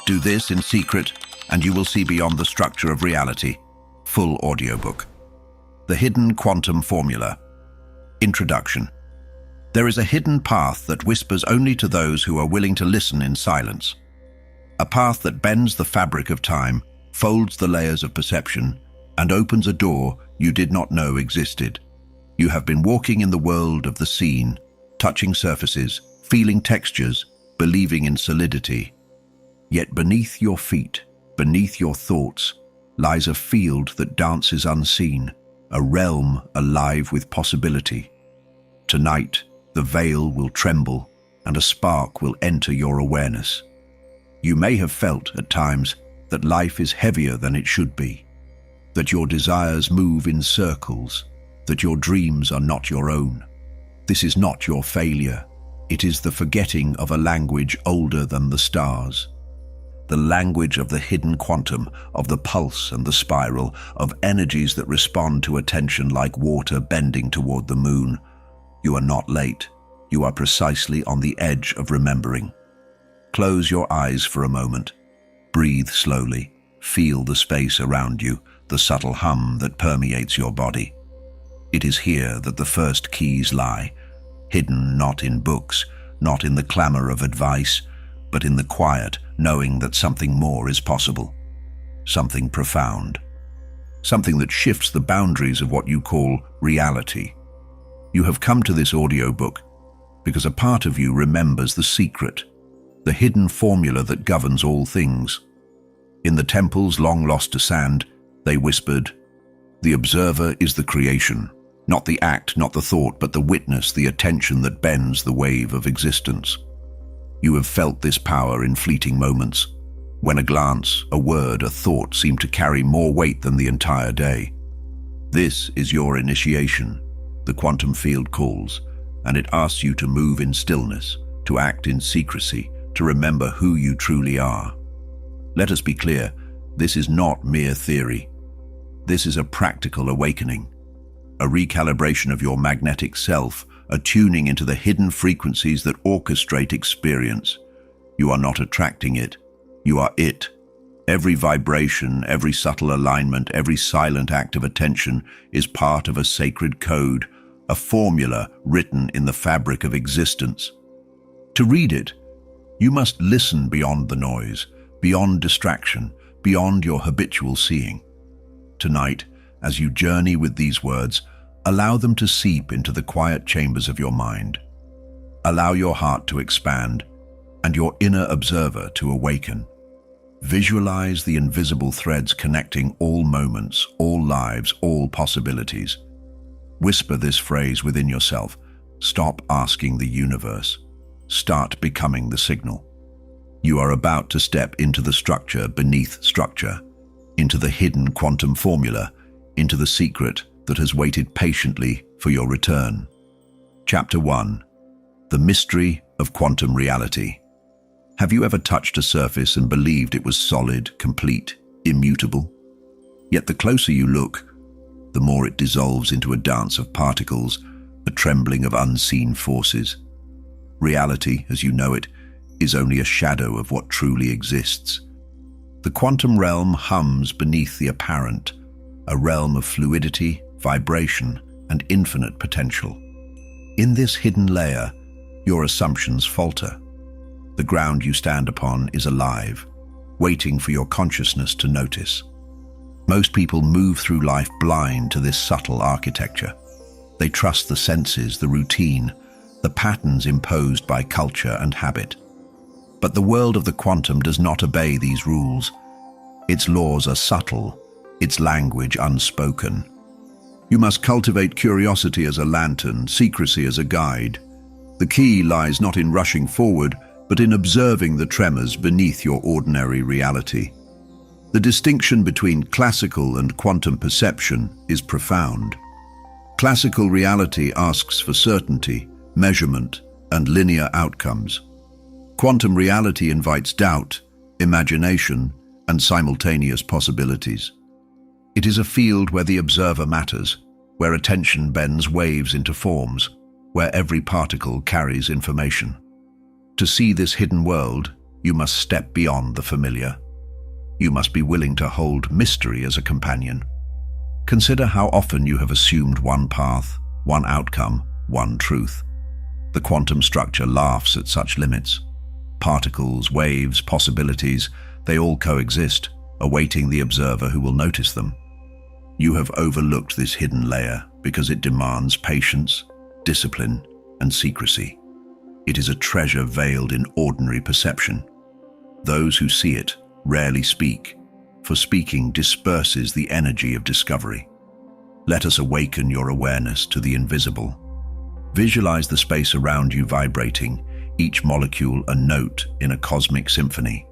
Do this in secret, and you will see beyond the structure of reality. Full audiobook. The Hidden Quantum Formula. Introduction. There is a hidden path that whispers only to those who are willing to listen in silence. A path that bends the fabric of time, folds the layers of perception, and opens a door you did not know existed. You have been walking in the world of the seen, touching surfaces, feeling textures, believing in solidity. Yet beneath your feet, beneath your thoughts, lies a field that dances unseen, a realm alive with possibility. Tonight, the veil will tremble, and a spark will enter your awareness. You may have felt, at times, that life is heavier than it should be, that your desires move in circles, that your dreams are not your own. This is not your failure. It is the forgetting of a language older than the stars. The language of the hidden quantum, of the pulse and the spiral, of energies that respond to attention like water bending toward the moon. You are not late. You are precisely on the edge of remembering. Close your eyes for a moment. Breathe slowly. Feel the space around you, the subtle hum that permeates your body. It is here that the first keys lie, hidden not in books, not in the clamor of advice, but in the quiet, knowing that something more is possible. Something profound. Something that shifts the boundaries of what you call reality. You have come to this audiobook because a part of you remembers the secret, the hidden formula that governs all things. In the temples long lost to sand, they whispered, "The observer is the creation, not the act, not the thought, but the witness, the attention that bends the wave of existence." You have felt this power in fleeting moments, when a glance, a word, a thought seem to carry more weight than the entire day. This is your initiation. The quantum field calls, and it asks you to move in stillness, to act in secrecy, to remember who you truly are. Let us be clear, this is not mere theory. This is a practical awakening, a recalibration of your magnetic self, a tuning into the hidden frequencies that orchestrate experience. You are not attracting it, you are it. Every vibration, every subtle alignment, every silent act of attention is part of a sacred code, a formula written in the fabric of existence. To read it, you must listen beyond the noise, beyond distraction, beyond your habitual seeing. Tonight, as you journey with these words, allow them to seep into the quiet chambers of your mind. Allow your heart to expand and your inner observer to awaken. Visualize the invisible threads connecting all moments, all lives, all possibilities. Whisper this phrase within yourself. Stop asking the universe. Start becoming the signal. You are about to step into the structure beneath structure, into the hidden quantum formula, into the secret that has waited patiently for your return. Chapter 1. The Mystery of Quantum Reality. Have you ever touched a surface and believed it was solid, complete, immutable? Yet the closer you look, the more it dissolves into a dance of particles, a trembling of unseen forces. Reality, as you know it, is only a shadow of what truly exists. The quantum realm hums beneath the apparent, a realm of fluidity, vibration, and infinite potential. In this hidden layer, your assumptions falter. The ground you stand upon is alive, waiting for your consciousness to notice. Most people move through life blind to this subtle architecture. They trust the senses, the routine, the patterns imposed by culture and habit. But the world of the quantum does not obey these rules. Its laws are subtle, its language unspoken. You must cultivate curiosity as a lantern, secrecy as a guide. The key lies not in rushing forward, but in observing the tremors beneath your ordinary reality. The distinction between classical and quantum perception is profound. Classical reality asks for certainty, measurement, and linear outcomes. Quantum reality invites doubt, imagination, and simultaneous possibilities. It is a field where the observer matters, where attention bends waves into forms, where every particle carries information. To see this hidden world, You must step beyond the familiar. You must be willing to hold mystery as a companion. Consider how often you have assumed one path, one outcome, one truth. The quantum structure laughs at such limits. Particles, waves, possibilities, they all coexist, awaiting the observer who will notice them. You have overlooked this hidden layer because it demands patience, discipline, and secrecy. It is a treasure veiled in ordinary perception. Those who see it rarely speak, for speaking disperses the energy of discovery. Let us awaken your awareness to the invisible. Visualize the space around you vibrating, each molecule a note in a cosmic symphony.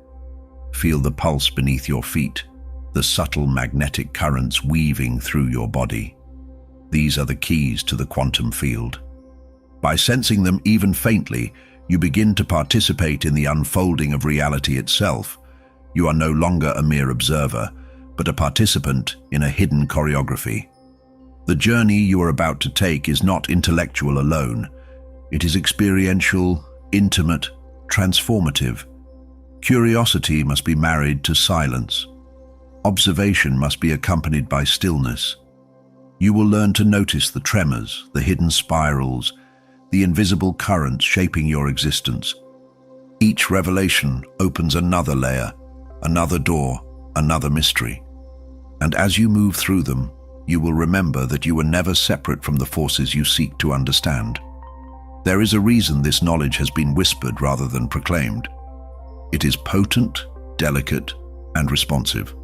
Feel the pulse beneath your feet, the subtle magnetic currents weaving through your body. These are the keys to the quantum field. By sensing them even faintly, you begin to participate in the unfolding of reality itself. You are no longer a mere observer, but a participant in a hidden choreography. The journey you are about to take is not intellectual alone. It is experiential, intimate, transformative. Curiosity must be married to silence. Observation must be accompanied by stillness. You will learn to notice the tremors, the hidden spirals, the invisible currents shaping your existence. Each revelation opens another layer, another door, another mystery. And as you move through them, you will remember that you were never separate from the forces you seek to understand. There is a reason this knowledge has been whispered rather than proclaimed. It is potent, delicate, and responsive.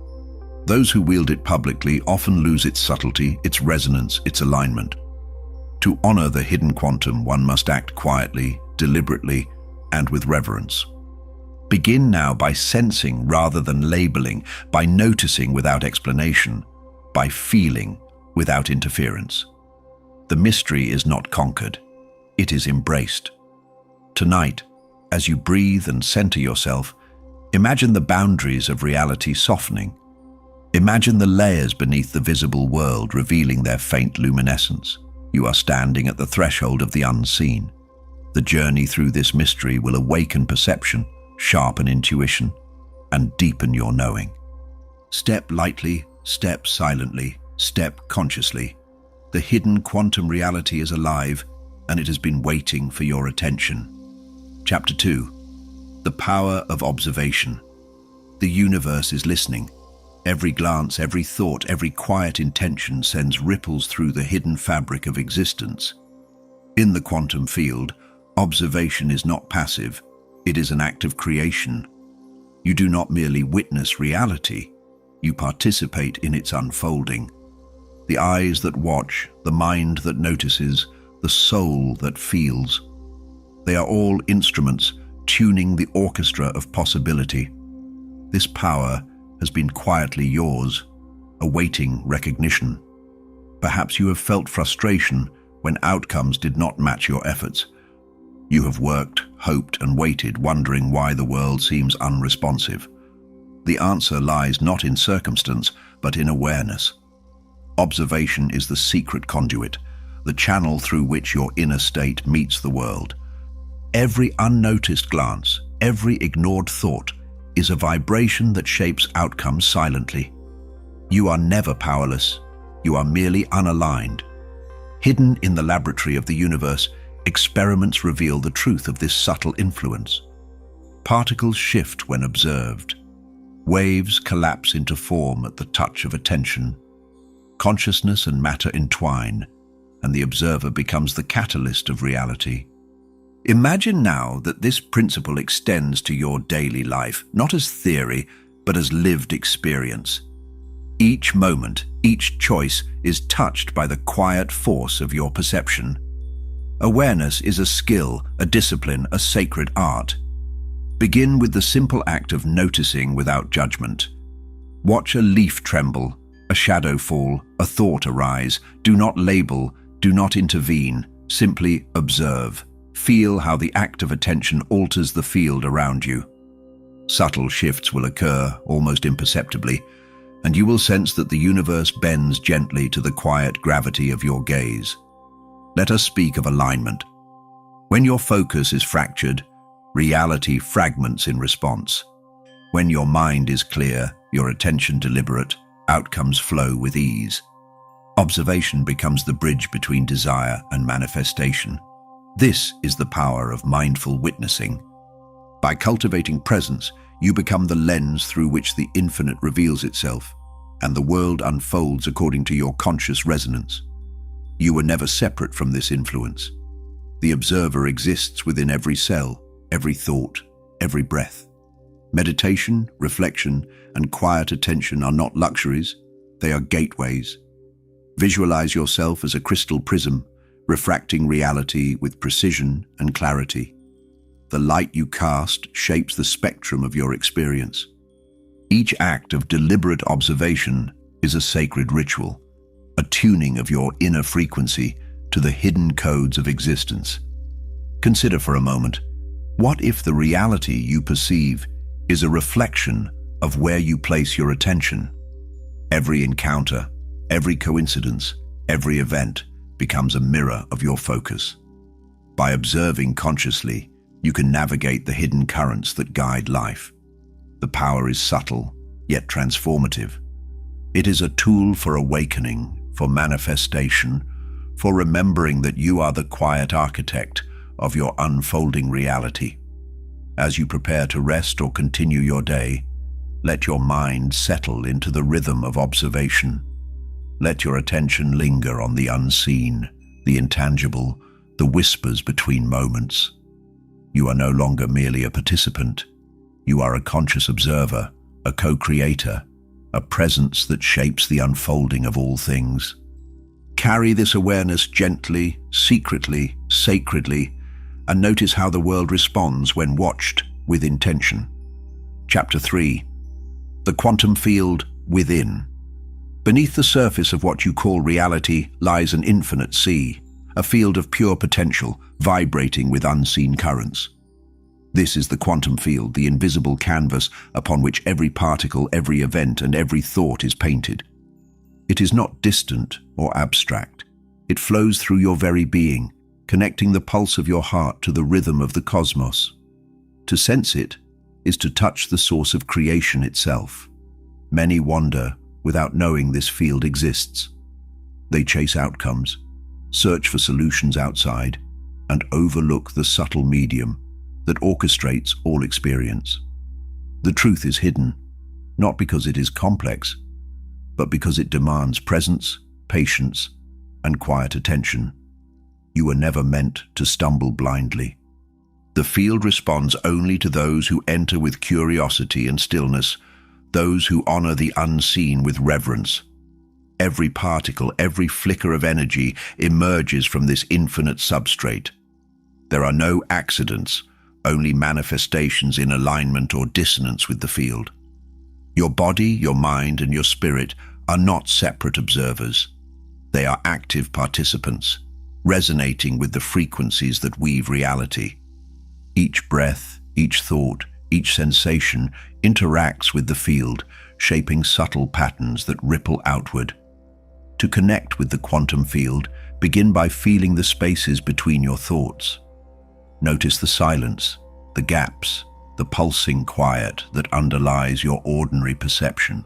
Those who wield it publicly often lose its subtlety, its resonance, its alignment. To honor the hidden quantum, one must act quietly, deliberately, and with reverence. Begin now by sensing rather than labeling, by noticing without explanation, by feeling without interference. The mystery is not conquered, it is embraced. Tonight, as you breathe and center yourself, imagine the boundaries of reality softening. Imagine the layers beneath the visible world revealing their faint luminescence. You are standing at the threshold of the unseen. The journey through this mystery will awaken perception, sharpen intuition, and deepen your knowing. Step lightly, step silently, step consciously. The hidden quantum reality is alive, and it has been waiting for your attention. Chapter 2. The Power of Observation. The universe is listening. Every glance, every thought, every quiet intention sends ripples through the hidden fabric of existence. In the quantum field, observation is not passive, it is an act of creation. You do not merely witness reality, you participate in its unfolding. The eyes that watch, the mind that notices, the soul that feels. They are all instruments tuning the orchestra of possibility. This power has been quietly yours, awaiting recognition. Perhaps you have felt frustration when outcomes did not match your efforts. You have worked, hoped, and waited, wondering why the world seems unresponsive. The answer lies not in circumstance, but in awareness. Observation is the secret conduit, the channel through which your inner state meets the world. Every unnoticed glance, every ignored thought, is a vibration that shapes outcomes silently. You are never powerless, you are merely unaligned. Hidden in the laboratory of the universe, experiments reveal the truth of this subtle influence. Particles shift when observed. Waves collapse into form at the touch of attention. Consciousness and matter entwine, and the observer becomes the catalyst of reality. Imagine now that this principle extends to your daily life, not as theory, but as lived experience. Each moment, each choice is touched by the quiet force of your perception. Awareness is a skill, a discipline, a sacred art. Begin with the simple act of noticing without judgment. Watch a leaf tremble, a shadow fall, a thought arise. Do not label, do not intervene, simply observe. Feel how the act of attention alters the field around you. Subtle shifts will occur, almost imperceptibly, and you will sense that the universe bends gently to the quiet gravity of your gaze. Let us speak of alignment. When your focus is fractured, Reality fragments in response. When your mind is clear, your attention deliberate, outcomes flow with ease. Observation becomes the bridge between desire and manifestation. This is the power of mindful witnessing. By cultivating presence, you become the lens through which the infinite reveals itself, and the world unfolds according to your conscious resonance. You were never separate from this influence. The observer exists within every cell, every thought, every breath. Meditation, reflection, and quiet attention are not luxuries, they are gateways. Visualize yourself as a crystal prism, refracting reality with precision and clarity. The light you cast shapes the spectrum of your experience. Each act of deliberate observation is a sacred ritual, a tuning of your inner frequency to the hidden codes of existence. Consider for a moment, what if the reality you perceive is a reflection of where you place your attention? Every encounter, every coincidence, every event becomes a mirror of your focus. By observing consciously, you can navigate the hidden currents that guide life. The power is subtle, yet transformative. It is a tool for awakening, for manifestation, for remembering that you are the quiet architect of your unfolding reality. As you prepare to rest or continue your day, let your mind settle into the rhythm of observation. Let your attention linger on the unseen, the intangible, the whispers between moments. You are no longer merely a participant. You are a conscious observer, a co-creator, a presence that shapes the unfolding of all things. Carry this awareness gently, secretly, sacredly, and notice how the world responds when watched with intention. Chapter 3. The Quantum Field Within. Beneath the surface of what you call reality lies an infinite sea, a field of pure potential, vibrating with unseen currents. This is the quantum field, the invisible canvas upon which every particle, every event, and every thought is painted. It is not distant or abstract. It flows through your very being, connecting the pulse of your heart to the rhythm of the cosmos. To sense it is to touch the source of creation itself. Many wander without knowing this field exists. They chase outcomes, search for solutions outside, and overlook the subtle medium that orchestrates all experience. The truth is hidden, not because it is complex, but because it demands presence, patience, and quiet attention. You were never meant to stumble blindly. The field responds only to those who enter with curiosity and stillness, those who honor the unseen with reverence. Every particle, every flicker of energy emerges from this infinite substrate. There are no accidents, only manifestations in alignment or dissonance with the field. Your body, your mind, and your spirit are not separate observers. They are active participants, resonating with the frequencies that weave reality. Each breath, each thought, each sensation interacts with the field, shaping subtle patterns that ripple outward. To connect with the quantum field, begin by feeling the spaces between your thoughts. Notice the silence, the gaps, the pulsing quiet that underlies your ordinary perception.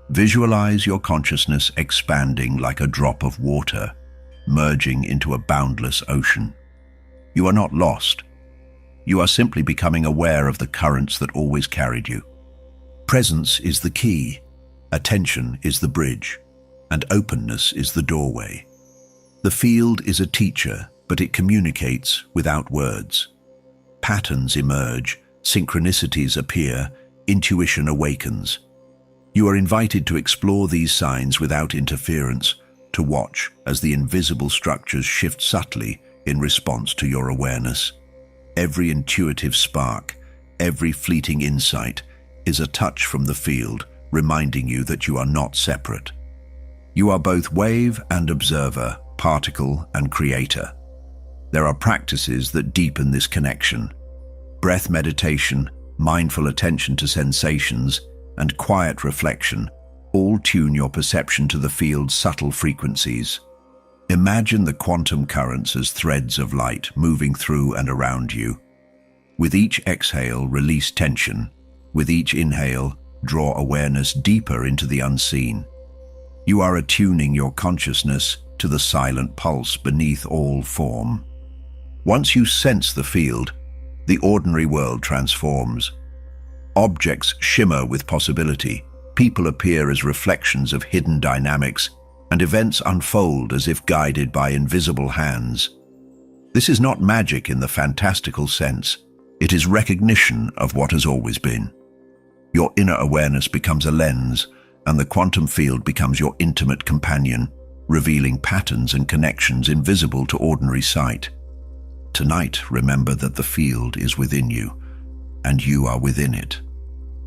Visualize your consciousness expanding like a drop of water, merging into a boundless ocean. You are not lost. You are simply becoming aware of the currents that always carried you. Presence is the key, attention is the bridge, and openness is the doorway. The field is a teacher, but it communicates without words. Patterns emerge, synchronicities appear, intuition awakens. You are invited to explore these signs without interference, to watch as the invisible structures shift subtly in response to your awareness. Every intuitive spark, every fleeting insight is a touch from the field, reminding you that you are not separate. You are both wave and observer, particle and creator. There are practices that deepen this connection. Breath meditation, mindful attention to sensations, and quiet reflection all tune your perception to the field's subtle frequencies. Imagine the quantum currents as threads of light moving through and around you. With each exhale, release tension. With each inhale, draw awareness deeper into the unseen. You are attuning your consciousness to the silent pulse beneath all form. Once you sense the field, the ordinary world transforms. Objects shimmer with possibility, people appear as reflections of hidden dynamics, and events unfold as if guided by invisible hands. This is not magic in the fantastical sense. It is recognition of what has always been. Your inner awareness becomes a lens, and the quantum field becomes your intimate companion, revealing patterns and connections invisible to ordinary sight. Tonight, remember that the field is within you, and you are within it.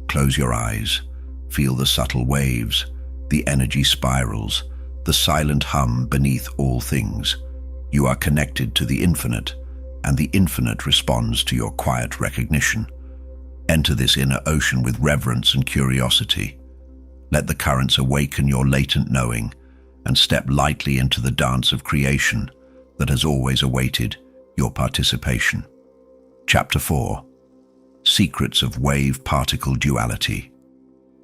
Close your eyes, feel the subtle waves, the energy spirals, the silent hum beneath all things. You are connected to the infinite, and the infinite responds to your quiet recognition. Enter this inner ocean with reverence and curiosity. Let the currents awaken your latent knowing, and step lightly into the dance of creation that has always awaited your participation. Chapter 4. Secrets of Wave-Particle Duality.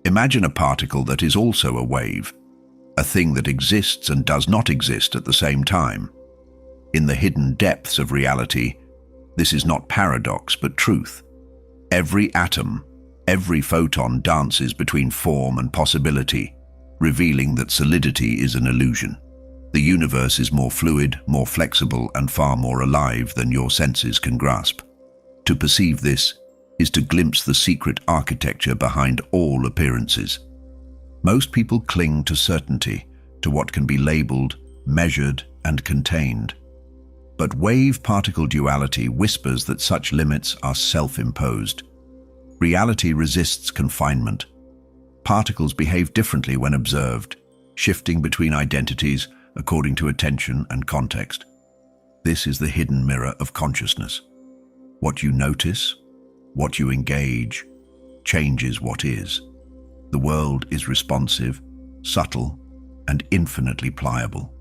Imagine a particle that is also a wave, a thing that exists and does not exist at the same time. In the hidden depths of reality, this is not paradox but truth. Every atom, every photon dances between form and possibility, revealing that solidity is an illusion. The universe is more fluid, more flexible, and far more alive than your senses can grasp. To perceive this is to glimpse the secret architecture behind all appearances. Most people cling to certainty, to what can be labeled, measured, and contained. But wave-particle duality whispers that such limits are self-imposed. Reality resists confinement. Particles behave differently when observed, shifting between identities according to attention and context. This is the hidden mirror of consciousness. What you notice, what you engage, changes what is. The world is responsive, subtle, and infinitely pliable.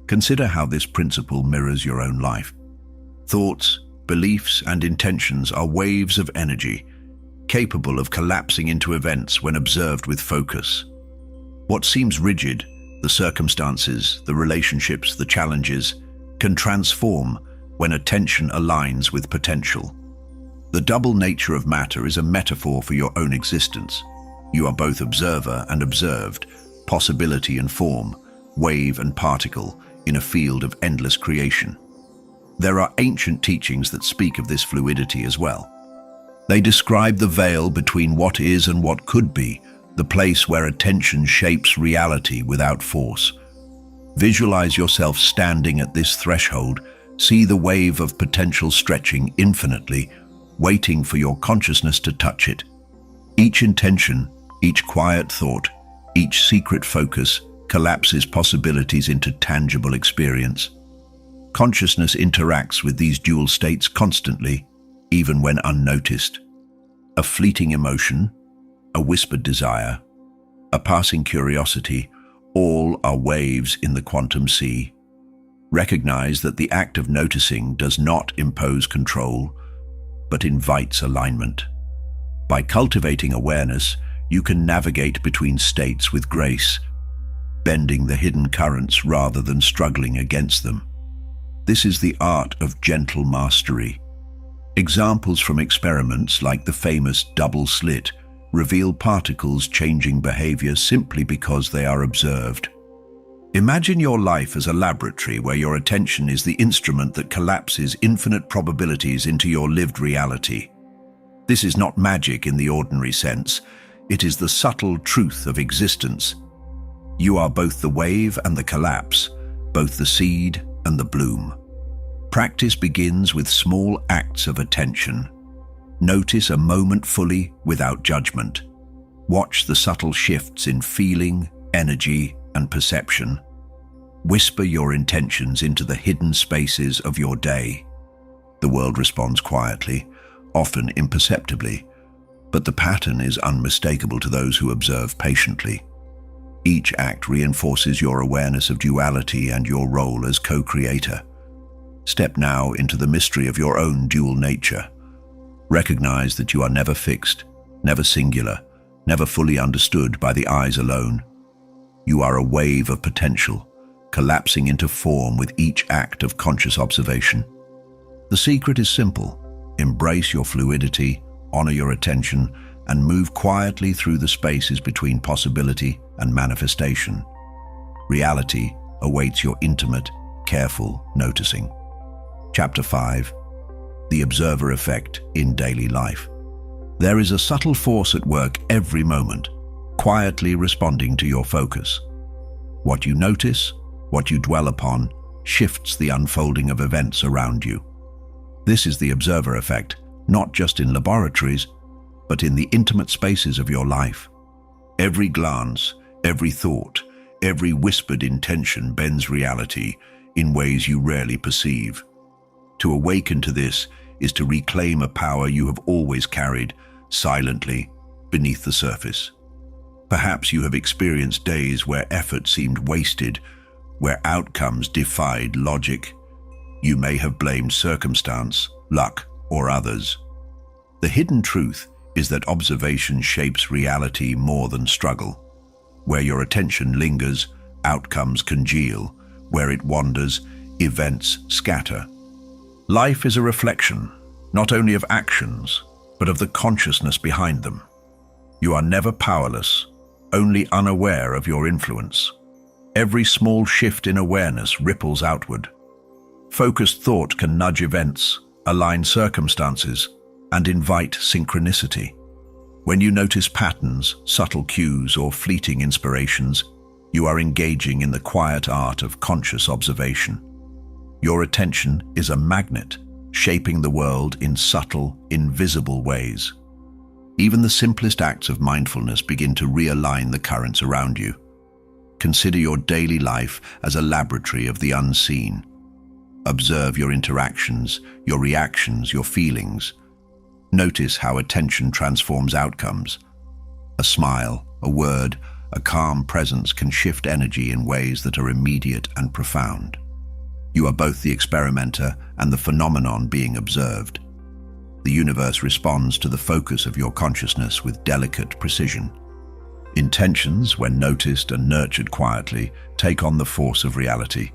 Consider how this principle mirrors your own life. Thoughts, beliefs, and intentions are waves of energy, capable of collapsing into events when observed with focus. What seems rigid, the circumstances, the relationships, the challenges, can transform when attention aligns with potential. The double nature of matter is a metaphor for your own existence. You are both observer and observed, possibility and form, wave and particle, in a field of endless creation. There are ancient teachings that speak of this fluidity as well. They describe the veil between what is and what could be, the place where attention shapes reality without force. Visualize yourself standing at this threshold, see the wave of potential stretching infinitely, waiting for your consciousness to touch it. Each intention, each quiet thought, each secret focus collapses possibilities into tangible experience. Consciousness interacts with these dual states constantly, even when unnoticed. A fleeting emotion, a whispered desire, a passing curiosity, all are waves in the quantum sea. Recognize that the act of noticing does not impose control, but invites alignment. By cultivating awareness, you can navigate between states with grace, bending the hidden currents rather than struggling against them. This is the art of gentle mastery. Examples from experiments like the famous double slit reveal particles changing behavior simply because they are observed. Imagine your life as a laboratory where your attention is the instrument that collapses infinite probabilities into your lived reality. This is not magic in the ordinary sense. It is the subtle truth of existence. You are both the wave and the collapse, both the seed and the bloom. Practice begins with small acts of attention. Notice a moment fully without judgment. Watch the subtle shifts in feeling, energy, and perception. Whisper your intentions into the hidden spaces of your day. The world responds quietly, often imperceptibly, but the pattern is unmistakable to those who observe patiently. Each act reinforces your awareness of duality and your role as co-creator. Step now into the mystery of your own dual nature. Recognize that you are never fixed, never singular, never fully understood by the eyes alone. You are a wave of potential, collapsing into form with each act of conscious observation. The secret is simple. Embrace your fluidity, honor your attention, and move quietly through the spaces between possibility and manifestation. Reality awaits your intimate, careful noticing. Chapter 5. The Observer Effect in Daily Life. There is a subtle force at work every moment, quietly responding to your focus. What you notice, what you dwell upon, shifts the unfolding of events around you. This is the observer effect, not just in laboratories, but in the intimate spaces of your life. Every glance, every thought, every whispered intention bends reality in ways you rarely perceive. To awaken to this is to reclaim a power you have always carried, silently, beneath the surface. Perhaps you have experienced days where effort seemed wasted, where outcomes defied logic. You may have blamed circumstance, luck, or others. The hidden truth is that observation shapes reality more than struggle. Where your attention lingers, outcomes congeal. Where it wanders, events scatter. Life is a reflection, not only of actions, but of the consciousness behind them. You are never powerless, only unaware of your influence. Every small shift in awareness ripples outward. Focused thought can nudge events, align circumstances, and invite synchronicity. When you notice patterns, subtle cues, or fleeting inspirations, you are engaging in the quiet art of conscious observation. Your attention is a magnet, shaping the world in subtle, invisible ways. Even the simplest acts of mindfulness begin to realign the currents around you. Consider your daily life as a laboratory of the unseen. Observe your interactions, your reactions, your feelings. Notice how attention transforms outcomes. A smile, a word, a calm presence can shift energy in ways that are immediate and profound. You are both the experimenter and the phenomenon being observed. The universe responds to the focus of your consciousness with delicate precision. Intentions, when noticed and nurtured quietly, take on the force of reality.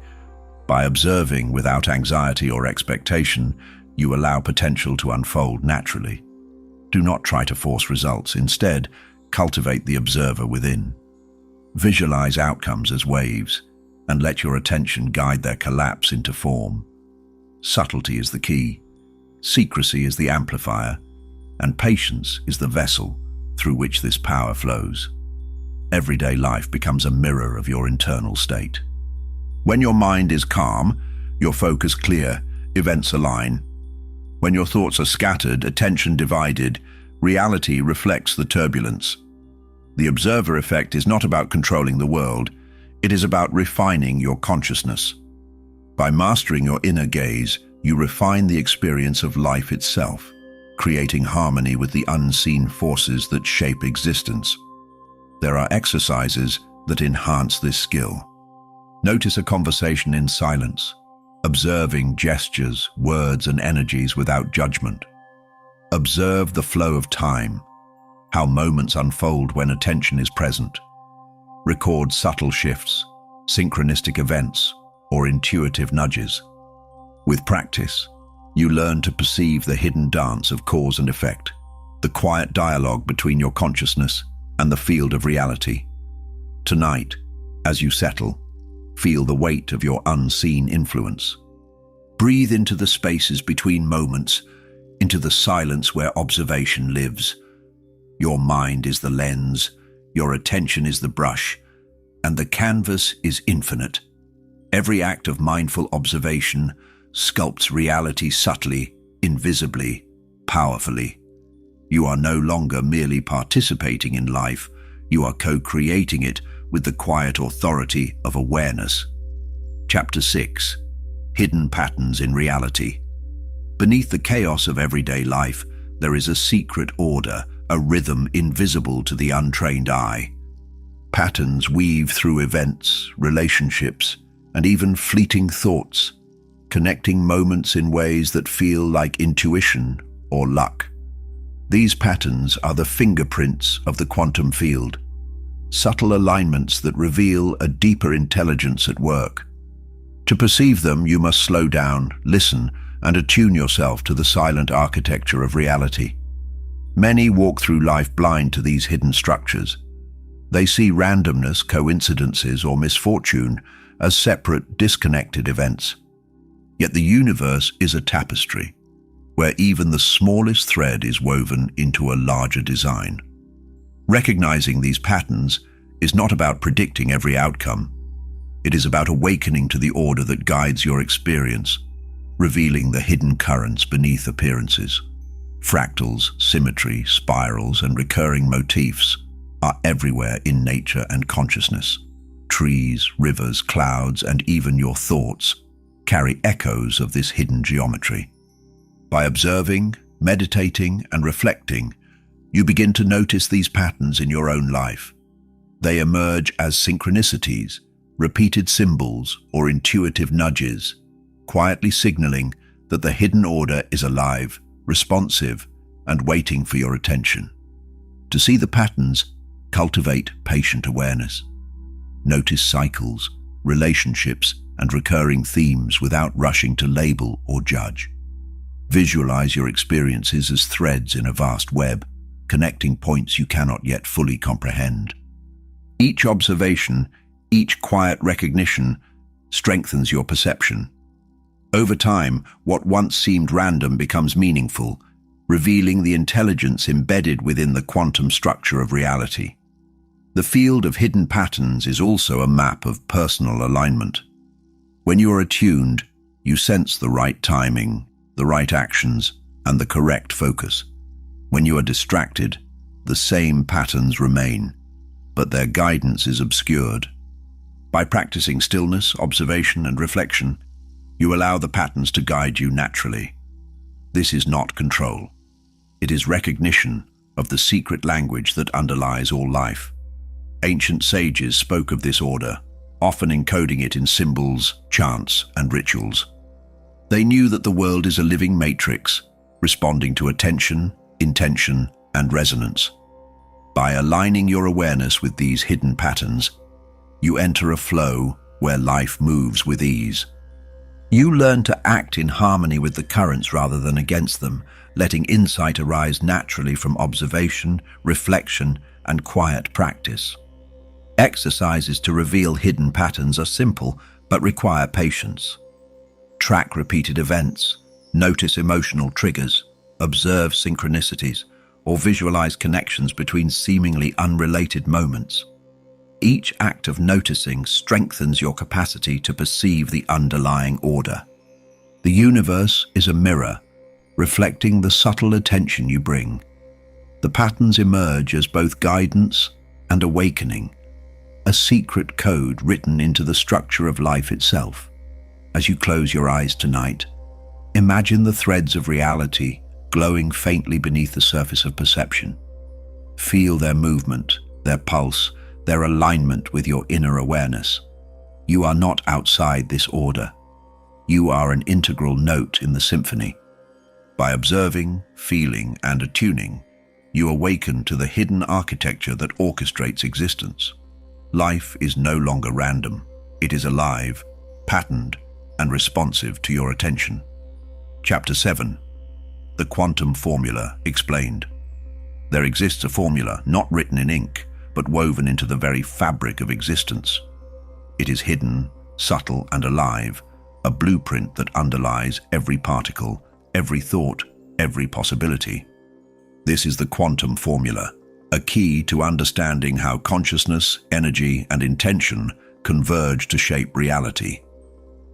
By observing without anxiety or expectation, you allow potential to unfold naturally. Do not try to force results. Instead, cultivate the observer within. Visualize outcomes as waves, and let your attention guide their collapse into form. Subtlety is the key, secrecy is the amplifier, and patience is the vessel through which this power flows. Everyday life becomes a mirror of your internal state. When your mind is calm, your focus clear, events align. When your thoughts are scattered, attention divided, reality reflects the turbulence. The observer effect is not about controlling the world, it is about refining your consciousness. By mastering your inner gaze, you refine the experience of life itself, creating harmony with the unseen forces that shape existence. There are exercises that enhance this skill. Notice a conversation in silence, observing gestures, words, and energies without judgment. Observe the flow of time, how moments unfold when attention is present. Record subtle shifts, synchronistic events, or intuitive nudges. With practice, you learn to perceive the hidden dance of cause and effect, the quiet dialogue between your consciousness and the field of reality. Tonight, as you settle, feel the weight of your unseen influence. Breathe into the spaces between moments, into the silence where observation lives. Your mind is the lens, your attention is the brush, and the canvas is infinite. Every act of mindful observation sculpts reality subtly, invisibly, powerfully. You are no longer merely participating in life, you are co-creating it with the quiet authority of awareness. Chapter 6. Hidden Patterns in Reality. Beneath the chaos of everyday life, there is a secret order, a rhythm invisible to the untrained eye. Patterns weave through events, relationships, and even fleeting thoughts, connecting moments in ways that feel like intuition or luck. These patterns are the fingerprints of the quantum field, subtle alignments that reveal a deeper intelligence at work. To perceive them, you must slow down, listen, and attune yourself to the silent architecture of reality. Many walk through life blind to these hidden structures. They see randomness, coincidences, or misfortune as separate, disconnected events. Yet the universe is a tapestry, where even the smallest thread is woven into a larger design. Recognizing these patterns is not about predicting every outcome. It is about awakening to the order that guides your experience, revealing the hidden currents beneath appearances. Fractals, symmetry, spirals, and recurring motifs are everywhere in nature and consciousness. Trees, rivers, clouds, and even your thoughts carry echoes of this hidden geometry. By observing, meditating, and reflecting, you begin to notice these patterns in your own life. They emerge as synchronicities, repeated symbols, or intuitive nudges, quietly signaling that the hidden order is alive, responsive, and waiting for your attention. To see the patterns, cultivate patient awareness. Notice cycles, relationships, and recurring themes without rushing to label or judge. Visualize your experiences as threads in a vast web, connecting points you cannot yet fully comprehend. Each observation, each quiet recognition, strengthens your perception. Over time, what once seemed random becomes meaningful, revealing the intelligence embedded within the quantum structure of reality. The field of hidden patterns is also a map of personal alignment. When you are attuned, you sense the right timing, the right actions, and the correct focus. When you are distracted, the same patterns remain, but their guidance is obscured. By practicing stillness, observation, and reflection, you allow the patterns to guide you naturally. This is not control. It is recognition of the secret language that underlies all life. Ancient sages spoke of this order, often encoding it in symbols, chants, and rituals. They knew that the world is a living matrix, responding to attention, intention, and resonance. By aligning your awareness with these hidden patterns, you enter a flow where life moves with ease. You learn to act in harmony with the currents rather than against them, letting insight arise naturally from observation, reflection, and quiet practice. Exercises to reveal hidden patterns are simple but require patience. Track repeated events, notice emotional triggers, observe synchronicities, or visualize connections between seemingly unrelated moments. Each act of noticing strengthens your capacity to perceive the underlying order. The universe is a mirror, reflecting the subtle attention you bring. The patterns emerge as both guidance and awakening, a secret code written into the structure of life itself. As you close your eyes tonight, imagine the threads of reality glowing faintly beneath the surface of perception. Feel their movement, their pulse, their alignment with your inner awareness. You are not outside this order. You are an integral note in the symphony. By observing, feeling, and attuning, you awaken to the hidden architecture that orchestrates existence. Life is no longer random. It is alive, patterned, and responsive to your attention. Chapter 7. The Quantum Formula Explained. There exists a formula not written in ink, but woven into the very fabric of existence. It is hidden, subtle, and alive, a blueprint that underlies every particle, every thought, every possibility. This is the quantum formula, a key to understanding how consciousness, energy, and intention converge to shape reality.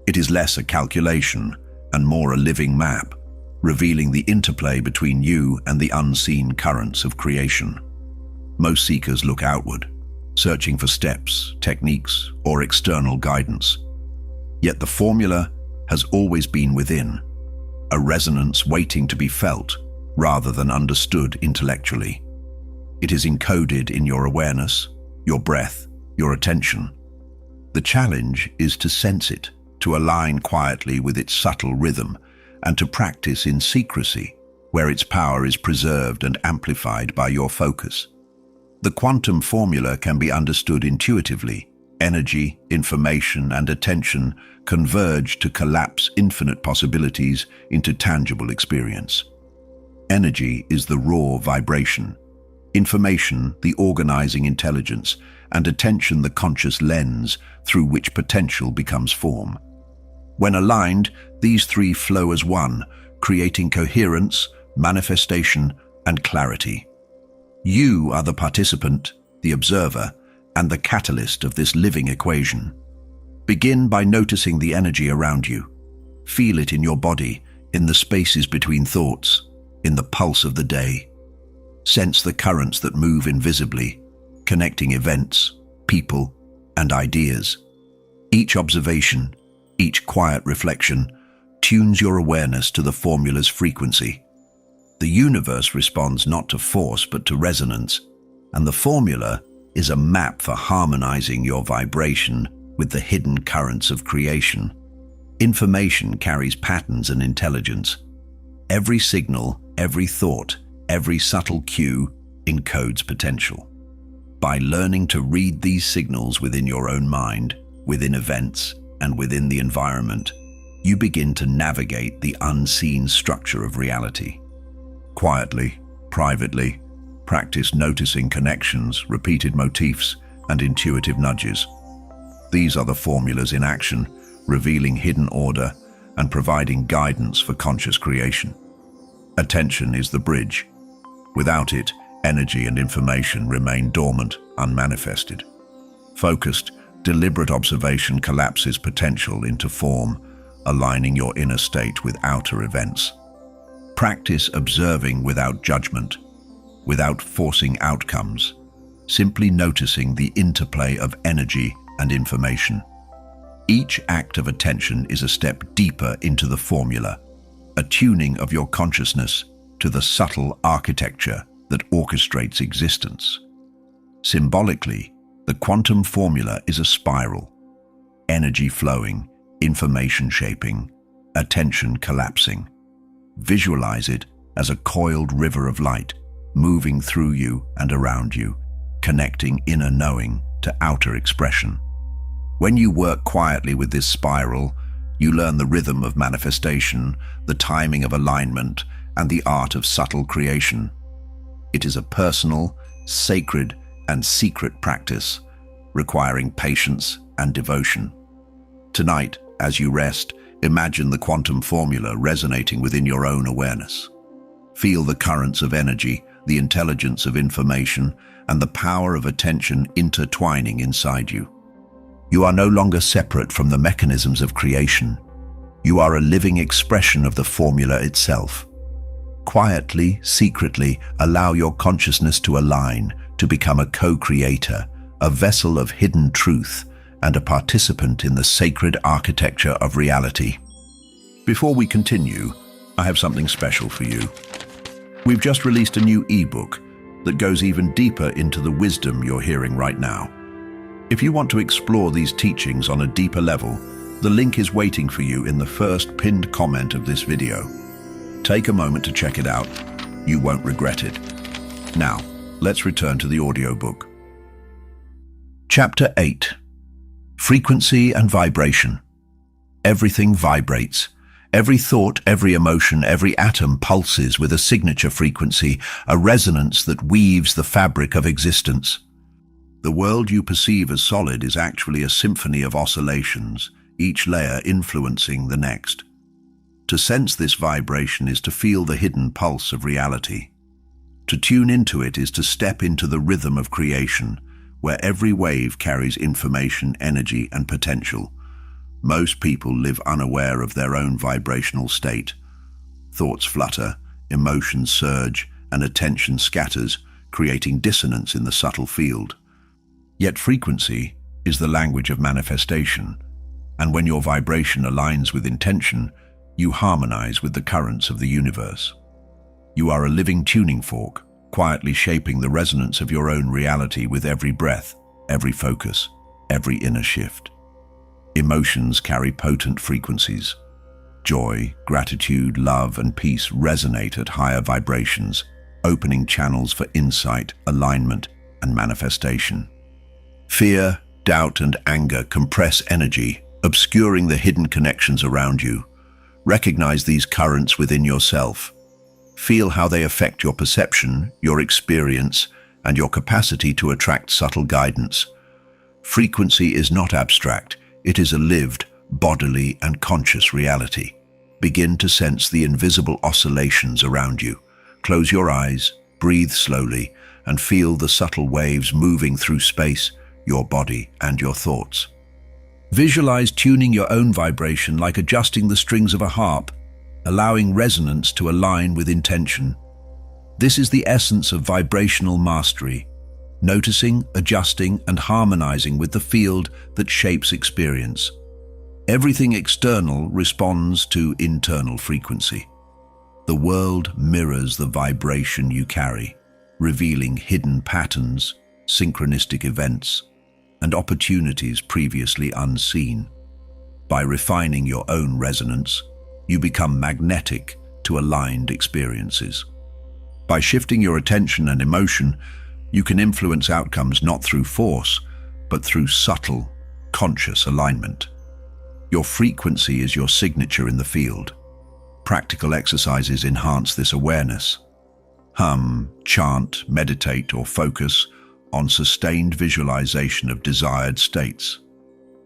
It is less a calculation and more a living map, revealing the interplay between you and the unseen currents of creation. Most seekers look outward, searching for steps, techniques, or external guidance. Yet the formula has always been within, a resonance waiting to be felt rather than understood intellectually. It is encoded in your awareness, your breath, your attention. The challenge is to sense it, to align quietly with its subtle rhythm, and to practice in secrecy, where its power is preserved and amplified by your focus. The quantum formula can be understood intuitively. Energy, information, and attention converge to collapse infinite possibilities into tangible experience. Energy is the raw vibration, information the organizing intelligence, and attention the conscious lens through which potential becomes form. When aligned, these three flow as one, creating coherence, manifestation, and clarity. You are the participant, the observer, and the catalyst of this living equation. Begin by noticing the energy around you. Feel it in your body, in the spaces between thoughts, in the pulse of the day. Sense the currents that move invisibly, connecting events, people, and ideas. Each observation, each quiet reflection, tunes your awareness to the formula's frequency. The universe responds not to force but to resonance, and the formula is a map for harmonizing your vibration with the hidden currents of creation. Information carries patterns and intelligence. Every signal, every thought, every subtle cue encodes potential. By learning to read these signals within your own mind, within events, and within the environment, you begin to navigate the unseen structure of reality. Quietly, privately, practice noticing connections, repeated motifs, and intuitive nudges. These are the formulas in action, revealing hidden order and providing guidance for conscious creation. Attention is the bridge. Without it, energy and information remain dormant, unmanifested. Focused, deliberate observation collapses potential into form, aligning your inner state with outer events. Practice observing without judgment, without forcing outcomes, simply noticing the interplay of energy and information. Each act of attention is a step deeper into the formula, a tuning of your consciousness to the subtle architecture that orchestrates existence. Symbolically, the quantum formula is a spiral, energy flowing, information shaping, attention collapsing. Visualize it as a coiled river of light, moving through you and around you, connecting inner knowing to outer expression. When you work quietly with this spiral, you learn the rhythm of manifestation, the timing of alignment, and the art of subtle creation. It is a personal, sacred, and secret practice, requiring patience and devotion. Tonight, as you rest, imagine the quantum formula resonating within your own awareness. Feel the currents of energy, the intelligence of information, and the power of attention intertwining inside you. You are no longer separate from the mechanisms of creation. You are a living expression of the formula itself. Quietly, secretly, allow your consciousness to align, to become a co-creator, a vessel of hidden truth, and a participant in the sacred architecture of reality. Before we continue, I have something special for you. We've just released a new ebook that goes even deeper into the wisdom you're hearing right now. If you want to explore these teachings on a deeper level, the link is waiting for you in the first pinned comment of this video. Take a moment to check it out. You won't regret it. Now, let's return to the audiobook. Chapter 8. Frequency and Vibration. Everything vibrates. Every thought, every emotion, every atom pulses with a signature frequency, a resonance that weaves the fabric of existence. The world you perceive as solid is actually a symphony of oscillations, each layer influencing the next. To sense this vibration is to feel the hidden pulse of reality. To tune into it is to step into the rhythm of creation, where every wave carries information, energy, and potential. Most people live unaware of their own vibrational state. Thoughts flutter, emotions surge, and attention scatters, creating dissonance in the subtle field. Yet frequency is the language of manifestation, and when your vibration aligns with intention, you harmonize with the currents of the universe. You are a living tuning fork, quietly shaping the resonance of your own reality with every breath, every focus, every inner shift. Emotions carry potent frequencies. Joy, gratitude, love, and peace resonate at higher vibrations, opening channels for insight, alignment, and manifestation. Fear, doubt, and anger compress energy, obscuring the hidden connections around you. Recognize these currents within yourself. Feel how they affect your perception, your experience, and your capacity to attract subtle guidance. Frequency is not abstract, it is a lived, bodily, and conscious reality. Begin to sense the invisible oscillations around you. Close your eyes, breathe slowly, and feel the subtle waves moving through space, your body, and your thoughts. Visualize tuning your own vibration like adjusting the strings of a harp, allowing resonance to align with intention. This is the essence of vibrational mastery, noticing, adjusting, and harmonizing with the field that shapes experience. Everything external responds to internal frequency. The world mirrors the vibration you carry, revealing hidden patterns, synchronistic events, and opportunities previously unseen. By refining your own resonance, you become magnetic to aligned experiences. By shifting your attention and emotion, you can influence outcomes not through force, but through subtle, conscious alignment. Your frequency is your signature in the field. Practical exercises enhance this awareness. Hum, chant, meditate, or focus on sustained visualization of desired states.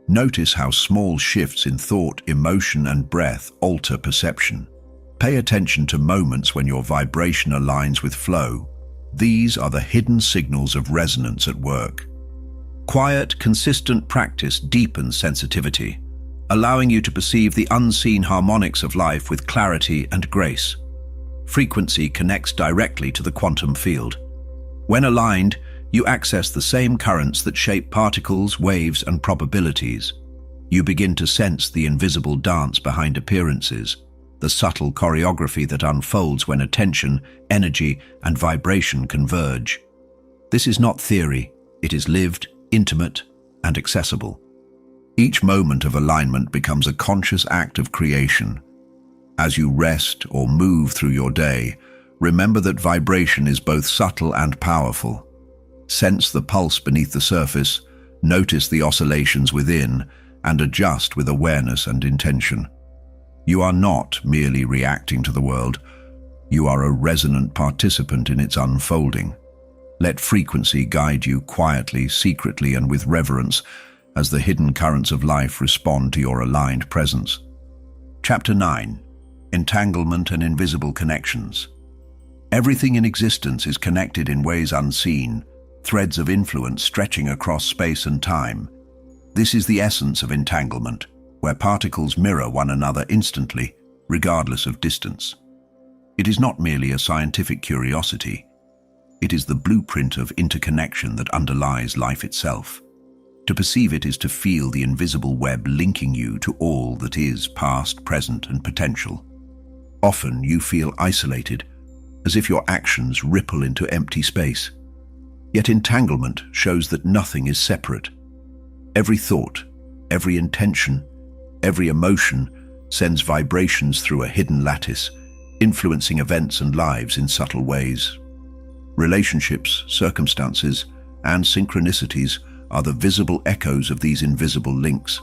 Notice how small shifts in thought, emotion, and breath alter perception. Pay attention to moments when your vibration aligns with flow. These are the hidden signals of resonance at work. Quiet, consistent practice deepens sensitivity, allowing you to perceive the unseen harmonics of life with clarity and grace. Frequency connects directly to the quantum field. When aligned, you access the same currents that shape particles, waves, and probabilities. You begin to sense the invisible dance behind appearances, the subtle choreography that unfolds when attention, energy, and vibration converge. This is not theory, it is lived, intimate, and accessible. Each moment of alignment becomes a conscious act of creation. As you rest or move through your day, remember that vibration is both subtle and powerful. Sense the pulse beneath the surface, notice the oscillations within, and adjust with awareness and intention. You are not merely reacting to the world, you are a resonant participant in its unfolding. Let frequency guide you quietly, secretly, and with reverence as the hidden currents of life respond to your aligned presence. Chapter 9. Entanglement and Invisible Connections. Everything in existence is connected in ways unseen, threads of influence stretching across space and time. This is the essence of entanglement, where particles mirror one another instantly, regardless of distance. It is not merely a scientific curiosity. It is the blueprint of interconnection that underlies life itself. To perceive it is to feel the invisible web linking you to all that is, past, present, and potential. Often you feel isolated, as if your actions ripple into empty space. Yet entanglement shows that nothing is separate. Every thought, every intention, every emotion sends vibrations through a hidden lattice, influencing events and lives in subtle ways. Relationships, circumstances, and synchronicities are the visible echoes of these invisible links.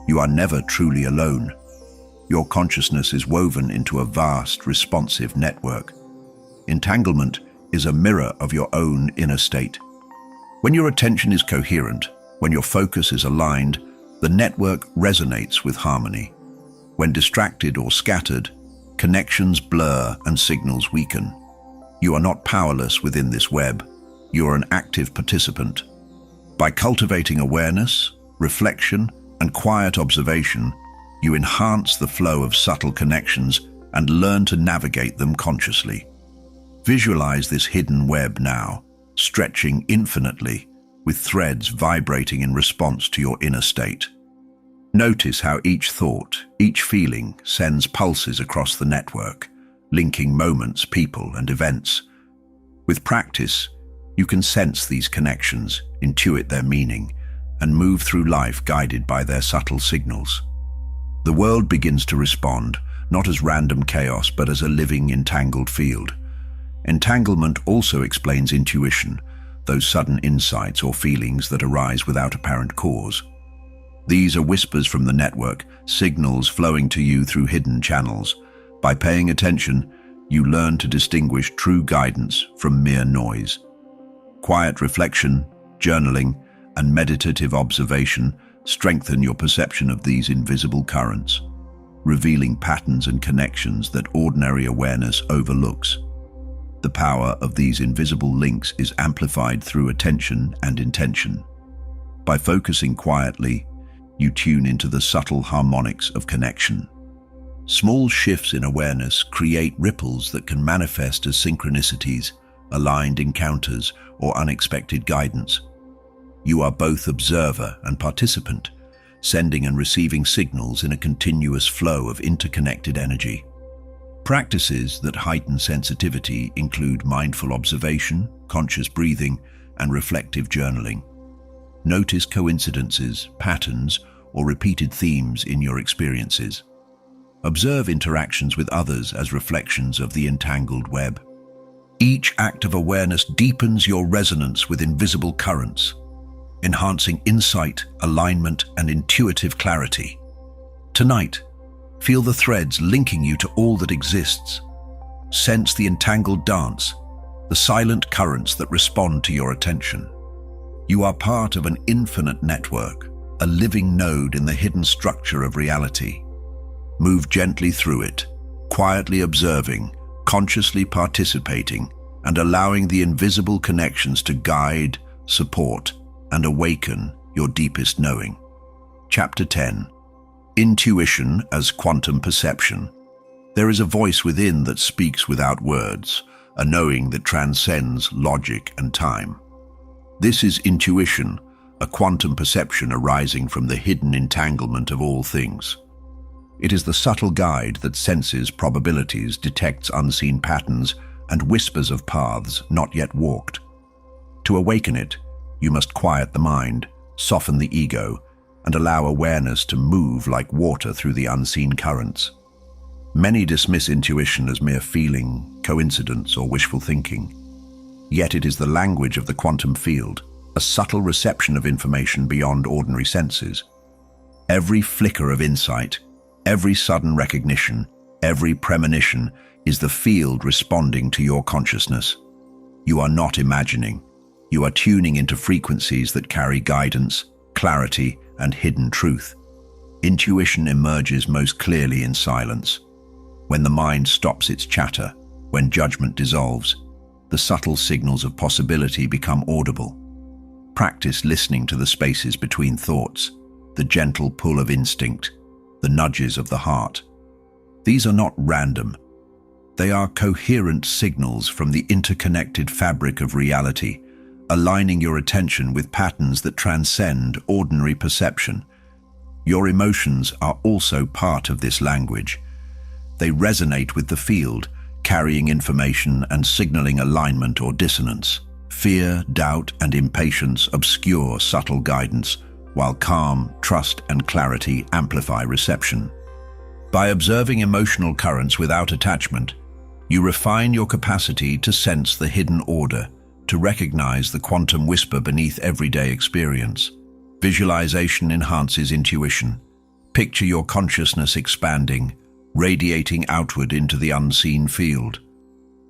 You are never truly alone. Your consciousness is woven into a vast, responsive network. Entanglement is a mirror of your own inner state. When your attention is coherent, when your focus is aligned, the network resonates with harmony. When distracted or scattered, connections blur and signals weaken. You are not powerless within this web. You are an active participant. By cultivating awareness, reflection, and quiet observation, you enhance the flow of subtle connections and learn to navigate them consciously. Visualize this hidden web now, stretching infinitely, with threads vibrating in response to your inner state. Notice how each thought, each feeling sends pulses across the network, linking moments, people, and events. With practice, you can sense these connections, intuit their meaning, and move through life guided by their subtle signals. The world begins to respond, not as random chaos, but as a living, entangled field. Entanglement also explains intuition, those sudden insights or feelings that arise without apparent cause. These are whispers from the network, signals flowing to you through hidden channels. By paying attention, you learn to distinguish true guidance from mere noise. Quiet reflection, journaling, and meditative observation strengthen your perception of these invisible currents, revealing patterns and connections that ordinary awareness overlooks. The power of these invisible links is amplified through attention and intention. By focusing quietly, you tune into the subtle harmonics of connection. Small shifts in awareness create ripples that can manifest as synchronicities, aligned encounters, or unexpected guidance. You are both observer and participant, sending and receiving signals in a continuous flow of interconnected energy. Practices that heighten sensitivity include mindful observation, conscious breathing, and reflective journaling. Notice coincidences, patterns, or repeated themes in your experiences. Observe interactions with others as reflections of the entangled web. Each act of awareness deepens your resonance with invisible currents, enhancing insight, alignment, and intuitive clarity. Tonight, feel the threads linking you to all that exists. Sense the entangled dance, the silent currents that respond to your attention. You are part of an infinite network, a living node in the hidden structure of reality. Move gently through it, quietly observing, consciously participating, and allowing the invisible connections to guide, support, and awaken your deepest knowing. Chapter 10. Intuition as Quantum Perception. There is a voice within that speaks without words, a knowing that transcends logic and time. This is intuition, a quantum perception arising from the hidden entanglement of all things. It is the subtle guide that senses probabilities, detects unseen patterns, and whispers of paths not yet walked. To awaken it, you must quiet the mind, soften the ego, and allow awareness to move like water through the unseen currents. Many dismiss intuition as mere feeling, coincidence, or wishful thinking. Yet it is the language of the quantum field, a subtle reception of information beyond ordinary senses. Every flicker of insight, every sudden recognition, every premonition is the field responding to your consciousness. You are not imagining. You are tuning into frequencies that carry guidance, clarity, and hidden truth. Intuition emerges most clearly in silence. When the mind stops its chatter, when judgment dissolves, the subtle signals of possibility become audible. Practice listening to the spaces between thoughts, the gentle pull of instinct, the nudges of the heart. These are not random. They are coherent signals from the interconnected fabric of reality, aligning your attention with patterns that transcend ordinary perception. Your emotions are also part of this language. They resonate with the field, carrying information and signaling alignment or dissonance. Fear, doubt, and impatience obscure subtle guidance, while calm, trust, and clarity amplify reception. By observing emotional currents without attachment, you refine your capacity to sense the hidden order, to recognize the quantum whisper beneath everyday experience. Visualization enhances intuition. Picture your consciousness expanding, radiating outward into the unseen field.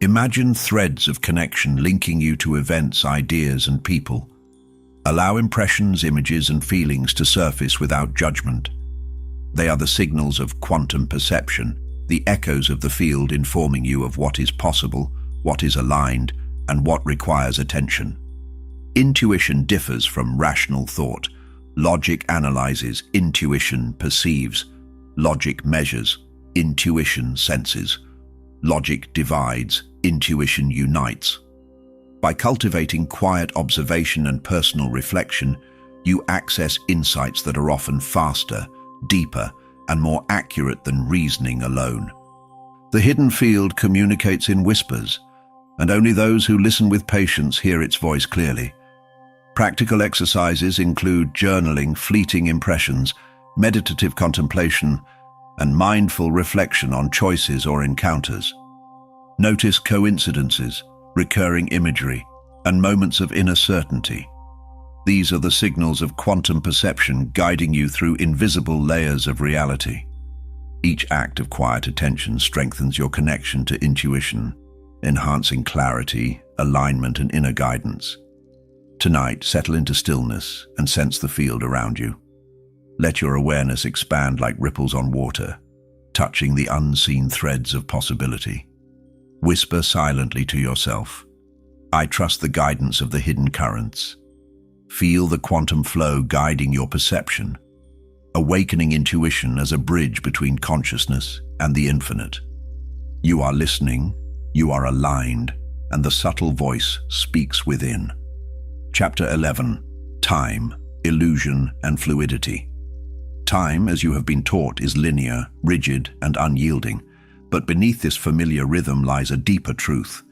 Imagine threads of connection linking you to events, ideas, and people. Allow impressions, images, and feelings to surface without judgment. They are the signals of quantum perception, the echoes of the field informing you of what is possible, what is aligned, and what requires attention. Intuition differs from rational thought. Logic analyzes, intuition perceives. Logic measures, intuition senses. Logic divides, intuition unites. By cultivating quiet observation and personal reflection, you access insights that are often faster, deeper, and more accurate than reasoning alone. The hidden field communicates in whispers, and only those who listen with patience hear its voice clearly. Practical exercises include journaling, fleeting impressions, meditative contemplation, and mindful reflection on choices or encounters. Notice coincidences, recurring imagery, and moments of inner certainty. These are the signals of quantum perception guiding you through invisible layers of reality. Each act of quiet attention strengthens your connection to intuition, enhancing clarity, alignment, and inner guidance. Tonight, settle into stillness and sense the field around you. Let your awareness expand like ripples on water, touching the unseen threads of possibility. Whisper silently to yourself, "I trust the guidance of the hidden currents." Feel the quantum flow guiding your perception, awakening intuition as a bridge between consciousness and the infinite. You are listening, you are aligned, and the subtle voice speaks within. Chapter 11. Time, Illusion, and Fluidity. Time, as you have been taught, is linear, rigid, and unyielding, but beneath this familiar rhythm lies a deeper truth.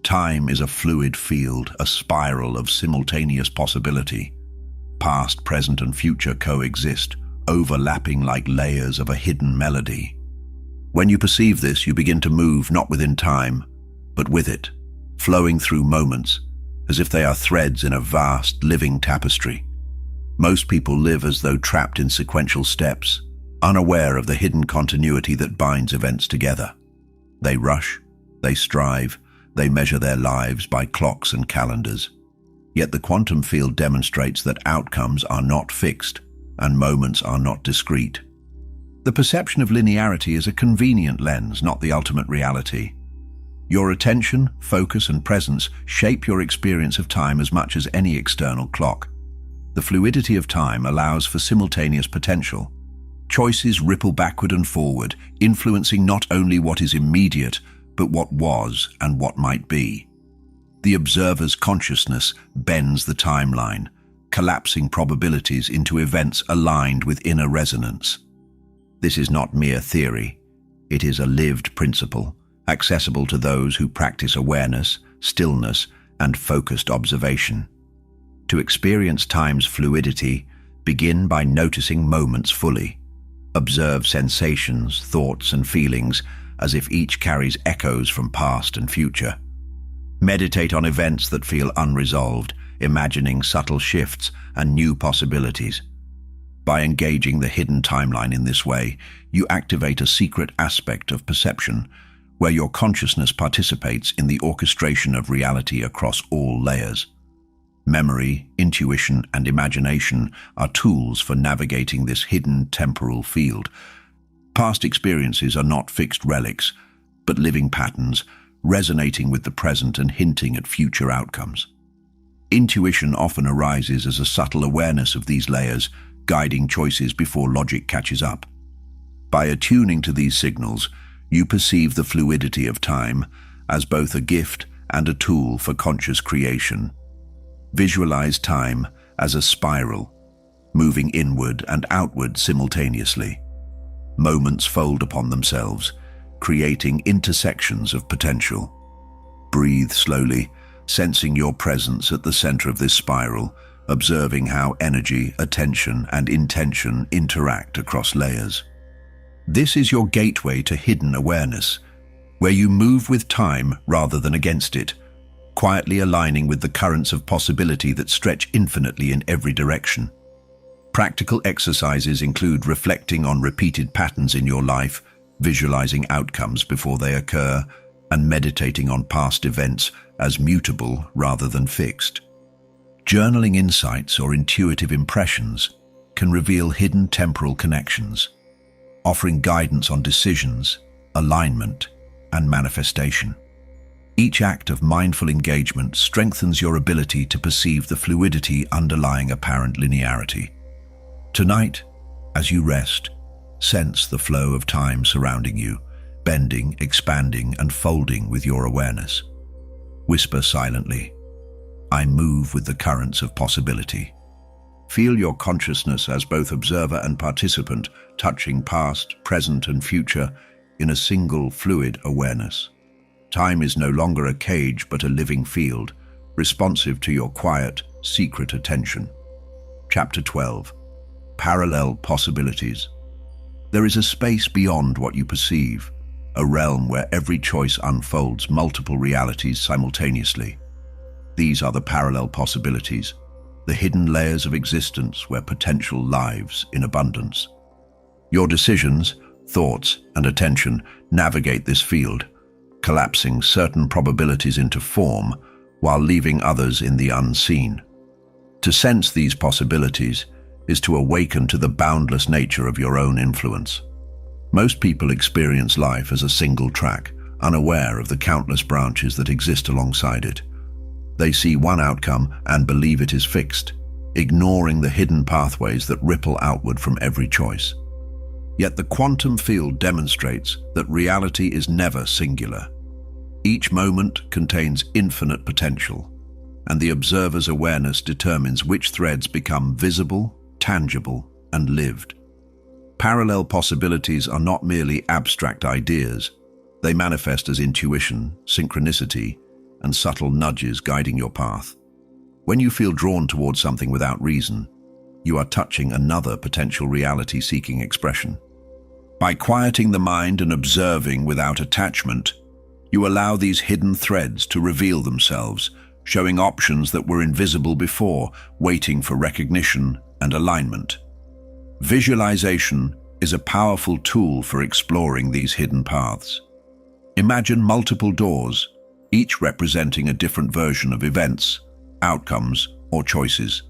Time is a fluid field, a spiral of simultaneous possibility. Past, present, and future coexist, overlapping like layers of a hidden melody. When you perceive this, you begin to move not within time, but with it, flowing through moments, as if they are threads in a vast, living tapestry. Most people live as though trapped in sequential steps, unaware of the hidden continuity that binds events together. They rush, they strive, they measure their lives by clocks and calendars. Yet the quantum field demonstrates that outcomes are not fixed and moments are not discrete. The perception of linearity is a convenient lens, not the ultimate reality. Your attention, focus, and presence shape your experience of time as much as any external clock. The fluidity of time allows for simultaneous potential. Choices ripple backward and forward, influencing not only what is immediate, but what was and what might be. The observer's consciousness bends the timeline, collapsing probabilities into events aligned with inner resonance. This is not mere theory. It is a lived principle, accessible to those who practice awareness, stillness, and focused observation. To experience time's fluidity, begin by noticing moments fully. Observe sensations, thoughts, and feelings as if each carries echoes from past and future. Meditate on events that feel unresolved, imagining subtle shifts and new possibilities. By engaging the hidden timeline in this way, you activate a secret aspect of perception, where your consciousness participates in the orchestration of reality across all layers. Memory, intuition, and imagination are tools for navigating this hidden temporal field. Past experiences are not fixed relics, but living patterns, resonating with the present and hinting at future outcomes. Intuition often arises as a subtle awareness of these layers, guiding choices before logic catches up. By attuning to these signals, you perceive the fluidity of time as both a gift and a tool for conscious creation. Visualize time as a spiral, moving inward and outward simultaneously. Moments fold upon themselves, creating intersections of potential. Breathe slowly, sensing your presence at the center of this spiral, observing how energy, attention, and intention interact across layers. This is your gateway to hidden awareness, where you move with time rather than against it, quietly aligning with the currents of possibility that stretch infinitely in every direction. Practical exercises include reflecting on repeated patterns in your life, visualizing outcomes before they occur, and meditating on past events as mutable rather than fixed. Journaling insights or intuitive impressions can reveal hidden temporal connections, offering guidance on decisions, alignment, and manifestation. Each act of mindful engagement strengthens your ability to perceive the fluidity underlying apparent linearity. Tonight, as you rest, sense the flow of time surrounding you, bending, expanding, and folding with your awareness. Whisper silently, "I move with the currents of possibility." Feel your consciousness as both observer and participant, touching past, present, and future in a single fluid awareness. Time is no longer a cage but a living field, responsive to your quiet, secret attention. Chapter 12. Parallel Possibilities. There is a space beyond what you perceive, a realm where every choice unfolds multiple realities simultaneously. These are the parallel possibilities, the hidden layers of existence where potential lives in abundance. Your decisions, thoughts, and attention navigate this field, collapsing certain probabilities into form while leaving others in the unseen. To sense these possibilities is to awaken to the boundless nature of your own influence. Most people experience life as a single track, unaware of the countless branches that exist alongside it. They see one outcome and believe it is fixed, ignoring the hidden pathways that ripple outward from every choice. Yet the quantum field demonstrates that reality is never singular. Each moment contains infinite potential, and the observer's awareness determines which threads become visible, tangible, and lived. Parallel possibilities are not merely abstract ideas. They manifest as intuition, synchronicity, and subtle nudges guiding your path. When you feel drawn towards something without reason, you are touching another potential reality seeking expression. By quieting the mind and observing without attachment, you allow these hidden threads to reveal themselves, showing options that were invisible before, waiting for recognition and alignment. Visualization is a powerful tool for exploring these hidden paths. Imagine multiple doors, each representing a different version of events, outcomes, or choices.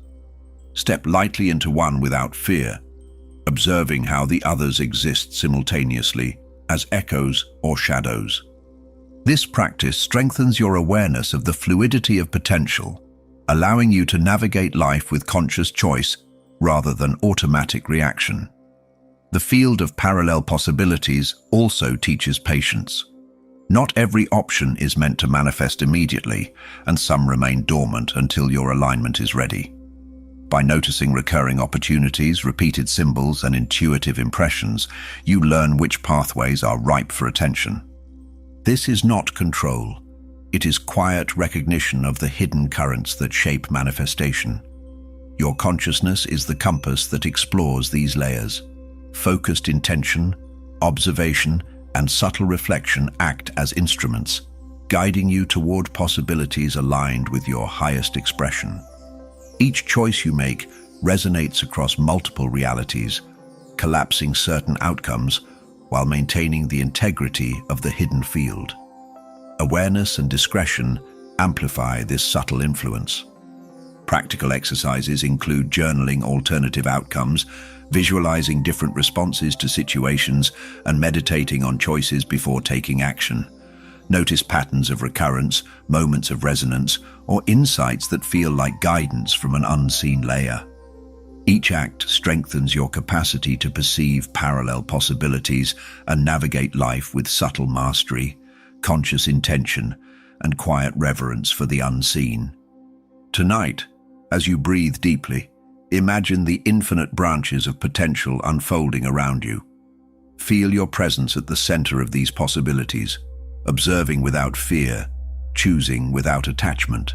Step lightly into one without fear, observing how the others exist simultaneously as echoes or shadows. This practice strengthens your awareness of the fluidity of potential, allowing you to navigate life with conscious choice rather than automatic reaction. The field of parallel possibilities also teaches patience. Not every option is meant to manifest immediately, and some remain dormant until your alignment is ready. By noticing recurring opportunities, repeated symbols, and intuitive impressions, you learn which pathways are ripe for attention. This is not control. It is quiet recognition of the hidden currents that shape manifestation. Your consciousness is the compass that explores these layers. Focused intention, observation, and subtle reflection act as instruments, guiding you toward possibilities aligned with your highest expression. Each choice you make resonates across multiple realities, collapsing certain outcomes while maintaining the integrity of the hidden field. Awareness and discretion amplify this subtle influence. Practical exercises include journaling alternative outcomes, visualizing different responses to situations, and meditating on choices before taking action. Notice patterns of recurrence, moments of resonance, or insights that feel like guidance from an unseen layer. Each act strengthens your capacity to perceive parallel possibilities and navigate life with subtle mastery, conscious intention, and quiet reverence for the unseen. Tonight, as you breathe deeply, imagine the infinite branches of potential unfolding around you. Feel your presence at the center of these possibilities, observing without fear, choosing without attachment.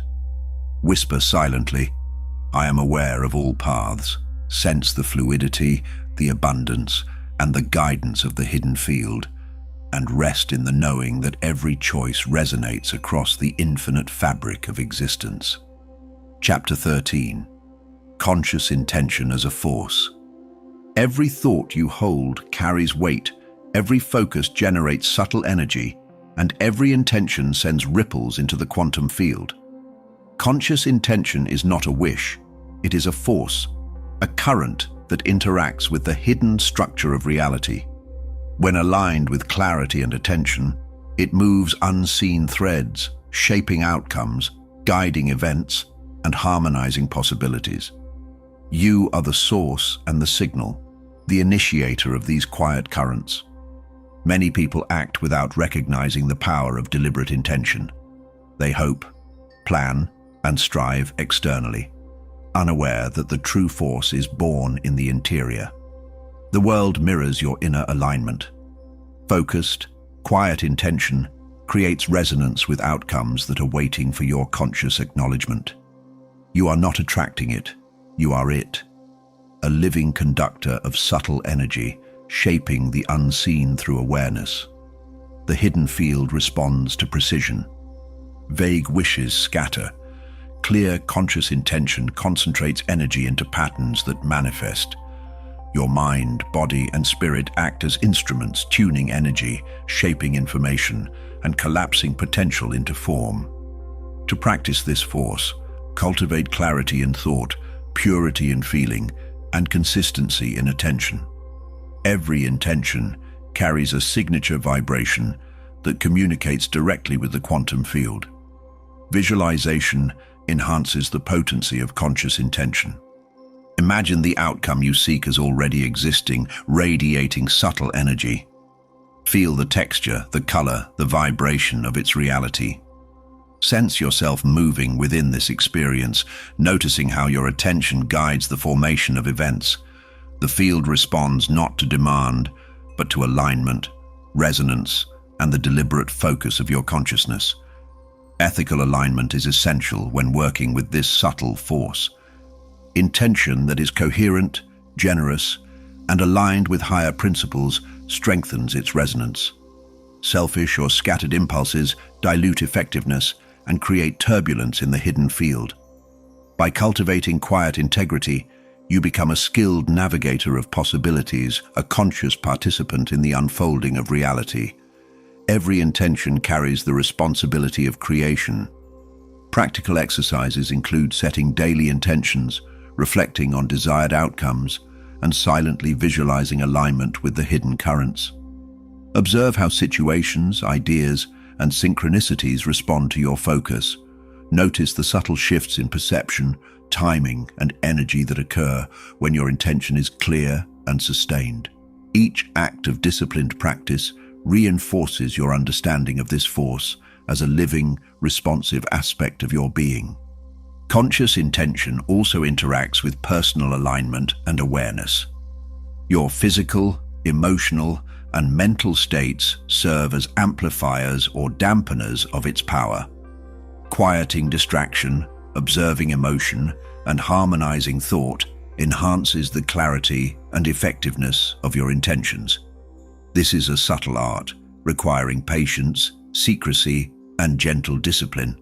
Whisper silently, "I am aware of all paths." Sense the fluidity, the abundance, and the guidance of the hidden field, and rest in the knowing that every choice resonates across the infinite fabric of existence. Chapter 13. Conscious intention as a force. Every thought you hold carries weight, every focus generates subtle energy, and every intention sends ripples into the quantum field. Conscious intention is not a wish, it is a force, a current that interacts with the hidden structure of reality. When aligned with clarity and attention, it moves unseen threads, shaping outcomes, guiding events, and harmonizing possibilities. You are the source and the signal, the initiator of these quiet currents. Many people act without recognizing the power of deliberate intention. They hope, plan, and strive externally, unaware that the true force is born in the interior. The world mirrors your inner alignment. Focused, quiet intention creates resonance with outcomes that are waiting for your conscious acknowledgement. You are not attracting it, you are it, a living conductor of subtle energy shaping the unseen through awareness. The hidden field responds to precision. Vague wishes scatter. Clear, conscious intention concentrates energy into patterns that manifest. Your mind, body, and spirit act as instruments, tuning energy, shaping information, and collapsing potential into form. To practice this force, cultivate clarity in thought, purity in feeling, and consistency in attention. Every intention carries a signature vibration that communicates directly with the quantum field. Visualization enhances the potency of conscious intention. Imagine the outcome you seek as already existing, radiating subtle energy. Feel the texture, the color, the vibration of its reality. Sense yourself moving within this experience, noticing how your attention guides the formation of events. The field responds not to demand, but to alignment, resonance, and the deliberate focus of your consciousness. Ethical alignment is essential when working with this subtle force. Intention that is coherent, generous, and aligned with higher principles strengthens its resonance. Selfish or scattered impulses dilute effectiveness and create turbulence in the hidden field. By cultivating quiet integrity, you become a skilled navigator of possibilities, a conscious participant in the unfolding of reality. Every intention carries the responsibility of creation. Practical exercises include setting daily intentions, reflecting on desired outcomes, and silently visualizing alignment with the hidden currents. Observe how situations, ideas, and synchronicities respond to your focus. Notice the subtle shifts in perception, timing, and energy that occur when your intention is clear and sustained. Each act of disciplined practice reinforces your understanding of this force as a living, responsive aspect of your being. Conscious intention also interacts with personal alignment and awareness. Your physical, emotional, and mental states serve as amplifiers or dampeners of its power. Quieting distraction, observing emotion, and harmonizing thought enhances the clarity and effectiveness of your intentions. This is a subtle art, requiring patience, secrecy, and gentle discipline,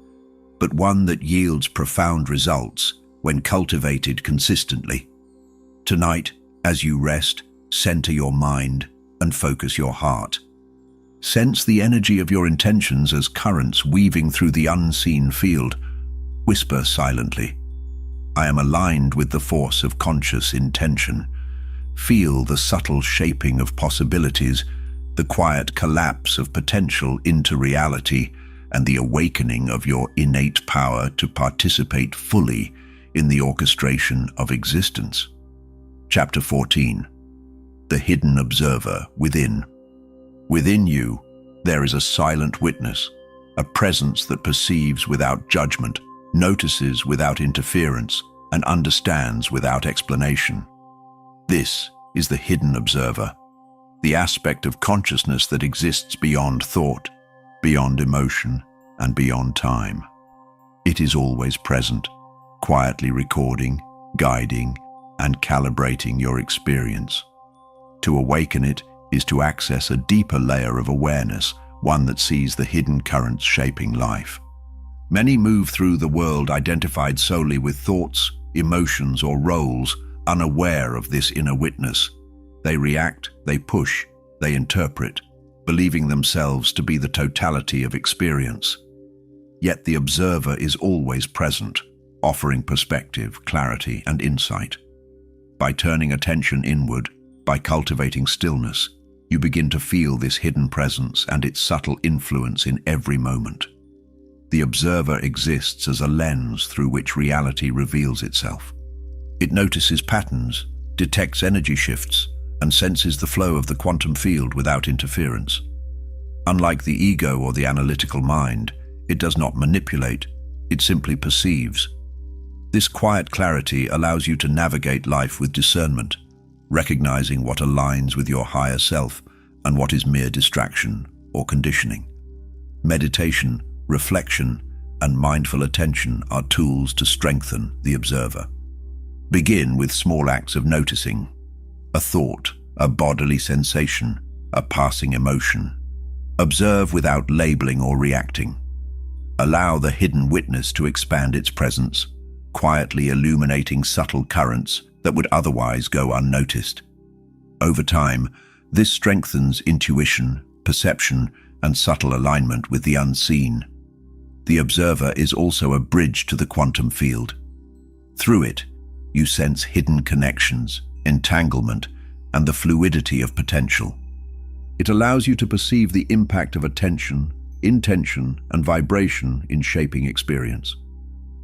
but one that yields profound results when cultivated consistently. Tonight, as you rest, center your mind and focus your heart. Sense the energy of your intentions as currents weaving through the unseen field. Whisper silently, "I am aligned with the force of conscious intention." Feel the subtle shaping of possibilities, the quiet collapse of potential into reality, and the awakening of your innate power to participate fully in the orchestration of existence. Chapter 14. The Hidden Observer Within. Within you, there is a silent witness, a presence that perceives without judgment, notices without interference, and understands without explanation. This is the hidden observer, the aspect of consciousness that exists beyond thought, beyond emotion, and beyond time. It is always present, quietly recording, guiding, and calibrating your experience. To awaken it is to access a deeper layer of awareness, one that sees the hidden currents shaping life. Many move through the world identified solely with thoughts, emotions, or roles, unaware of this inner witness. They react, they push, they interpret, believing themselves to be the totality of experience. Yet the observer is always present, offering perspective, clarity, and insight. By turning attention inward, by cultivating stillness, you begin to feel this hidden presence and its subtle influence in every moment. The observer exists as a lens through which reality reveals itself. It notices patterns, detects energy shifts, and senses the flow of the quantum field without interference. Unlike the ego or the analytical mind, it does not manipulate, it simply perceives. This quiet clarity allows you to navigate life with discernment, recognizing what aligns with your higher self and what is mere distraction or conditioning. Meditation, reflection, and mindful attention are tools to strengthen the observer. Begin with small acts of noticing. A thought, a bodily sensation, a passing emotion. Observe without labeling or reacting. Allow the hidden witness to expand its presence, quietly illuminating subtle currents that would otherwise go unnoticed. Over time, this strengthens intuition, perception, and subtle alignment with the unseen. The observer is also a bridge to the quantum field. Through it, you sense hidden connections, entanglement, and the fluidity of potential. It allows you to perceive the impact of attention, intention, and vibration in shaping experience.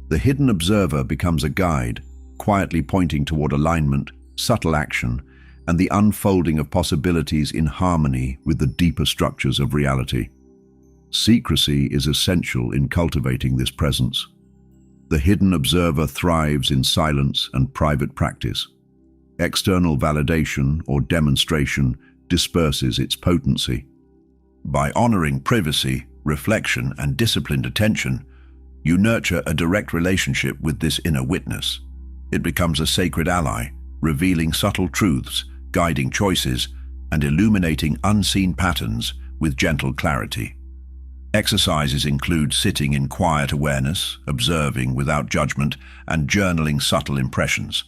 The hidden observer becomes a guide, quietly pointing toward alignment, subtle action, and the unfolding of possibilities in harmony with the deeper structures of reality. Secrecy is essential in cultivating this presence. The hidden observer thrives in silence and private practice. External validation or demonstration disperses its potency. By honoring privacy, reflection, and disciplined attention, you nurture a direct relationship with this inner witness. It becomes a sacred ally, revealing subtle truths, guiding choices, and illuminating unseen patterns with gentle clarity. Exercises include sitting in quiet awareness, observing without judgment, and journaling subtle impressions.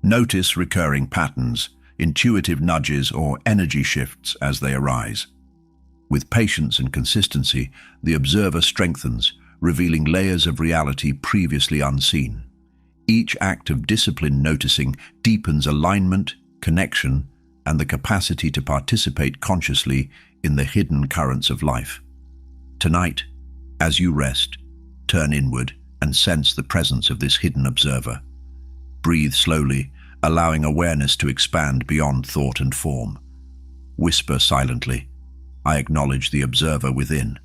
Notice recurring patterns, intuitive nudges, or energy shifts as they arise. With patience and consistency, the observer strengthens, revealing layers of reality previously unseen. Each act of disciplined noticing deepens alignment, connection, and the capacity to participate consciously in the hidden currents of life. Tonight, as you rest, turn inward and sense the presence of this hidden observer. Breathe slowly, allowing awareness to expand beyond thought and form. Whisper silently, "I acknowledge the observer within."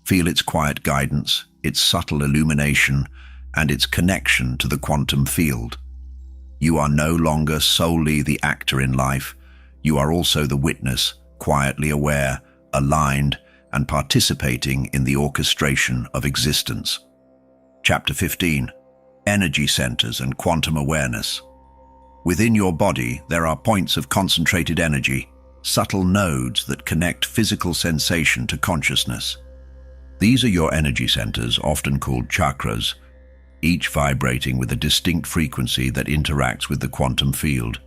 Feel its quiet guidance, its subtle illumination, and its connection to the quantum field. You are no longer solely the actor in life. You are also the witness, quietly aware, aligned, and participating in the orchestration of existence. Chapter 15. Energy Centers and Quantum Awareness. Within your body, there are points of concentrated energy, subtle nodes that connect physical sensation to consciousness. These are your energy centers, often called chakras, each vibrating with a distinct frequency that interacts with the quantum field.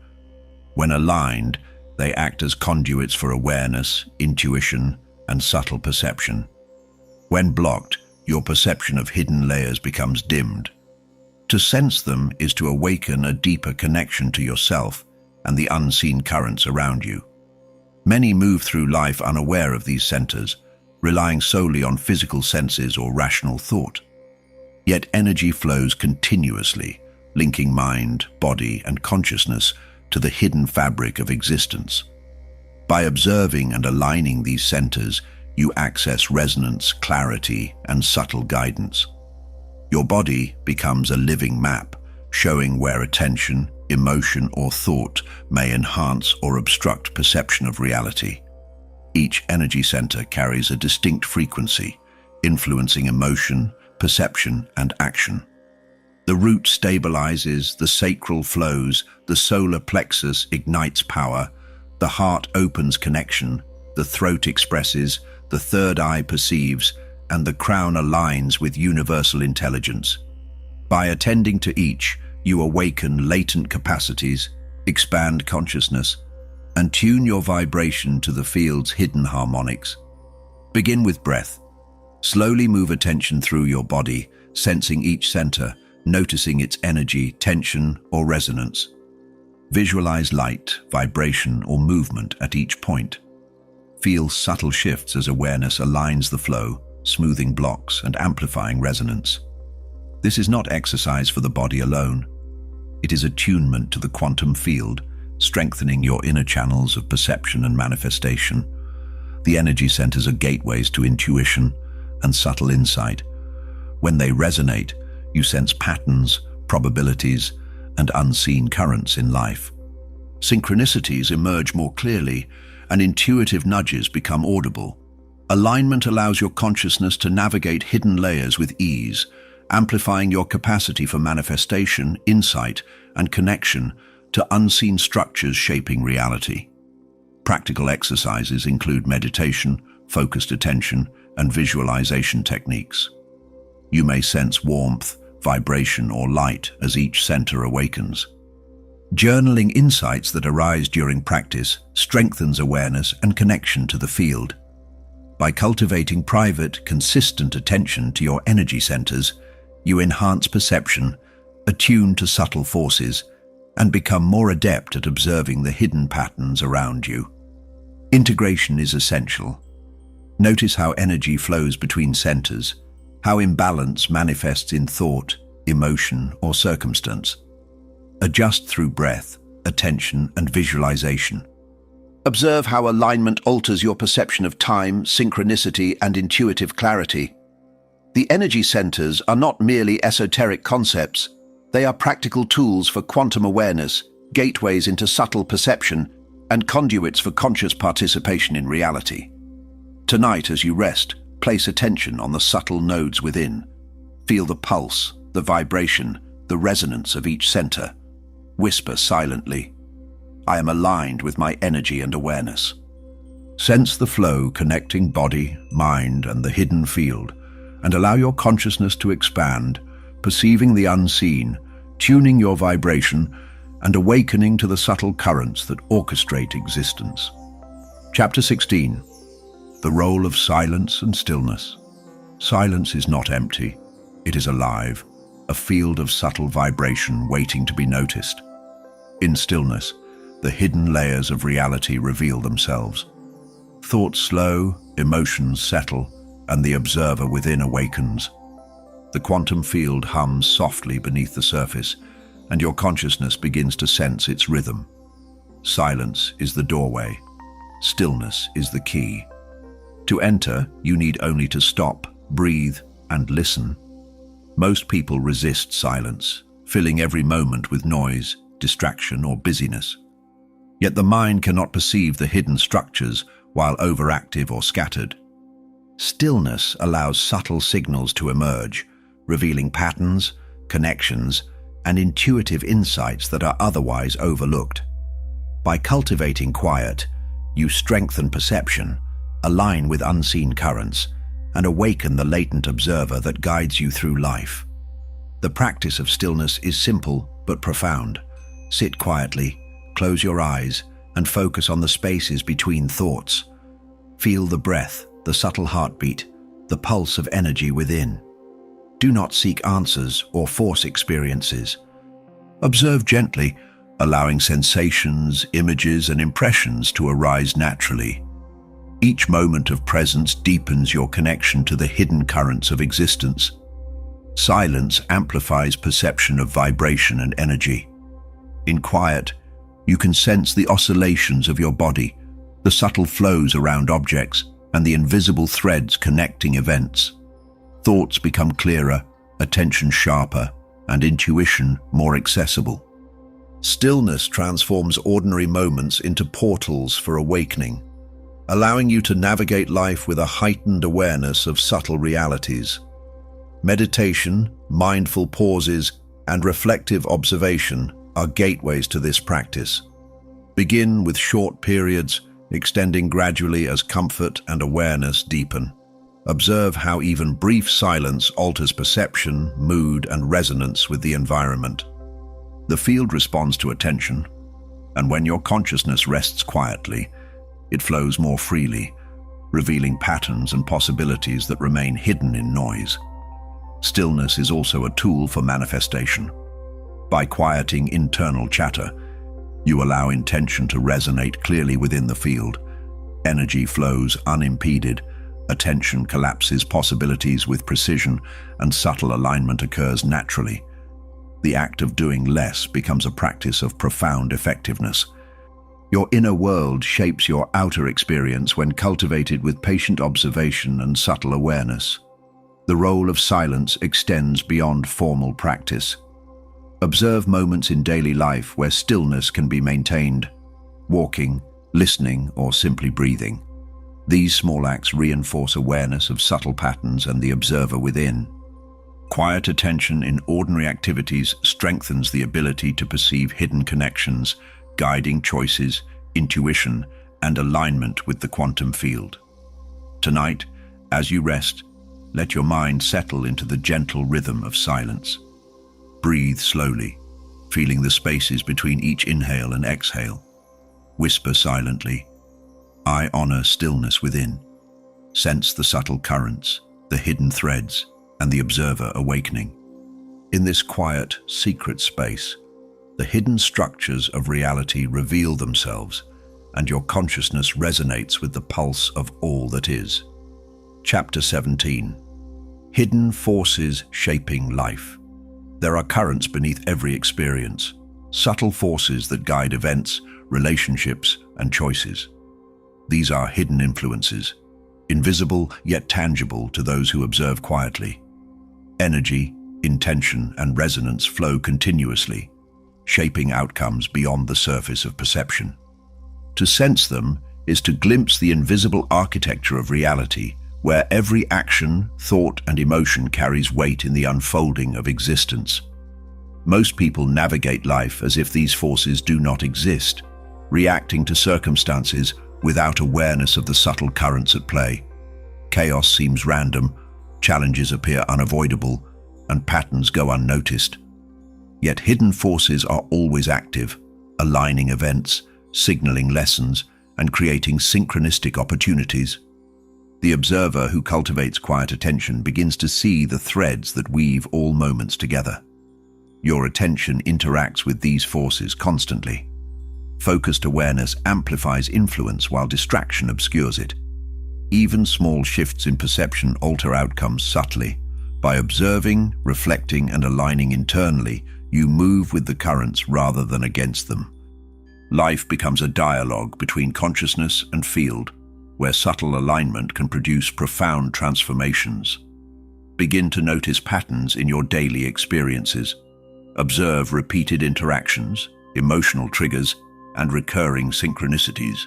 When aligned, they act as conduits for awareness, intuition, and subtle perception. When blocked, your perception of hidden layers becomes dimmed. To sense them is to awaken a deeper connection to yourself and the unseen currents around you. Many move through life unaware of these centers, relying solely on physical senses or rational thought. Yet energy flows continuously, linking mind, body, and consciousness to the hidden fabric of existence. By observing and aligning these centers, you access resonance, clarity, and subtle guidance. Your body becomes a living map, showing where attention, emotion, or thought may enhance or obstruct perception of reality. Each energy center carries a distinct frequency, influencing emotion, perception, and action. The root stabilizes, the sacral flows, the solar plexus ignites power, the heart opens connection, the throat expresses, the third eye perceives, and the crown aligns with universal intelligence. By attending to each, you awaken latent capacities, expand consciousness, and tune your vibration to the field's hidden harmonics. Begin with breath. Slowly move attention through your body, sensing each center, noticing its energy, tension, or resonance. Visualize light, vibration, or movement at each point. Feel subtle shifts as awareness aligns the flow, smoothing blocks and amplifying resonance. This is not exercise for the body alone. It is attunement to the quantum field, strengthening your inner channels of perception and manifestation. The energy centers are gateways to intuition and subtle insight. When they resonate, you sense patterns, probabilities, and unseen currents in life. Synchronicities emerge more clearly, and intuitive nudges become audible. Alignment allows your consciousness to navigate hidden layers with ease, amplifying your capacity for manifestation, insight, and connection to unseen structures shaping reality. Practical exercises include meditation, focused attention, and visualization techniques. You may sense warmth, vibration, or light as each center awakens. Journaling insights that arise during practice strengthens awareness and connection to the field. By cultivating private, consistent attention to your energy centers, you enhance perception, attune to subtle forces, and become more adept at observing the hidden patterns around you. Integration is essential. Notice how energy flows between centers, how imbalance manifests in thought, emotion, or circumstance. Adjust through breath, attention, and visualization. Observe how alignment alters your perception of time, synchronicity, and intuitive clarity. The energy centers are not merely esoteric concepts. They are practical tools for quantum awareness, gateways into subtle perception, and conduits for conscious participation in reality. Tonight, as you rest, place attention on the subtle nodes within. Feel the pulse, the vibration, the resonance of each center. Whisper silently, "I am aligned with my energy and awareness." Sense the flow connecting body, mind, and the hidden field, and allow your consciousness to expand, perceiving the unseen, tuning your vibration, and awakening to the subtle currents that orchestrate existence. Chapter 16. The Role of Silence and Stillness. Silence is not empty. It is alive, a field of subtle vibration waiting to be noticed. In stillness, the hidden layers of reality reveal themselves. Thoughts slow, emotions settle, and the observer within awakens. The quantum field hums softly beneath the surface, and your consciousness begins to sense its rhythm. Silence is the doorway. Stillness is the key. To enter, you need only to stop, breathe, and listen. Most people resist silence, filling every moment with noise, distraction, or busyness. Yet the mind cannot perceive the hidden structures while overactive or scattered. Stillness allows subtle signals to emerge, revealing patterns, connections, and intuitive insights that are otherwise overlooked. By cultivating quiet, you strengthen perception, align with unseen currents, and awaken the latent observer that guides you through life. The practice of stillness is simple but profound. Sit quietly, close your eyes, and focus on the spaces between thoughts. Feel the breath, the subtle heartbeat, the pulse of energy within. Do not seek answers or force experiences. Observe gently, allowing sensations, images, and impressions to arise naturally. Each moment of presence deepens your connection to the hidden currents of existence. Silence amplifies perception of vibration and energy. In quiet, you can sense the oscillations of your body, the subtle flows around objects, and the invisible threads connecting events. Thoughts become clearer, attention sharper, and intuition more accessible. Stillness transforms ordinary moments into portals for awakening, allowing you to navigate life with a heightened awareness of subtle realities. Meditation, mindful pauses, and reflective observation are gateways to this practice. Begin with short periods, extending gradually as comfort and awareness deepen. Observe how even brief silence alters perception, mood, and resonance with the environment. The field responds to attention, and when your consciousness rests quietly, it flows more freely, revealing patterns and possibilities that remain hidden in noise. Stillness is also a tool for manifestation. By quieting internal chatter, you allow intention to resonate clearly within the field. Energy flows unimpeded, attention collapses possibilities with precision, and subtle alignment occurs naturally. The act of doing less becomes a practice of profound effectiveness. Your inner world shapes your outer experience when cultivated with patient observation and subtle awareness. The role of silence extends beyond formal practice. Observe moments in daily life where stillness can be maintained, walking, listening, or simply breathing. These small acts reinforce awareness of subtle patterns and the observer within. Quiet attention in ordinary activities strengthens the ability to perceive hidden connections, guiding choices, intuition, and alignment with the quantum field. Tonight, as you rest, let your mind settle into the gentle rhythm of silence. Breathe slowly, feeling the spaces between each inhale and exhale. Whisper silently, "I honor stillness within." Sense the subtle currents, the hidden threads, and the observer awakening. In this quiet, secret space, the hidden structures of reality reveal themselves, and your consciousness resonates with the pulse of all that is. Chapter 17. Hidden Forces Shaping Life. There are currents beneath every experience, subtle forces that guide events, relationships, and choices. These are hidden influences, invisible yet tangible to those who observe quietly. Energy, intention, and resonance flow continuously, shaping outcomes beyond the surface of perception. To sense them is to glimpse the invisible architecture of reality, where every action, thought, and emotion carries weight in the unfolding of existence. Most people navigate life as if these forces do not exist, reacting to circumstances without awareness of the subtle currents at play. Chaos seems random, challenges appear unavoidable, and patterns go unnoticed. Yet hidden forces are always active, aligning events, signaling lessons, and creating synchronistic opportunities. The observer who cultivates quiet attention begins to see the threads that weave all moments together. Your attention interacts with these forces constantly. Focused awareness amplifies influence while distraction obscures it. Even small shifts in perception alter outcomes subtly. By observing, reflecting, and aligning internally, you move with the currents rather than against them. Life becomes a dialogue between consciousness and field, where subtle alignment can produce profound transformations. Begin to notice patterns in your daily experiences. Observe repeated interactions, emotional triggers, and recurring synchronicities.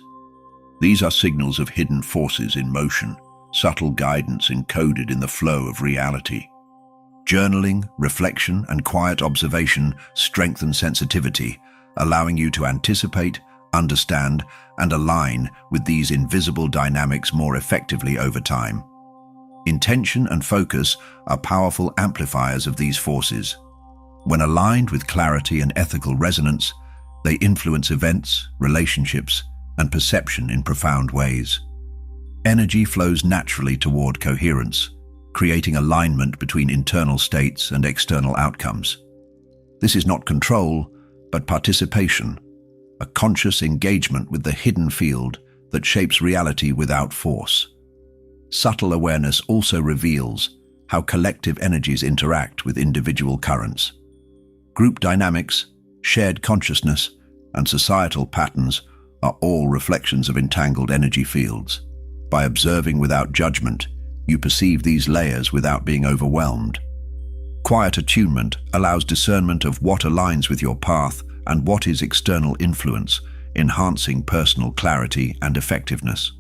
These are signals of hidden forces in motion, subtle guidance encoded in the flow of reality. Journaling, reflection, and quiet observation strengthen sensitivity, allowing you to anticipate, understand, and align with these invisible dynamics more effectively over time. Intention and focus are powerful amplifiers of these forces. When aligned with clarity and ethical resonance, they influence events, relationships, and perception in profound ways. Energy flows naturally toward coherence, creating alignment between internal states and external outcomes. This is not control, but participation, a conscious engagement with the hidden field that shapes reality without force. Subtle awareness also reveals how collective energies interact with individual currents. Group dynamics, shared consciousness, and societal patterns are all reflections of entangled energy fields. By observing without judgment, you perceive these layers without being overwhelmed. Quiet attunement allows discernment of what aligns with your path and what is external influence, enhancing personal clarity and effectiveness.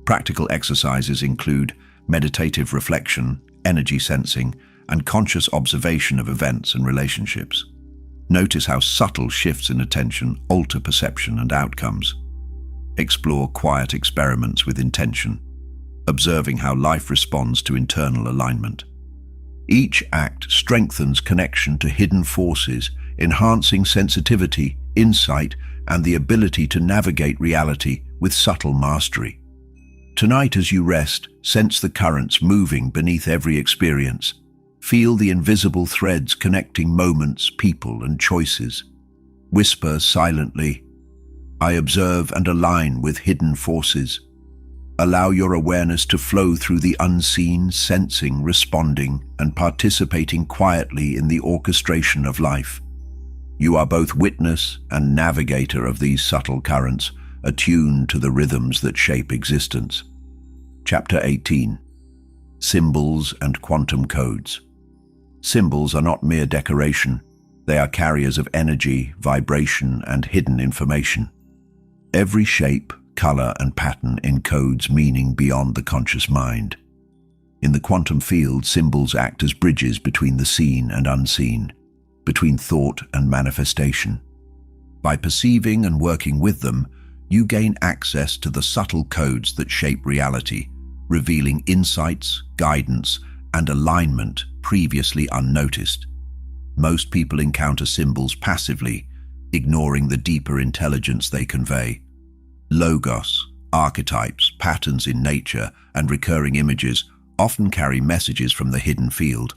Practical exercises include meditative reflection, energy sensing, and conscious observation of events and relationships. Notice how subtle shifts in attention alter perception and outcomes. Explore quiet experiments with intention, observing how life responds to internal alignment. Each act strengthens connection to hidden forces, enhancing sensitivity, insight, and the ability to navigate reality with subtle mastery. Tonight, as you rest, sense the currents moving beneath every experience. Feel the invisible threads connecting moments, people, and choices. Whisper silently, "I observe and align with hidden forces." Allow your awareness to flow through the unseen, sensing, responding, and participating quietly in the orchestration of life. You are both witness and navigator of these subtle currents, attuned to the rhythms that shape existence. Chapter 18. Symbols and Quantum Codes. Symbols are not mere decoration. They are carriers of energy, vibration, and hidden information. Every shape, color, and pattern encodes meaning beyond the conscious mind. In the quantum field, symbols act as bridges between the seen and unseen, between thought and manifestation. By perceiving and working with them, you gain access to the subtle codes that shape reality, revealing insights, guidance, and alignment previously unnoticed. Most people encounter symbols passively, ignoring the deeper intelligence they convey. Logos, archetypes, patterns in nature, and recurring images often carry messages from the hidden field.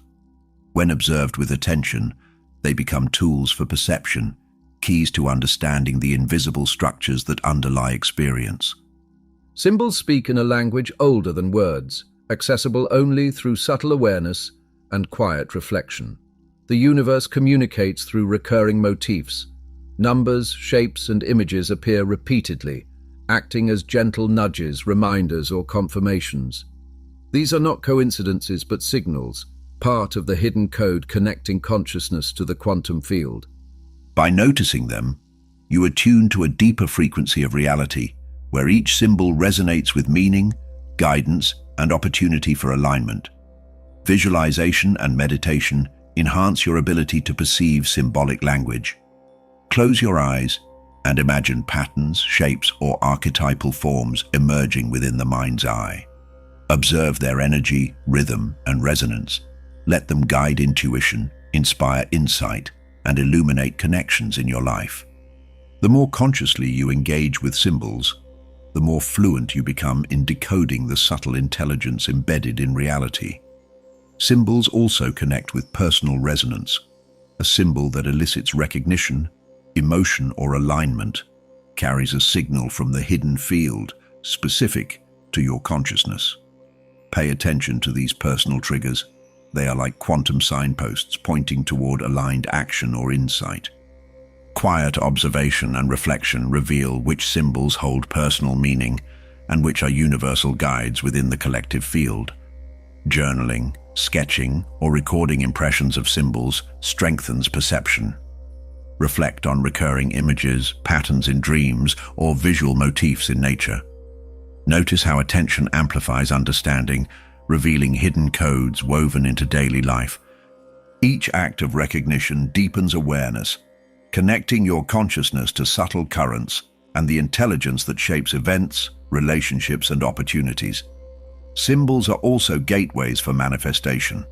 When observed with attention, they become tools for perception, keys to understanding the invisible structures that underlie experience. Symbols speak in a language older than words, accessible only through subtle awareness and quiet reflection. The universe communicates through recurring motifs. Numbers, shapes, and images appear repeatedly, acting as gentle nudges, reminders, or confirmations. These are not coincidences but signals, part of the hidden code connecting consciousness to the quantum field. By noticing them, you attune to a deeper frequency of reality, where each symbol resonates with meaning, guidance, and opportunity for alignment. Visualization and meditation enhance your ability to perceive symbolic language. Close your eyes and imagine patterns, shapes, or archetypal forms emerging within the mind's eye. Observe their energy, rhythm, and resonance. Let them guide intuition, inspire insight, and illuminate connections in your life. The more consciously you engage with symbols, the more fluent you become in decoding the subtle intelligence embedded in reality. Symbols also connect with personal resonance. A symbol that elicits recognition, emotion, or alignment carries a signal from the hidden field specific to your consciousness. Pay attention to these personal triggers. They are like quantum signposts pointing toward aligned action or insight. Quiet observation and reflection reveal which symbols hold personal meaning and which are universal guides within the collective field. Journaling, sketching, or recording impressions of symbols strengthens perception. Reflect on recurring images, patterns in dreams, or visual motifs in nature. Notice how attention amplifies understanding, revealing hidden codes woven into daily life. Each act of recognition deepens awareness, connecting your consciousness to subtle currents and the intelligence that shapes events, relationships, and opportunities. Symbols are also gateways for manifestation.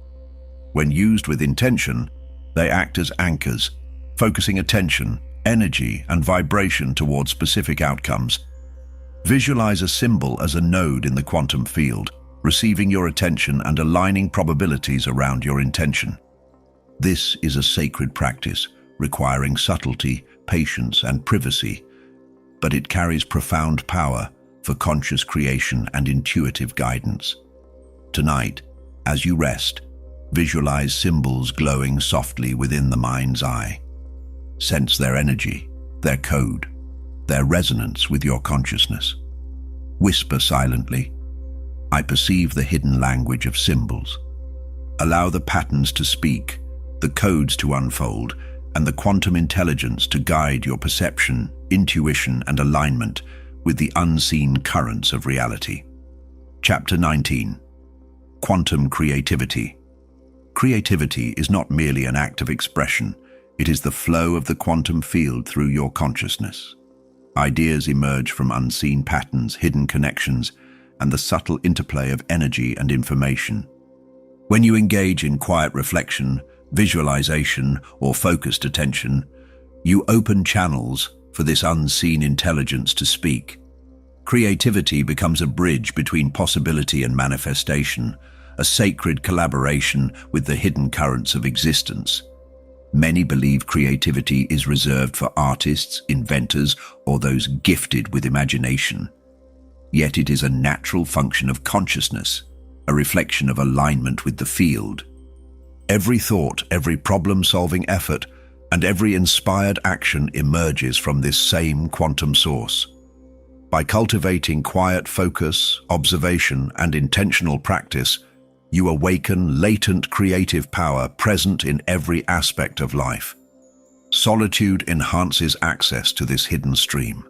When used with intention, they act as anchors, focusing attention, energy, and vibration toward specific outcomes. Visualize a symbol as a node in the quantum field, receiving your attention and aligning probabilities around your intention. This is a sacred practice, requiring subtlety, patience, and privacy, but it carries profound power for conscious creation and intuitive guidance. Tonight, as you rest, visualize symbols glowing softly within the mind's eye. Sense their energy, their code, their resonance with your consciousness. Whisper silently, "I perceive the hidden language of symbols." Allow the patterns to speak, the codes to unfold, and the quantum intelligence to guide your perception, intuition, and alignment with the unseen currents of reality. Chapter 19. Quantum Creativity. Creativity is not merely an act of expression, it is the flow of the quantum field through your consciousness. Ideas emerge from unseen patterns, hidden connections, and the subtle interplay of energy and information. When you engage in quiet reflection, visualization, or focused attention, you open channels for this unseen intelligence to speak. Creativity becomes a bridge between possibility and manifestation, a sacred collaboration with the hidden currents of existence. Many believe creativity is reserved for artists, inventors, or those gifted with imagination. Yet it is a natural function of consciousness, a reflection of alignment with the field. Every thought, every problem-solving effort, and every inspired action emerges from this same quantum source. By cultivating quiet focus, observation, and intentional practice, you awaken latent creative power present in every aspect of life. Solitude enhances access to this hidden stream.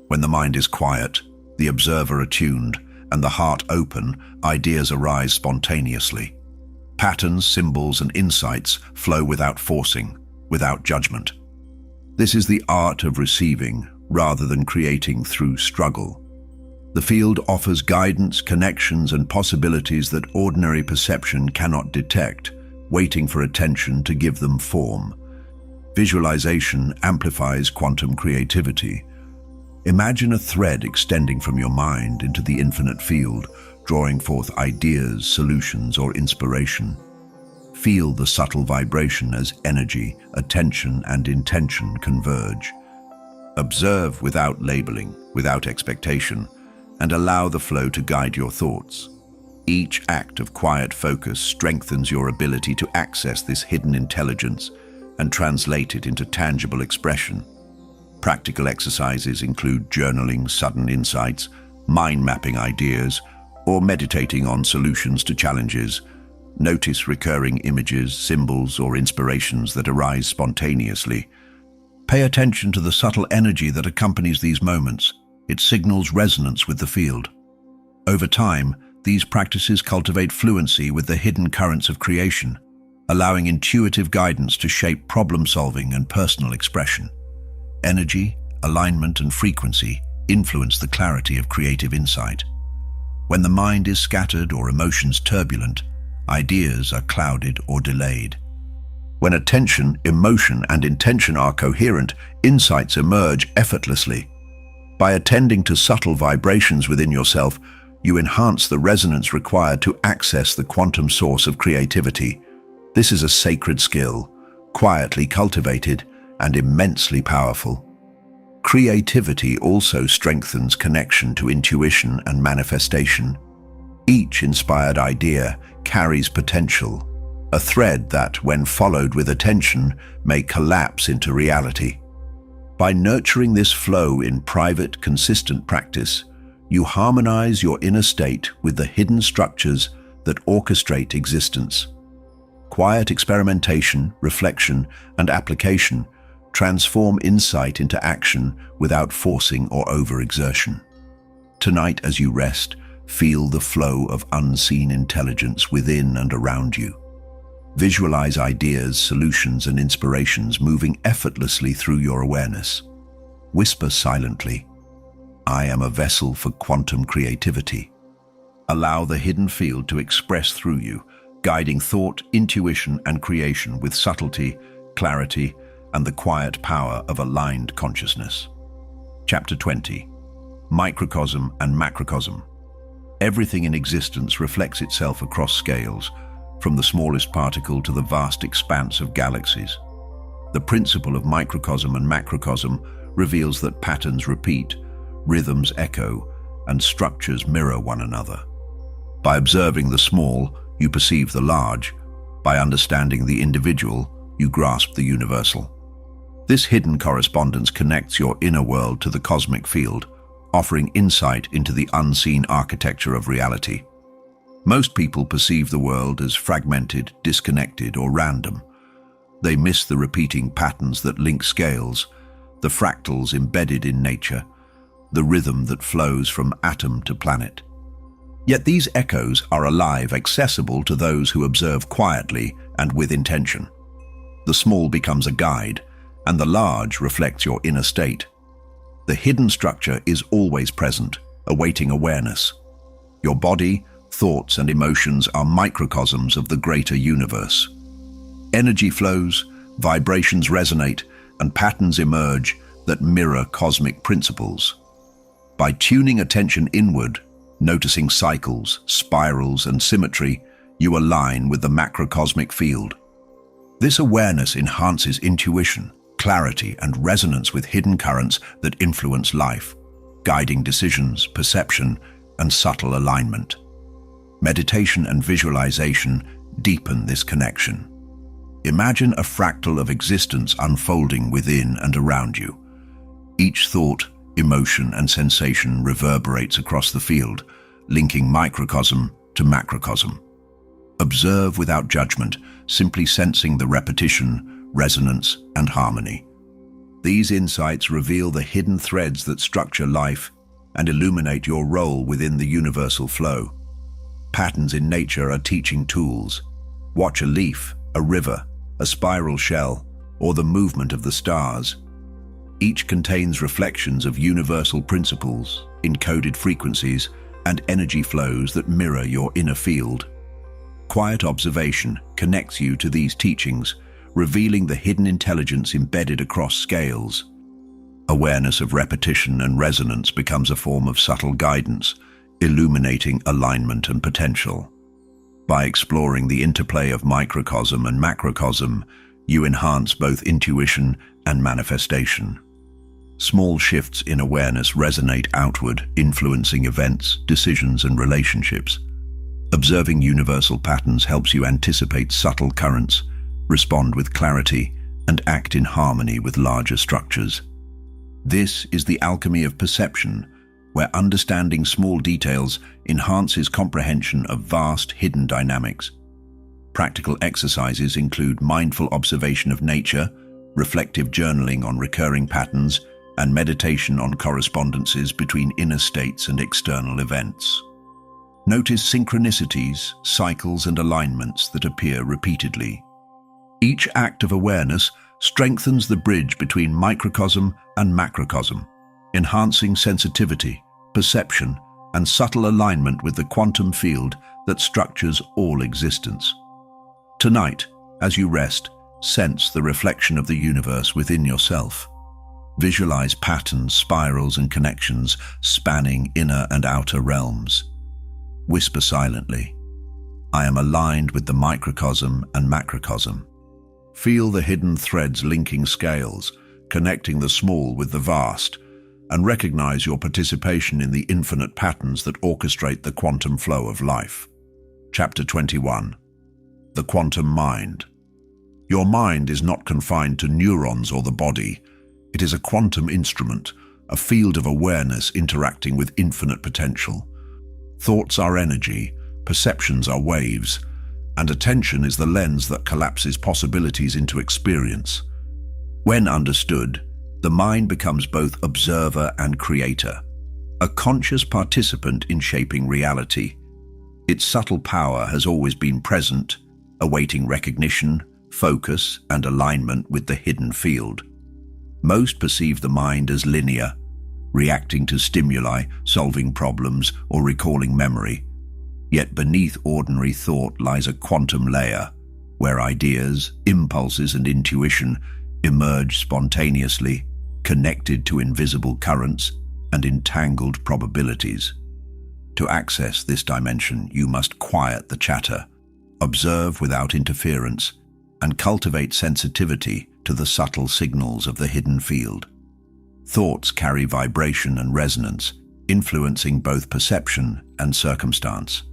When the mind is quiet, the observer attuned, and the heart open, ideas arise spontaneously. Patterns, symbols, and insights flow without forcing, without judgment. This is the art of receiving rather than creating through struggle. The field offers guidance, connections, and possibilities that ordinary perception cannot detect, waiting for attention to give them form. Visualization amplifies quantum creativity. Imagine a thread extending from your mind into the infinite field, drawing forth ideas, solutions, or inspiration. Feel the subtle vibration as energy, attention, and intention converge. Observe without labeling, without expectation, and allow the flow to guide your thoughts. Each act of quiet focus strengthens your ability to access this hidden intelligence and translate it into tangible expression. Practical exercises include journaling sudden insights, mind mapping ideas, or meditating on solutions to challenges. Notice recurring images, symbols, or inspirations that arise spontaneously. Pay attention to the subtle energy that accompanies these moments. It signals resonance with the field. Over time, these practices cultivate fluency with the hidden currents of creation, allowing intuitive guidance to shape problem-solving and personal expression. Energy, alignment, and frequency influence the clarity of creative insight. When the mind is scattered or emotions turbulent, ideas are clouded or delayed. When attention, emotion, and intention are coherent, insights emerge effortlessly. By attending to subtle vibrations within yourself, you enhance the resonance required to access the quantum source of creativity. This is a sacred skill, quietly cultivated and immensely powerful. Creativity also strengthens connection to intuition and manifestation. Each inspired idea carries potential, a thread that, when followed with attention, may collapse into reality. By nurturing this flow in private, consistent practice, you harmonize your inner state with the hidden structures that orchestrate existence. Quiet experimentation, reflection, and application transform insight into action without forcing or overexertion. Tonight, as you rest, feel the flow of unseen intelligence within and around you. Visualize ideas, solutions, and inspirations moving effortlessly through your awareness. Whisper silently, "I am a vessel for quantum creativity." Allow the hidden field to express through you, guiding thought, intuition, and creation with subtlety, clarity, and the quiet power of aligned consciousness. Chapter 20. Microcosm and Macrocosm. Everything in existence reflects itself across scales, from the smallest particle to the vast expanse of galaxies. The principle of microcosm and macrocosm reveals that patterns repeat, rhythms echo, and structures mirror one another. By observing the small, you perceive the large. By understanding the individual, you grasp the universal. This hidden correspondence connects your inner world to the cosmic field, offering insight into the unseen architecture of reality. Most people perceive the world as fragmented, disconnected, or random. They miss the repeating patterns that link scales, the fractals embedded in nature, the rhythm that flows from atom to planet. Yet these echoes are alive, accessible to those who observe quietly and with intention. The small becomes a guide, and the large reflects your inner state. The hidden structure is always present, awaiting awareness. Your body, thoughts, and emotions are microcosms of the greater universe. Energy flows, vibrations resonate, and patterns emerge that mirror cosmic principles. By tuning attention inward, noticing cycles, spirals, and symmetry, you align with the macrocosmic field. This awareness enhances intuition, clarity, and resonance with hidden currents that influence life, guiding decisions, perception, and subtle alignment. Meditation and visualization deepen this connection. Imagine a fractal of existence unfolding within and around you. Each thought, emotion, and sensation reverberates across the field, linking microcosm to macrocosm. Observe without judgment, simply sensing the repetition, resonance, and harmony. These insights reveal the hidden threads that structure life and illuminate your role within the universal flow. Patterns in nature are teaching tools. Watch a leaf, a river, a spiral shell, or the movement of the stars. Each contains reflections of universal principles, encoded frequencies, and energy flows that mirror your inner field. Quiet observation connects you to these teachings, revealing the hidden intelligence embedded across scales. Awareness of repetition and resonance becomes a form of subtle guidance, illuminating alignment and potential. By exploring the interplay of microcosm and macrocosm, you enhance both intuition and manifestation. Small shifts in awareness resonate outward, influencing events, decisions, and relationships. Observing universal patterns helps you anticipate subtle currents, respond with clarity, and act in harmony with larger structures. This is the alchemy of perception, where understanding small details enhances comprehension of vast hidden dynamics. Practical exercises include mindful observation of nature, reflective journaling on recurring patterns, and meditation on correspondences between inner states and external events. Notice synchronicities, cycles, and alignments that appear repeatedly. Each act of awareness strengthens the bridge between microcosm and macrocosm, enhancing sensitivity, perception, and subtle alignment with the quantum field that structures all existence. Tonight, as you rest, sense the reflection of the universe within yourself. Visualize patterns, spirals, and connections spanning inner and outer realms. Whisper silently, "I am aligned with the microcosm and macrocosm." Feel the hidden threads linking scales, connecting the small with the vast, and recognize your participation in the infinite patterns that orchestrate the quantum flow of life. Chapter 21. The Quantum Mind. Your mind is not confined to neurons or the body. It is a quantum instrument, a field of awareness interacting with infinite potential. Thoughts are energy, perceptions are waves, and attention is the lens that collapses possibilities into experience. When understood, the mind becomes both observer and creator, a conscious participant in shaping reality. Its subtle power has always been present, awaiting recognition, focus, and alignment with the hidden field. Most perceive the mind as linear, reacting to stimuli, solving problems, or recalling memory. Yet beneath ordinary thought lies a quantum layer, where ideas, impulses, and intuition emerge spontaneously, connected to invisible currents and entangled probabilities. To access this dimension, you must quiet the chatter, observe without interference, and cultivate sensitivity to the subtle signals of the hidden field. Thoughts carry vibration and resonance, influencing both perception and circumstance.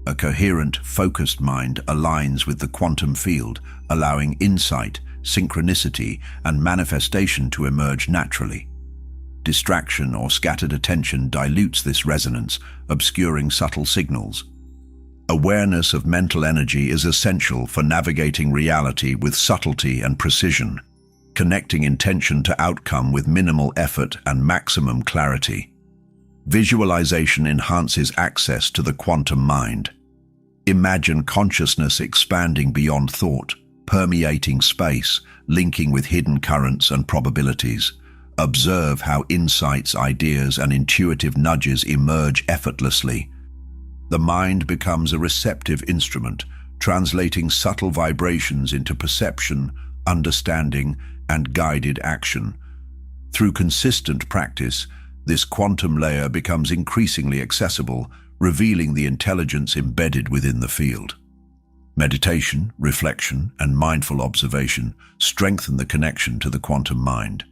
A coherent, focused mind aligns with the quantum field, allowing insight, synchronicity, and manifestation to emerge naturally. Distraction or scattered attention dilutes this resonance, obscuring subtle signals. Awareness of mental energy is essential for navigating reality with subtlety and precision, connecting intention to outcome with minimal effort and maximum clarity. Visualization enhances access to the quantum mind. Imagine consciousness expanding beyond thought, permeating space, linking with hidden currents and probabilities. Observe how insights, ideas, and intuitive nudges emerge effortlessly. The mind becomes a receptive instrument, translating subtle vibrations into perception, understanding, and guided action. Through consistent practice, this quantum layer becomes increasingly accessible, revealing the intelligence embedded within the field. Meditation, reflection, and mindful observation strengthen the connection to the quantum mind.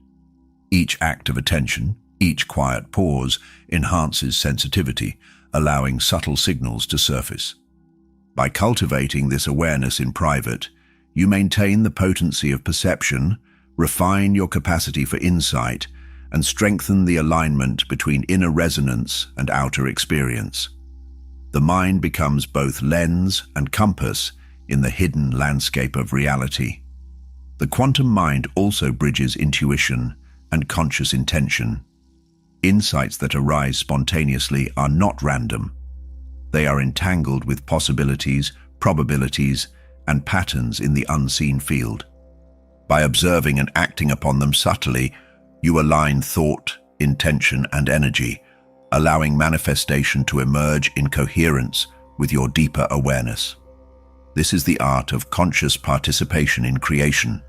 Each act of attention, each quiet pause, enhances sensitivity, allowing subtle signals to surface. By cultivating this awareness in private, you maintain the potency of perception, refine your capacity for insight, and strengthen the alignment between inner resonance and outer experience. The mind becomes both lens and compass in the hidden landscape of reality. The quantum mind also bridges intuition and conscious intention. Insights that arise spontaneously are not random. They are entangled with possibilities, probabilities, and patterns in the unseen field. By observing and acting upon them subtly, you align thought, intention, and energy, allowing manifestation to emerge in coherence with your deeper awareness. This is the art of conscious participation in creation.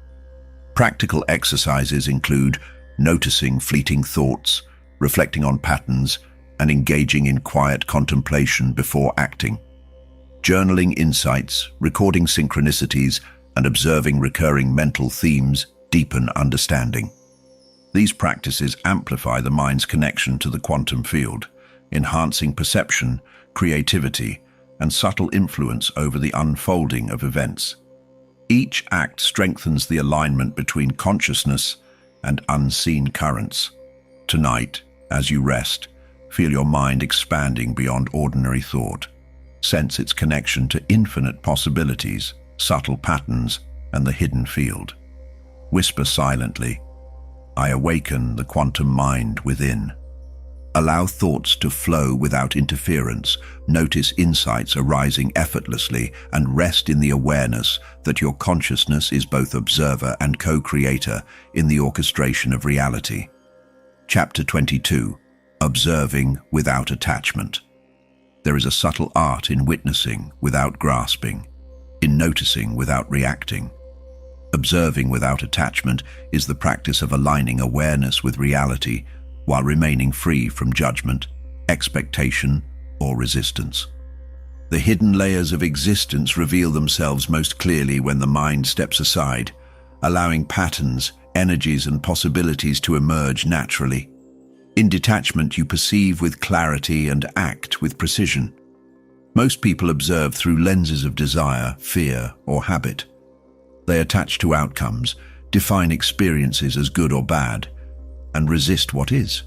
Practical exercises include noticing fleeting thoughts, reflecting on patterns, and engaging in quiet contemplation before acting. Journaling insights, recording synchronicities, and observing recurring mental themes deepen understanding. These practices amplify the mind's connection to the quantum field, enhancing perception, creativity, and subtle influence over the unfolding of events. Each act strengthens the alignment between consciousness and unseen currents. Tonight, as you rest, feel your mind expanding beyond ordinary thought. Sense its connection to infinite possibilities, subtle patterns, and the hidden field. Whisper silently, "I awaken the quantum mind within." Allow thoughts to flow without interference. Notice insights arising effortlessly and rest in the awareness that your consciousness is both observer and co-creator in the orchestration of reality. Chapter 22. Observing without attachment. There is a subtle art in witnessing without grasping, in noticing without reacting. Observing without attachment is the practice of aligning awareness with reality while remaining free from judgment, expectation, or resistance. The hidden layers of existence reveal themselves most clearly when the mind steps aside, allowing patterns, energies, and possibilities to emerge naturally. In detachment, you perceive with clarity and act with precision. Most people observe through lenses of desire, fear, or habit. They attach to outcomes, define experiences as good or bad, and resist what is.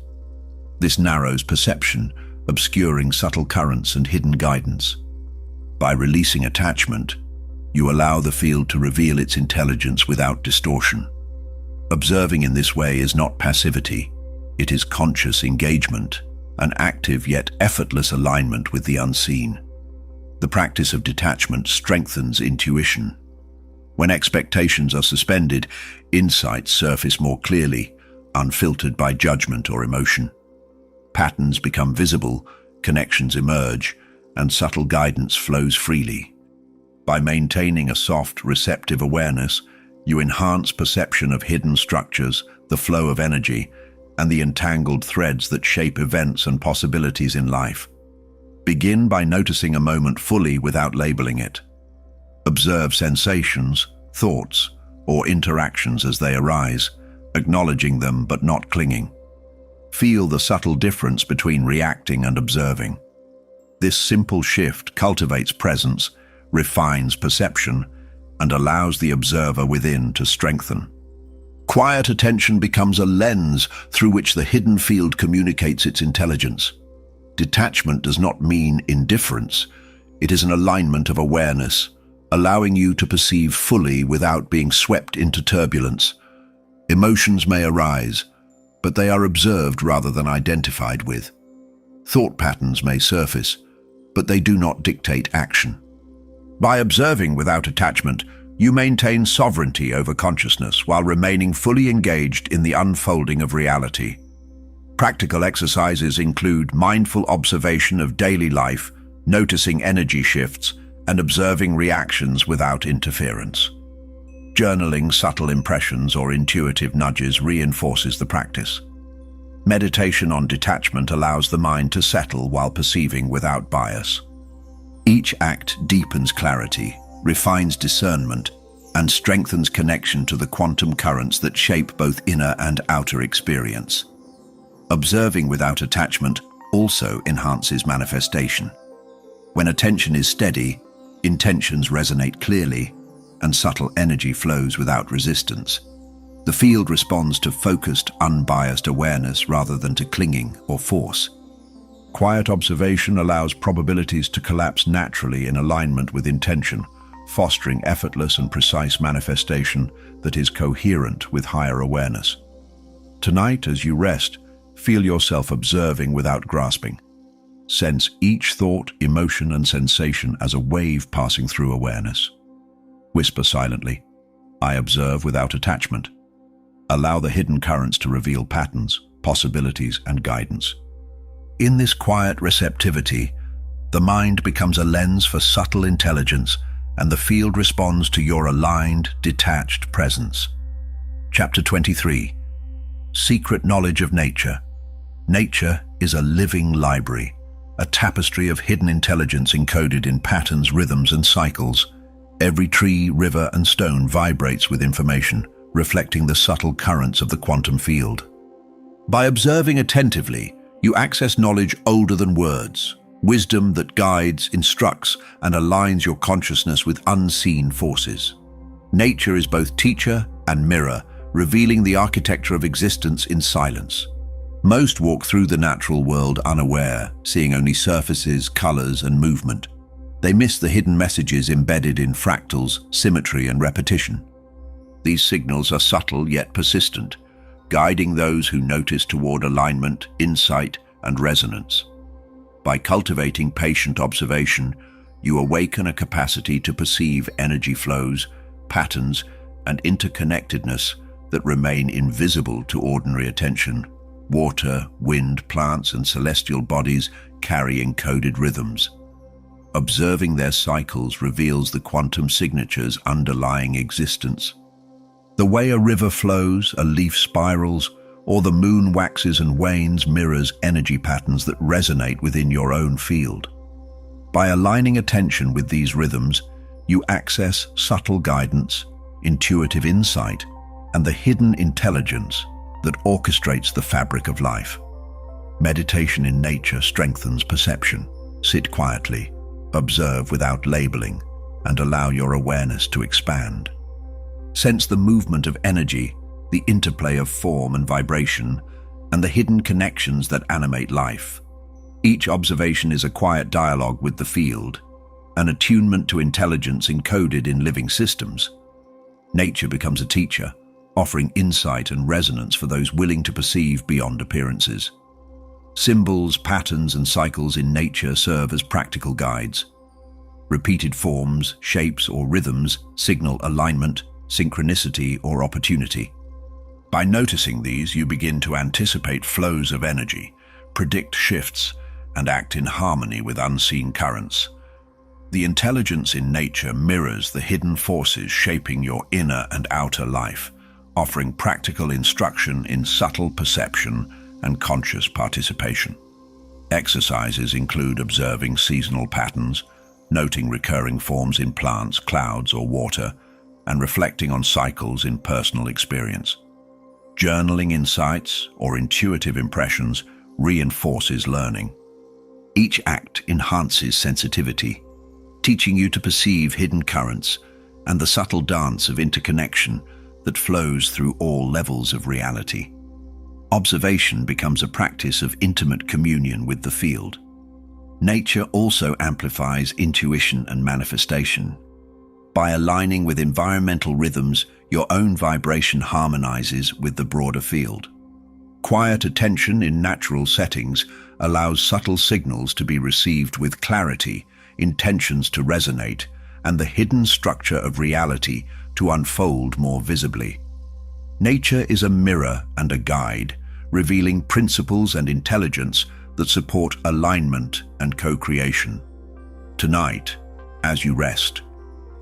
This narrows perception, obscuring subtle currents and hidden guidance. By releasing attachment, you allow the field to reveal its intelligence without distortion. Observing in this way is not passivity, it is conscious engagement, an active yet effortless alignment with the unseen. The practice of detachment strengthens intuition. When expectations are suspended, insights surface more clearly, unfiltered by judgment or emotion. Patterns become visible, connections emerge, and subtle guidance flows freely. By maintaining a soft, receptive awareness, you enhance perception of hidden structures, the flow of energy, and the entangled threads that shape events and possibilities in life. Begin by noticing a moment fully without labeling it. Observe sensations, thoughts, or interactions as they arise, acknowledging them but not clinging. Feel the subtle difference between reacting and observing. This simple shift cultivates presence, refines perception, and allows the observer within to strengthen. Quiet attention becomes a lens through which the hidden field communicates its intelligence. Detachment does not mean indifference. It is an alignment of awareness, allowing you to perceive fully without being swept into turbulence. Emotions may arise, but they are observed rather than identified with. Thought patterns may surface, but they do not dictate action. By observing without attachment, you maintain sovereignty over consciousness while remaining fully engaged in the unfolding of reality. Practical exercises include mindful observation of daily life, noticing energy shifts, and observing reactions without interference. Journaling subtle impressions or intuitive nudges reinforces the practice. Meditation on detachment allows the mind to settle while perceiving without bias. Each act deepens clarity, refines discernment, and strengthens connection to the quantum currents that shape both inner and outer experience. Observing without attachment also enhances manifestation. When attention is steady, intentions resonate clearly, and subtle energy flows without resistance. The field responds to focused, unbiased awareness rather than to clinging or force. Quiet observation allows probabilities to collapse naturally in alignment with intention, fostering effortless and precise manifestation that is coherent with higher awareness. Tonight, as you rest, Feel yourself observing without grasping. Sense each thought, emotion, and sensation as a wave passing through awareness. Whisper silently, "I observe without attachment." Allow the hidden currents to reveal patterns, possibilities, and guidance. In this quiet receptivity, the mind becomes a lens for subtle intelligence, and the field responds to your aligned, detached presence. Chapter 23. Secret Knowledge of Nature. Nature is a living library, a tapestry of hidden intelligence encoded in patterns, rhythms, and cycles. Every tree, river, and stone vibrates with information, reflecting the subtle currents of the quantum field. By observing attentively, you access knowledge older than words, wisdom that guides, instructs, and aligns your consciousness with unseen forces. Nature is both teacher and mirror, revealing the architecture of existence in silence. Most walk through the natural world unaware, seeing only surfaces, colors, and movement. They miss the hidden messages embedded in fractals, symmetry, and repetition. These signals are subtle yet persistent, guiding those who notice toward alignment, insight, and resonance. By cultivating patient observation, you awaken a capacity to perceive energy flows, patterns, and interconnectedness that remain invisible to ordinary attention. Water, wind, plants, and celestial bodies carry encoded rhythms. Observing their cycles reveals the quantum signatures underlying existence. The way a river flows, a leaf spirals, or the moon waxes and wanes mirrors energy patterns that resonate within your own field. By aligning attention with these rhythms, you access subtle guidance, intuitive insight, and the hidden intelligence that orchestrates the fabric of life. Meditation in nature strengthens perception. Sit quietly, observe without labeling, and allow your awareness to expand. Sense the movement of energy, the interplay of form and vibration, and the hidden connections that animate life. Each observation is a quiet dialogue with the field, an attunement to intelligence encoded in living systems. Nature becomes a teacher, offering insight and resonance for those willing to perceive beyond appearances. Symbols, patterns, and cycles in nature serve as practical guides. Repeated forms, shapes, or rhythms signal alignment, synchronicity, or opportunity. By noticing these, you begin to anticipate flows of energy, predict shifts, and act in harmony with unseen currents. The intelligence in nature mirrors the hidden forces shaping your inner and outer life, offering practical instruction in subtle perception and conscious participation. Exercises include observing seasonal patterns, noting recurring forms in plants, clouds, or water, and reflecting on cycles in personal experience. Journaling insights or intuitive impressions reinforces learning. Each act enhances sensitivity, teaching you to perceive hidden currents and the subtle dance of interconnection that flows through all levels of reality. Observation becomes a practice of intimate communion with the field. Nature also amplifies intuition and manifestation. By aligning with environmental rhythms, your own vibration harmonizes with the broader field. Quiet attention in natural settings allows subtle signals to be received with clarity, intentions to resonate, and the hidden structure of reality to unfold more visibly. Nature is a mirror and a guide, revealing principles and intelligence that support alignment and co-creation. Tonight, as you rest,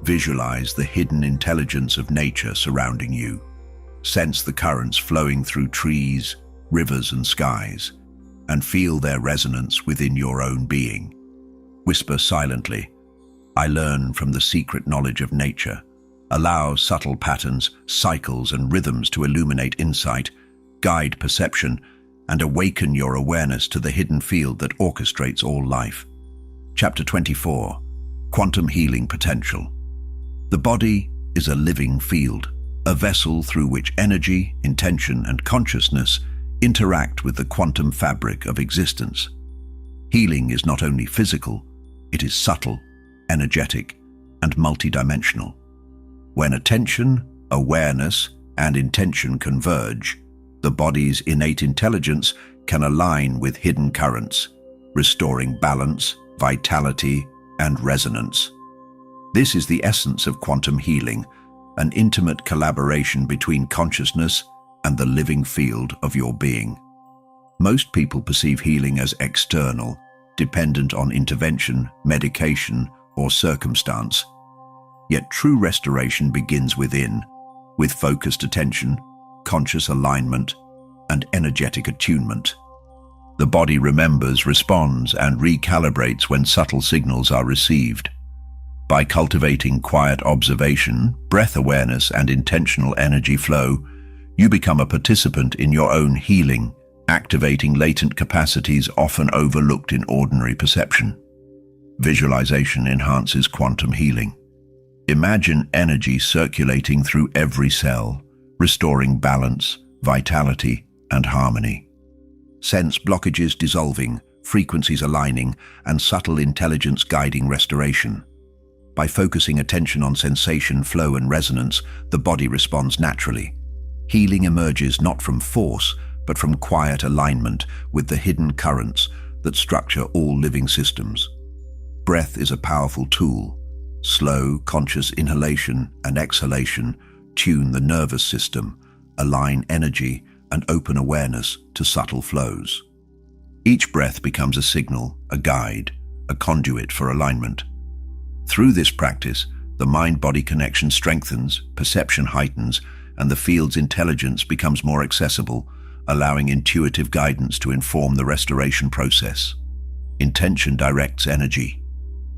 visualize the hidden intelligence of nature surrounding you. Sense the currents flowing through trees, rivers, and skies, and feel their resonance within your own being. Whisper silently, "I learn from the secret knowledge of nature." Allow subtle patterns, cycles, and rhythms to illuminate insight, guide perception, and awaken your awareness to the hidden field that orchestrates all life. Chapter 24. Quantum Healing Potential. The body is a living field, a vessel through which energy, intention, and consciousness interact with the quantum fabric of existence. Healing is not only physical, it is subtle, energetic, and multidimensional. When attention, awareness, and intention converge, the body's innate intelligence can align with hidden currents, restoring balance, vitality, and resonance. This is the essence of quantum healing, an intimate collaboration between consciousness and the living field of your being. Most people perceive healing as external, dependent on intervention, medication, or circumstance. Yet true restoration begins within, with focused attention, conscious alignment, and energetic attunement. The body remembers, responds, and recalibrates when subtle signals are received. By cultivating quiet observation, breath awareness, and intentional energy flow, you become a participant in your own healing, activating latent capacities often overlooked in ordinary perception. Visualization enhances quantum healing. Imagine energy circulating through every cell, restoring balance, vitality, and harmony. Sense blockages dissolving, frequencies aligning, and subtle intelligence guiding restoration. By focusing attention on sensation, flow, and resonance, the body responds naturally. Healing emerges not from force, but from quiet alignment with the hidden currents that structure all living systems. Breath is a powerful tool. Slow, conscious inhalation and exhalation tune the nervous system, align energy, and open awareness to subtle flows. Each breath becomes a signal, a guide, a conduit for alignment. Through this practice, the mind-body connection strengthens, perception heightens, and the field's intelligence becomes more accessible, allowing intuitive guidance to inform the restoration process. Intention directs energy.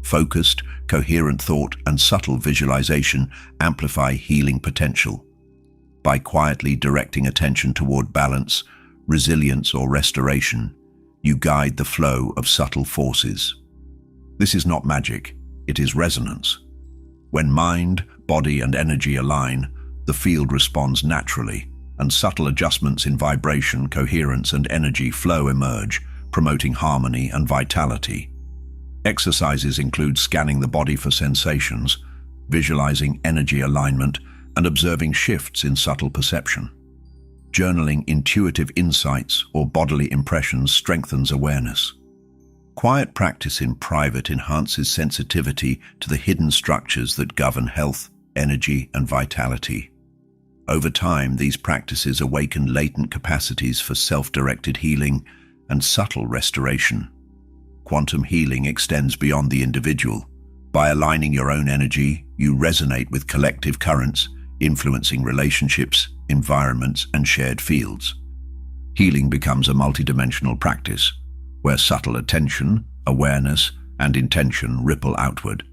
Focused, coherent thought and subtle visualization amplify healing potential. By quietly directing attention toward balance, resilience, or restoration, you guide the flow of subtle forces. This is not magic, it is resonance. When mind, body, and energy align, the field responds naturally, and subtle adjustments in vibration, coherence, and energy flow emerge, promoting harmony and vitality. Exercises include scanning the body for sensations, visualizing energy alignment, and observing shifts in subtle perception. Journaling intuitive insights or bodily impressions strengthens awareness. Quiet practice in private enhances sensitivity to the hidden structures that govern health, energy, and vitality. Over time, these practices awaken latent capacities for self-directed healing and subtle restoration. Quantum healing extends beyond the individual. By aligning your own energy, you resonate with collective currents, influencing relationships, environments, and shared fields. Healing becomes a multidimensional practice, where subtle attention, awareness, and intention ripple outward.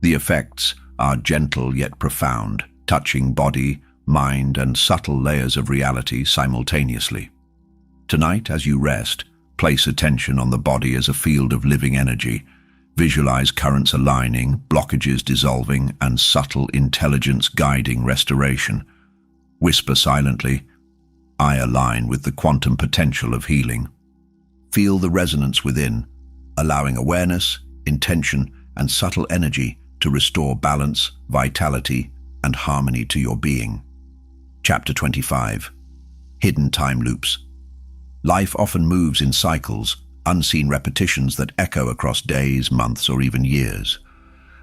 The effects are gentle yet profound, touching body, mind, and subtle layers of reality simultaneously. Tonight, as you rest, place attention on the body as a field of living energy. Visualize currents aligning, blockages dissolving, and subtle intelligence guiding restoration. Whisper silently, "I align with the quantum potential of healing." Feel the resonance within, allowing awareness, intention, and subtle energy to restore balance, vitality, and harmony to your being. Chapter 25. Hidden Time Loops. Life often moves in cycles, unseen repetitions that echo across days, months, or even years.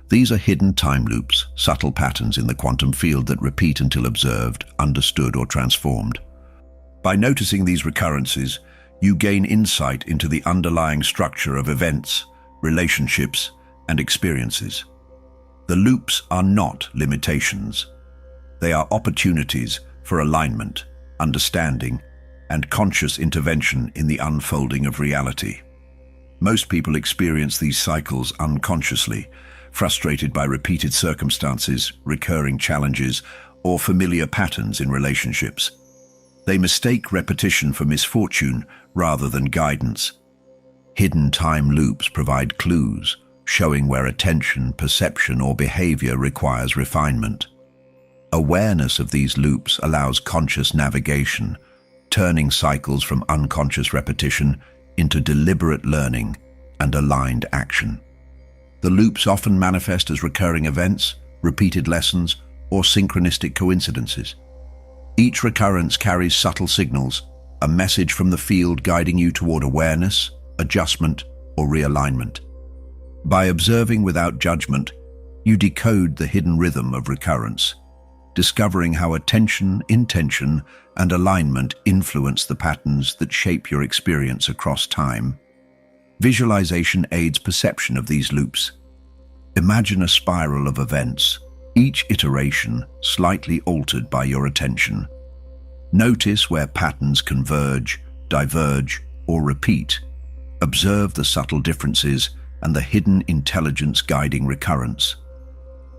These are hidden time loops, subtle patterns in the quantum field that repeat until observed, understood, or transformed. By noticing these recurrences, you gain insight into the underlying structure of events, relationships, and experiences. The loops are not limitations. They are opportunities for alignment, understanding, and conscious intervention in the unfolding of reality. Most people experience these cycles unconsciously, frustrated by repeated circumstances, recurring challenges, or familiar patterns in relationships. They mistake repetition for misfortune rather than guidance. Hidden time loops provide clues, showing where attention, perception, or behavior requires refinement. Awareness of these loops allows conscious navigation, turning cycles from unconscious repetition into deliberate learning and aligned action. The loops often manifest as recurring events, repeated lessons, or synchronistic coincidences. Each recurrence carries subtle signals, a message from the field guiding you toward awareness, adjustment, or realignment. By observing without judgment, you decode the hidden rhythm of recurrence, discovering how attention, intention, and alignment influence the patterns that shape your experience across time. Visualization aids perception of these loops. Imagine a spiral of events, each iteration slightly altered by your attention. Notice where patterns converge, diverge, or repeat. Observe the subtle differences and the hidden intelligence guiding recurrence.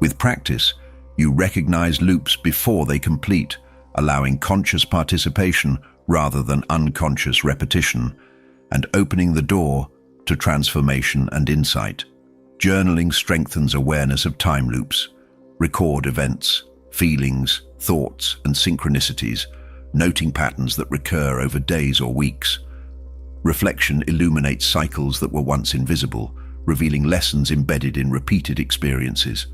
With practice, you recognize loops before they complete, allowing conscious participation rather than unconscious repetition, and opening the door to transformation and insight. Journaling strengthens awareness of time loops. Record events, feelings, thoughts, and synchronicities, noting patterns that recur over days or weeks. Reflection illuminates cycles that were once invisible, revealing lessons embedded in repeated experiences.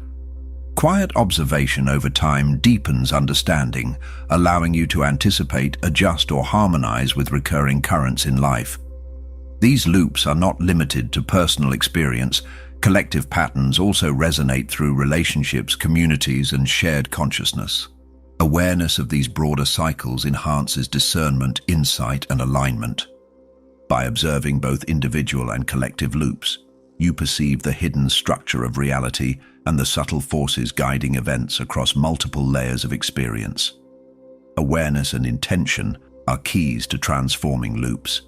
Quiet observation over time deepens understanding, allowing you to anticipate, adjust, or harmonize with recurring currents in life. These loops are not limited to personal experience. Collective patterns also resonate through relationships, communities, and shared consciousness. Awareness of these broader cycles enhances discernment, insight, and alignment. By observing both individual and collective loops, you perceive the hidden structure of reality and the subtle forces guiding events across multiple layers of experience. Awareness and intention are keys to transforming loops.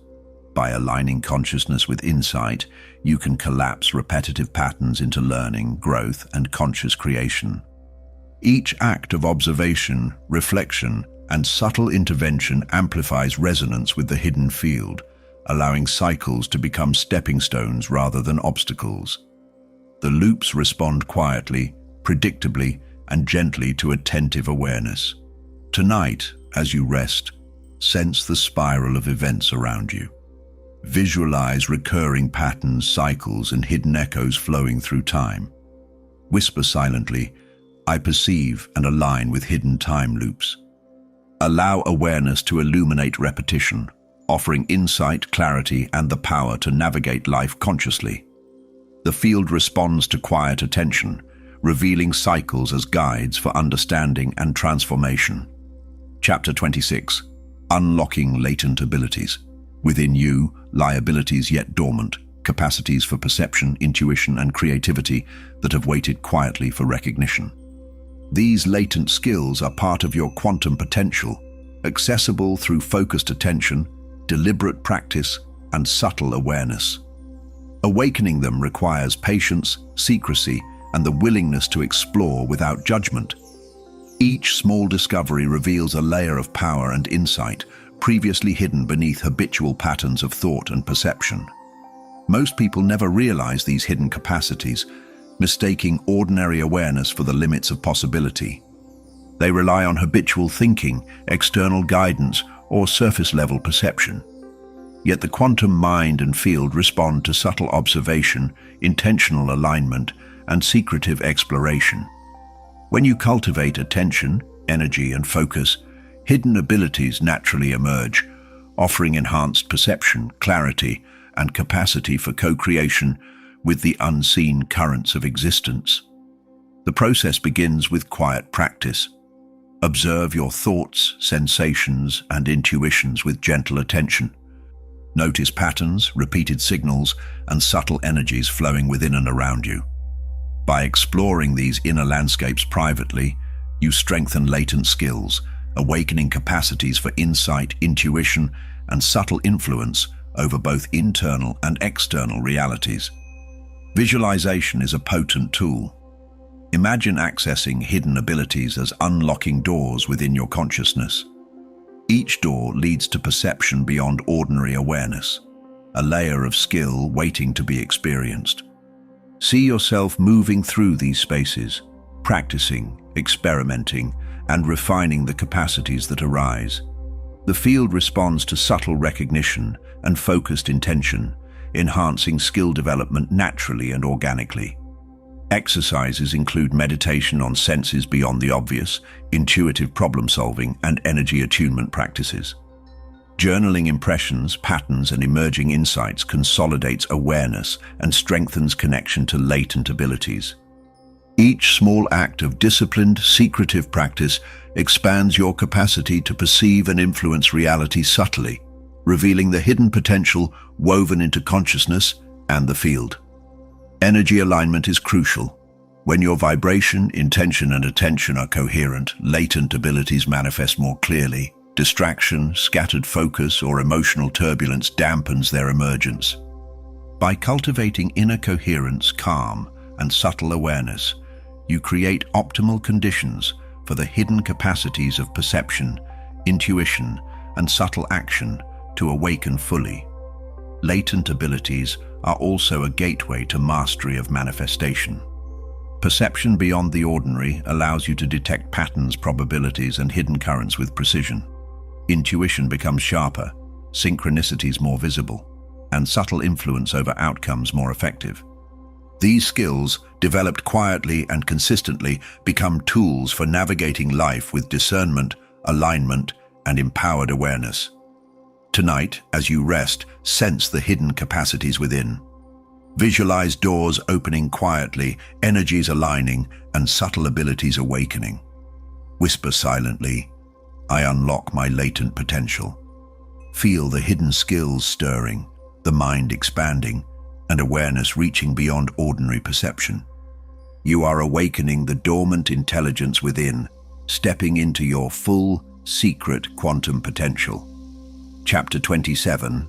By aligning consciousness with insight, you can collapse repetitive patterns into learning, growth, and conscious creation. Each act of observation, reflection, and subtle intervention amplifies resonance with the hidden field, allowing cycles to become stepping stones rather than obstacles. The loops respond quietly, predictably, and gently to attentive awareness. Tonight, as you rest, sense the spiral of events around you. Visualize recurring patterns, cycles, and hidden echoes flowing through time. Whisper silently, "I perceive and align with hidden time loops." Allow awareness to illuminate repetition, offering insight, clarity, and the power to navigate life consciously. The field responds to quiet attention, revealing cycles as guides for understanding and transformation. Chapter 26. Unlocking Latent Abilities. Within you lie abilities yet dormant, capacities for perception, intuition, and creativity that have waited quietly for recognition. These latent skills are part of your quantum potential, accessible through focused attention, deliberate practice, and subtle awareness. Awakening them requires patience, secrecy, and the willingness to explore without judgment. Each small discovery reveals a layer of power and insight, previously hidden beneath habitual patterns of thought and perception. Most people never realize these hidden capacities, mistaking ordinary awareness for the limits of possibility. They rely on habitual thinking, external guidance, or surface-level perception. Yet the quantum mind and field respond to subtle observation, intentional alignment, and secretive exploration. When you cultivate attention, energy, and focus, hidden abilities naturally emerge, offering enhanced perception, clarity, and capacity for co-creation with the unseen currents of existence. The process begins with quiet practice. Observe your thoughts, sensations, and intuitions with gentle attention. Notice patterns, repeated signals, and subtle energies flowing within and around you. By exploring these inner landscapes privately, you strengthen latent skills, awakening capacities for insight, intuition, and subtle influence over both internal and external realities. Visualization is a potent tool. Imagine accessing hidden abilities as unlocking doors within your consciousness. Each door leads to perception beyond ordinary awareness, a layer of skill waiting to be experienced. See yourself moving through these spaces, practicing, experimenting, and refining the capacities that arise. The field responds to subtle recognition and focused intention, enhancing skill development naturally and organically. Exercises include meditation on senses beyond the obvious, intuitive problem-solving, and energy attunement practices. Journaling impressions, patterns, and emerging insights consolidates awareness and strengthens connection to latent abilities. Each small act of disciplined, secretive practice expands your capacity to perceive and influence reality subtly, revealing the hidden potential woven into consciousness and the field. Energy alignment is crucial. When your vibration, intention, and attention are coherent, latent abilities manifest more clearly. Distraction, scattered focus, or emotional turbulence dampens their emergence. By cultivating inner coherence, calm, and subtle awareness, you create optimal conditions for the hidden capacities of perception, intuition, and subtle action to awaken fully. Latent abilities are also a gateway to mastery of manifestation. Perception beyond the ordinary allows you to detect patterns, probabilities, and hidden currents with precision. Intuition becomes sharper, synchronicities more visible, and subtle influence over outcomes more effective. These skills, developed quietly and consistently, become tools for navigating life with discernment, alignment, and empowered awareness. Tonight, as you rest, sense the hidden capacities within. Visualize doors opening quietly, energies aligning, and subtle abilities awakening. Whisper silently, "I unlock my latent potential." Feel the hidden skills stirring, the mind expanding, and awareness reaching beyond ordinary perception. You are awakening the dormant intelligence within, stepping into your full, secret quantum potential. Chapter 27.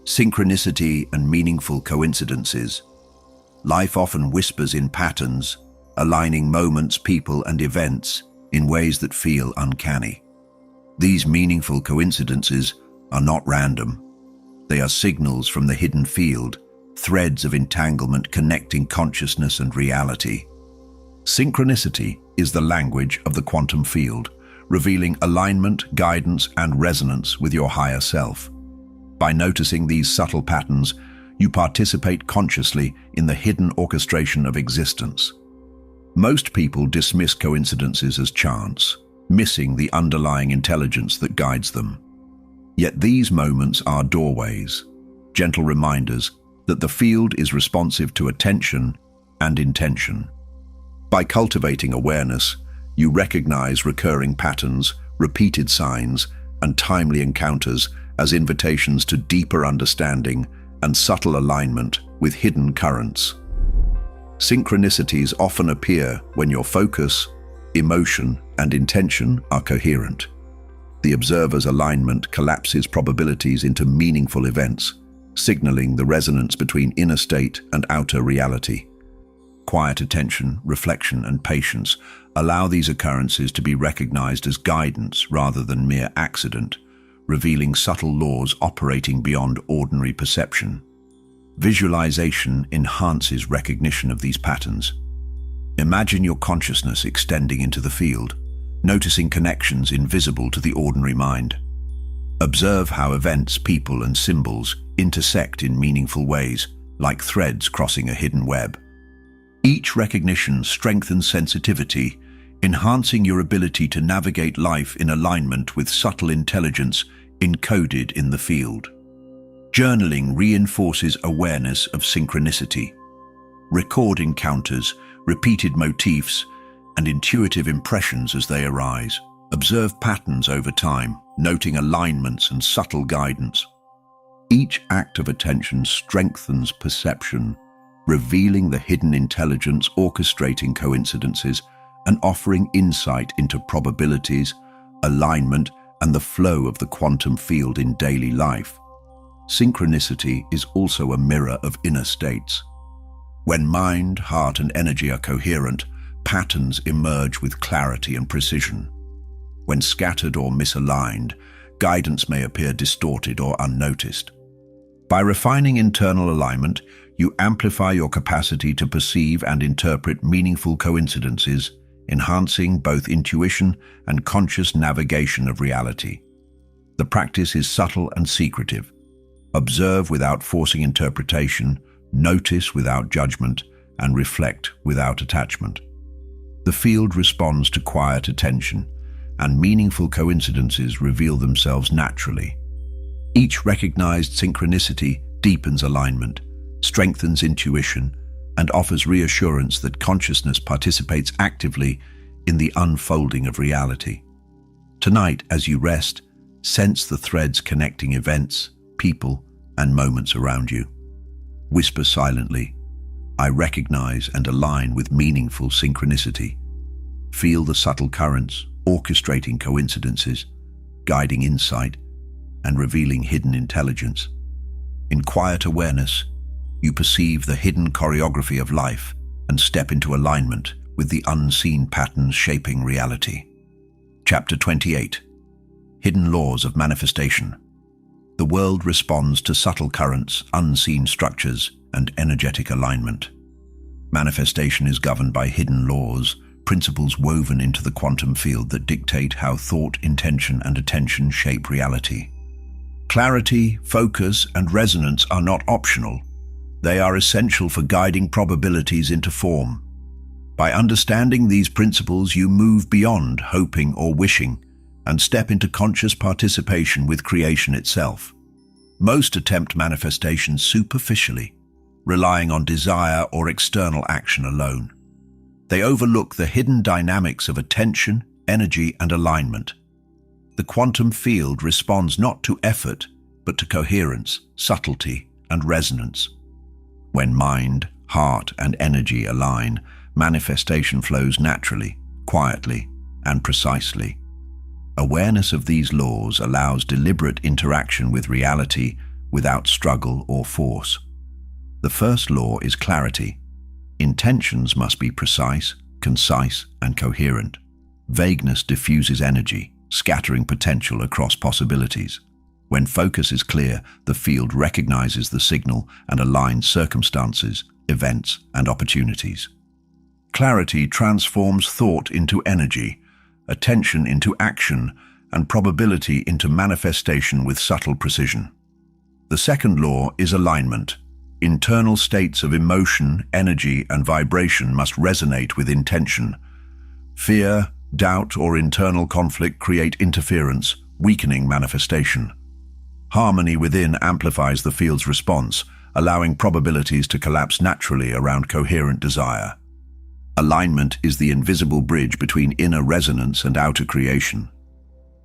Synchronicity and Meaningful Coincidences. Life often whispers in patterns, aligning moments, people, and events in ways that feel uncanny. These meaningful coincidences are not random. They are signals from the hidden field, threads of entanglement connecting consciousness and reality. Synchronicity is the language of the quantum field, revealing alignment, guidance, and resonance with your higher self. By noticing these subtle patterns, you participate consciously in the hidden orchestration of existence. Most people dismiss coincidences as chance, missing the underlying intelligence that guides them. Yet these moments are doorways, gentle reminders that the field is responsive to attention and intention. By cultivating awareness, you recognize recurring patterns, repeated signs, and timely encounters as invitations to deeper understanding and subtle alignment with hidden currents. Synchronicities often appear when your focus, emotion, and intention are coherent. The observer's alignment collapses probabilities into meaningful events, signaling the resonance between inner state and outer reality. Quiet attention, reflection, and patience allow these occurrences to be recognized as guidance rather than mere accident, revealing subtle laws operating beyond ordinary perception. Visualization enhances recognition of these patterns. Imagine your consciousness extending into the field, noticing connections invisible to the ordinary mind. Observe how events, people, and symbols intersect in meaningful ways, like threads crossing a hidden web. Each recognition strengthens sensitivity, enhancing your ability to navigate life in alignment with subtle intelligence encoded in the field. Journaling reinforces awareness of synchronicity. Record encounters, repeated motifs, and intuitive impressions as they arise. Observe patterns over time, noting alignments and subtle guidance. Each act of attention strengthens perception, revealing the hidden intelligence orchestrating coincidences and offering insight into probabilities, alignment, and the flow of the quantum field in daily life. Synchronicity is also a mirror of inner states. When mind, heart, and energy are coherent, patterns emerge with clarity and precision. When scattered or misaligned, guidance may appear distorted or unnoticed. By refining internal alignment, you amplify your capacity to perceive and interpret meaningful coincidences, enhancing both intuition and conscious navigation of reality. The practice is subtle and secretive. Observe without forcing interpretation, notice without judgment, and reflect without attachment. The field responds to quiet attention, and meaningful coincidences reveal themselves naturally, Each recognized synchronicity deepens alignment, strengthens intuition, and offers reassurance that consciousness participates actively in the unfolding of reality. Tonight, as you rest, sense the threads connecting events, people, and moments around you. Whisper silently, "I recognize and align with meaningful synchronicity." Feel the subtle currents, orchestrating coincidences, guiding insight, and revealing hidden intelligence. In quiet awareness, you perceive the hidden choreography of life and step into alignment with the unseen patterns shaping reality. Chapter 28. Hidden Laws of Manifestation. The world responds to subtle currents, unseen structures, and energetic alignment. Manifestation is governed by hidden laws, principles woven into the quantum field that dictate how thought, intention, and attention shape reality. Clarity, focus, and resonance are not optional. They are essential for guiding probabilities into form. By understanding these principles, you move beyond hoping or wishing and step into conscious participation with creation itself. Most attempt manifestation superficially, relying on desire or external action alone. They overlook the hidden dynamics of attention, energy, and alignment. The quantum field responds not to effort, but to coherence, subtlety, and resonance. When mind, heart, and energy align, manifestation flows naturally, quietly, and precisely. Awareness of these laws allows deliberate interaction with reality without struggle or force. The first law is clarity. Intentions must be precise, concise, and coherent. Vagueness diffuses energy, scattering potential across possibilities. When focus is clear, the field recognizes the signal and aligns circumstances, events, and opportunities. Clarity transforms thought into energy, attention into action, and probability into manifestation with subtle precision. The second law is alignment. Internal states of emotion, energy, and vibration must resonate with intention. Fear, doubt, or internal conflict create interference, weakening manifestation. Harmony within amplifies the field's response, allowing probabilities to collapse naturally around coherent desire. Alignment is the invisible bridge between inner resonance and outer creation.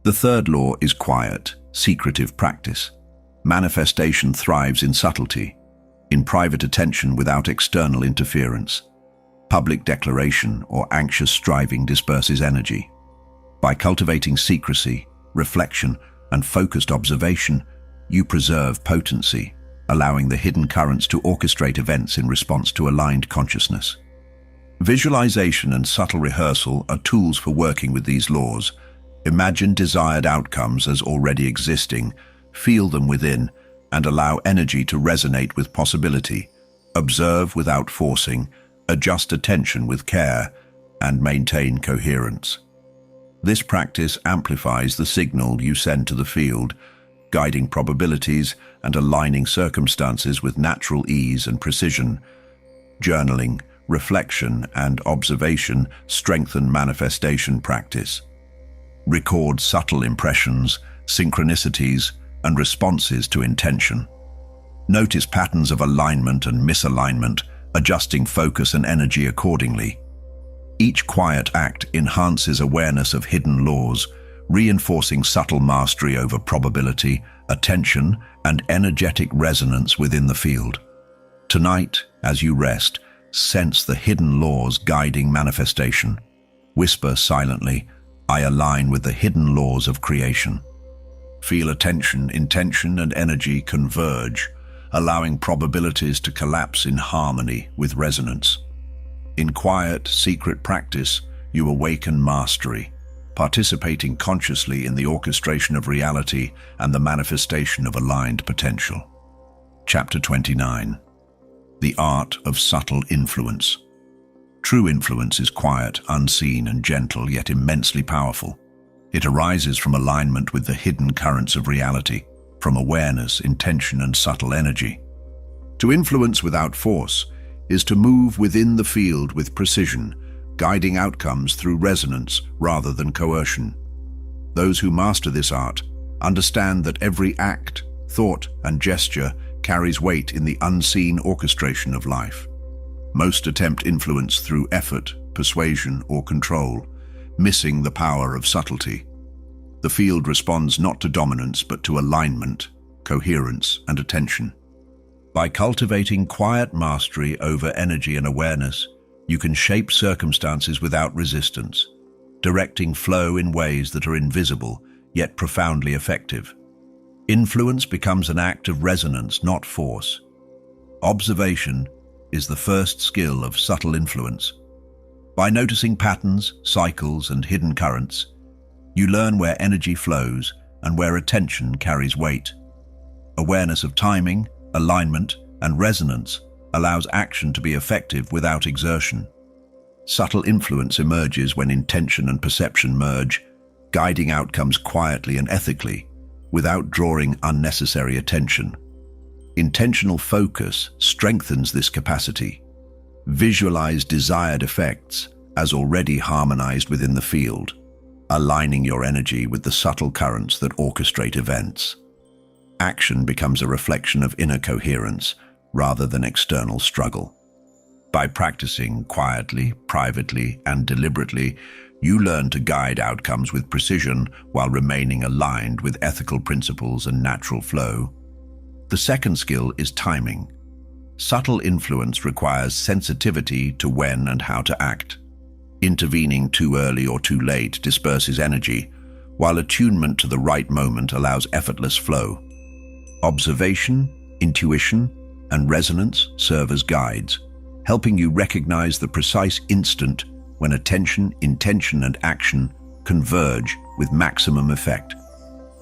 The third law is quiet, secretive practice. Manifestation thrives in subtlety, in private attention without external interference. Public declaration or anxious striving disperses energy. By cultivating secrecy, reflection, and focused observation, you preserve potency, allowing the hidden currents to orchestrate events in response to aligned consciousness. Visualization and subtle rehearsal are tools for working with these laws. Imagine desired outcomes as already existing, feel them within, and allow energy to resonate with possibility. Observe without forcing, adjust attention with care, and maintain coherence. This practice amplifies the signal you send to the field, guiding probabilities and aligning circumstances with natural ease and precision. Journaling, reflection, and observation strengthen manifestation practice. Record subtle impressions, synchronicities, and responses to intention. Notice patterns of alignment and misalignment, adjusting focus and energy accordingly. Each quiet act enhances awareness of hidden laws, reinforcing subtle mastery over probability, attention, and energetic resonance within the field. Tonight, as you rest, sense the hidden laws guiding manifestation. Whisper silently, "I align with the hidden laws of creation." Feel attention, intention, and energy converge, allowing probabilities to collapse in harmony with resonance. In quiet, secret practice, you awaken mastery, participating consciously in the orchestration of reality and the manifestation of aligned potential. Chapter 29. The Art of Subtle Influence. True influence is quiet, unseen, and gentle, yet immensely powerful. It arises from alignment with the hidden currents of reality, from awareness, intention, and subtle energy. To influence without force is to move within the field with precision, guiding outcomes through resonance rather than coercion. Those who master this art understand that every act, thought, and gesture carries weight in the unseen orchestration of life. Most attempt influence through effort, persuasion, or control, missing the power of subtlety. The field responds not to dominance but to alignment, coherence, and attention. By cultivating quiet mastery over energy and awareness, you can shape circumstances without resistance, directing flow in ways that are invisible yet profoundly effective. Influence becomes an act of resonance, not force. Observation is the first skill of subtle influence. By noticing patterns, cycles, and hidden currents, you learn where energy flows and where attention carries weight. Awareness of timing, alignment, and resonance allows action to be effective without exertion. Subtle influence emerges when intention and perception merge, guiding outcomes quietly and ethically, without drawing unnecessary attention. Intentional focus strengthens this capacity. Visualize desired effects as already harmonized within the field, aligning your energy with the subtle currents that orchestrate events. Action becomes a reflection of inner coherence rather than external struggle. By practicing quietly, privately, and deliberately, you learn to guide outcomes with precision while remaining aligned with ethical principles and natural flow. The second skill is timing. Subtle influence requires sensitivity to when and how to act. Intervening too early or too late disperses energy, while attunement to the right moment allows effortless flow. Observation, intuition, and resonance serve as guides, helping you recognize the precise instant when attention, intention, and action converge with maximum effect.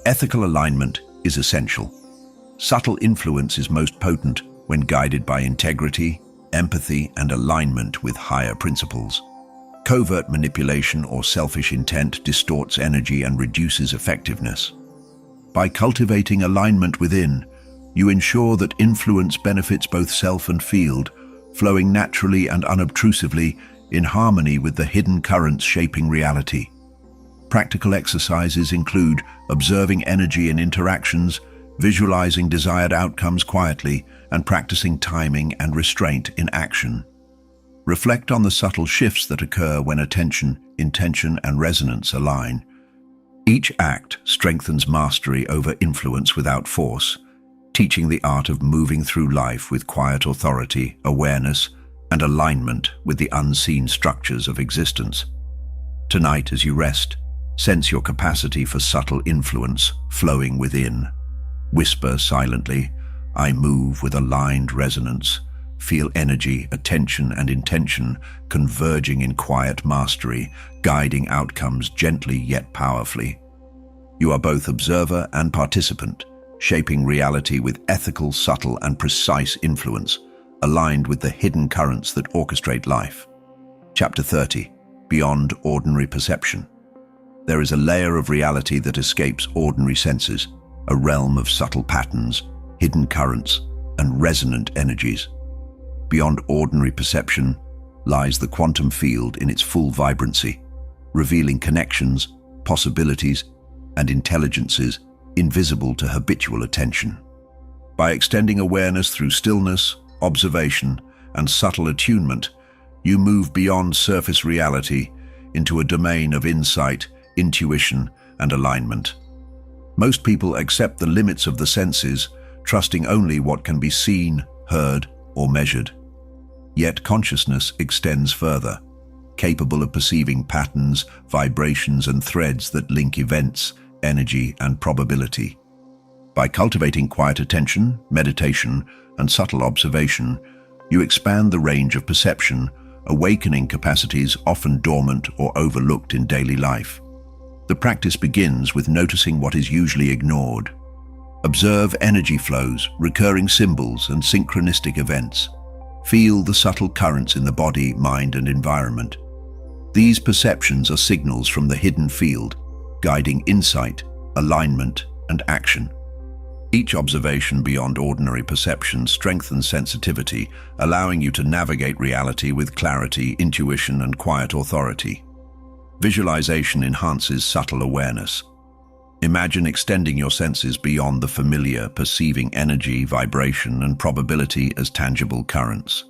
Ethical alignment is essential. Subtle influence is most potent when guided by integrity, empathy, and alignment with higher principles. Covert manipulation or selfish intent distorts energy and reduces effectiveness. By cultivating alignment within, you ensure that influence benefits both self and field, flowing naturally and unobtrusively in harmony with the hidden currents shaping reality. Practical exercises include observing energy in interactions, visualizing desired outcomes quietly, and practicing timing and restraint in action. Reflect on the subtle shifts that occur when attention, intention, and resonance align. Each act strengthens mastery over influence without force, teaching the art of moving through life with quiet authority, awareness, and alignment with the unseen structures of existence. Tonight, as you rest, sense your capacity for subtle influence flowing within. Whisper silently, "I move with aligned resonance." Feel energy, attention, and intention converging in quiet mastery, guiding outcomes gently yet powerfully. You are both observer and participant, shaping reality with ethical, subtle, and precise influence, aligned with the hidden currents that orchestrate life. Chapter 30. Beyond Ordinary Perception. There is a layer of reality that escapes ordinary senses, a realm of subtle patterns, hidden currents, and resonant energies. Beyond ordinary perception lies the quantum field in its full vibrancy, revealing connections, possibilities, and intelligences invisible to habitual attention. By extending awareness through stillness, observation, and subtle attunement, you move beyond surface reality into a domain of insight, intuition, and alignment. Most people accept the limits of the senses, trusting only what can be seen, heard, or measured. Yet consciousness extends further, capable of perceiving patterns, vibrations, and threads that link events, energy, and probability. By cultivating quiet attention, meditation, and subtle observation, you expand the range of perception, awakening capacities often dormant or overlooked in daily life. The practice begins with noticing what is usually ignored. Observe energy flows, recurring symbols, and synchronistic events. Feel the subtle currents in the body, mind, and environment. These perceptions are signals from the hidden field, guiding insight, alignment, and action. Each observation beyond ordinary perception strengthens sensitivity, allowing you to navigate reality with clarity, intuition, and quiet authority. Visualization enhances subtle awareness. Imagine extending your senses beyond the familiar, perceiving energy, vibration, and probability as tangible currents.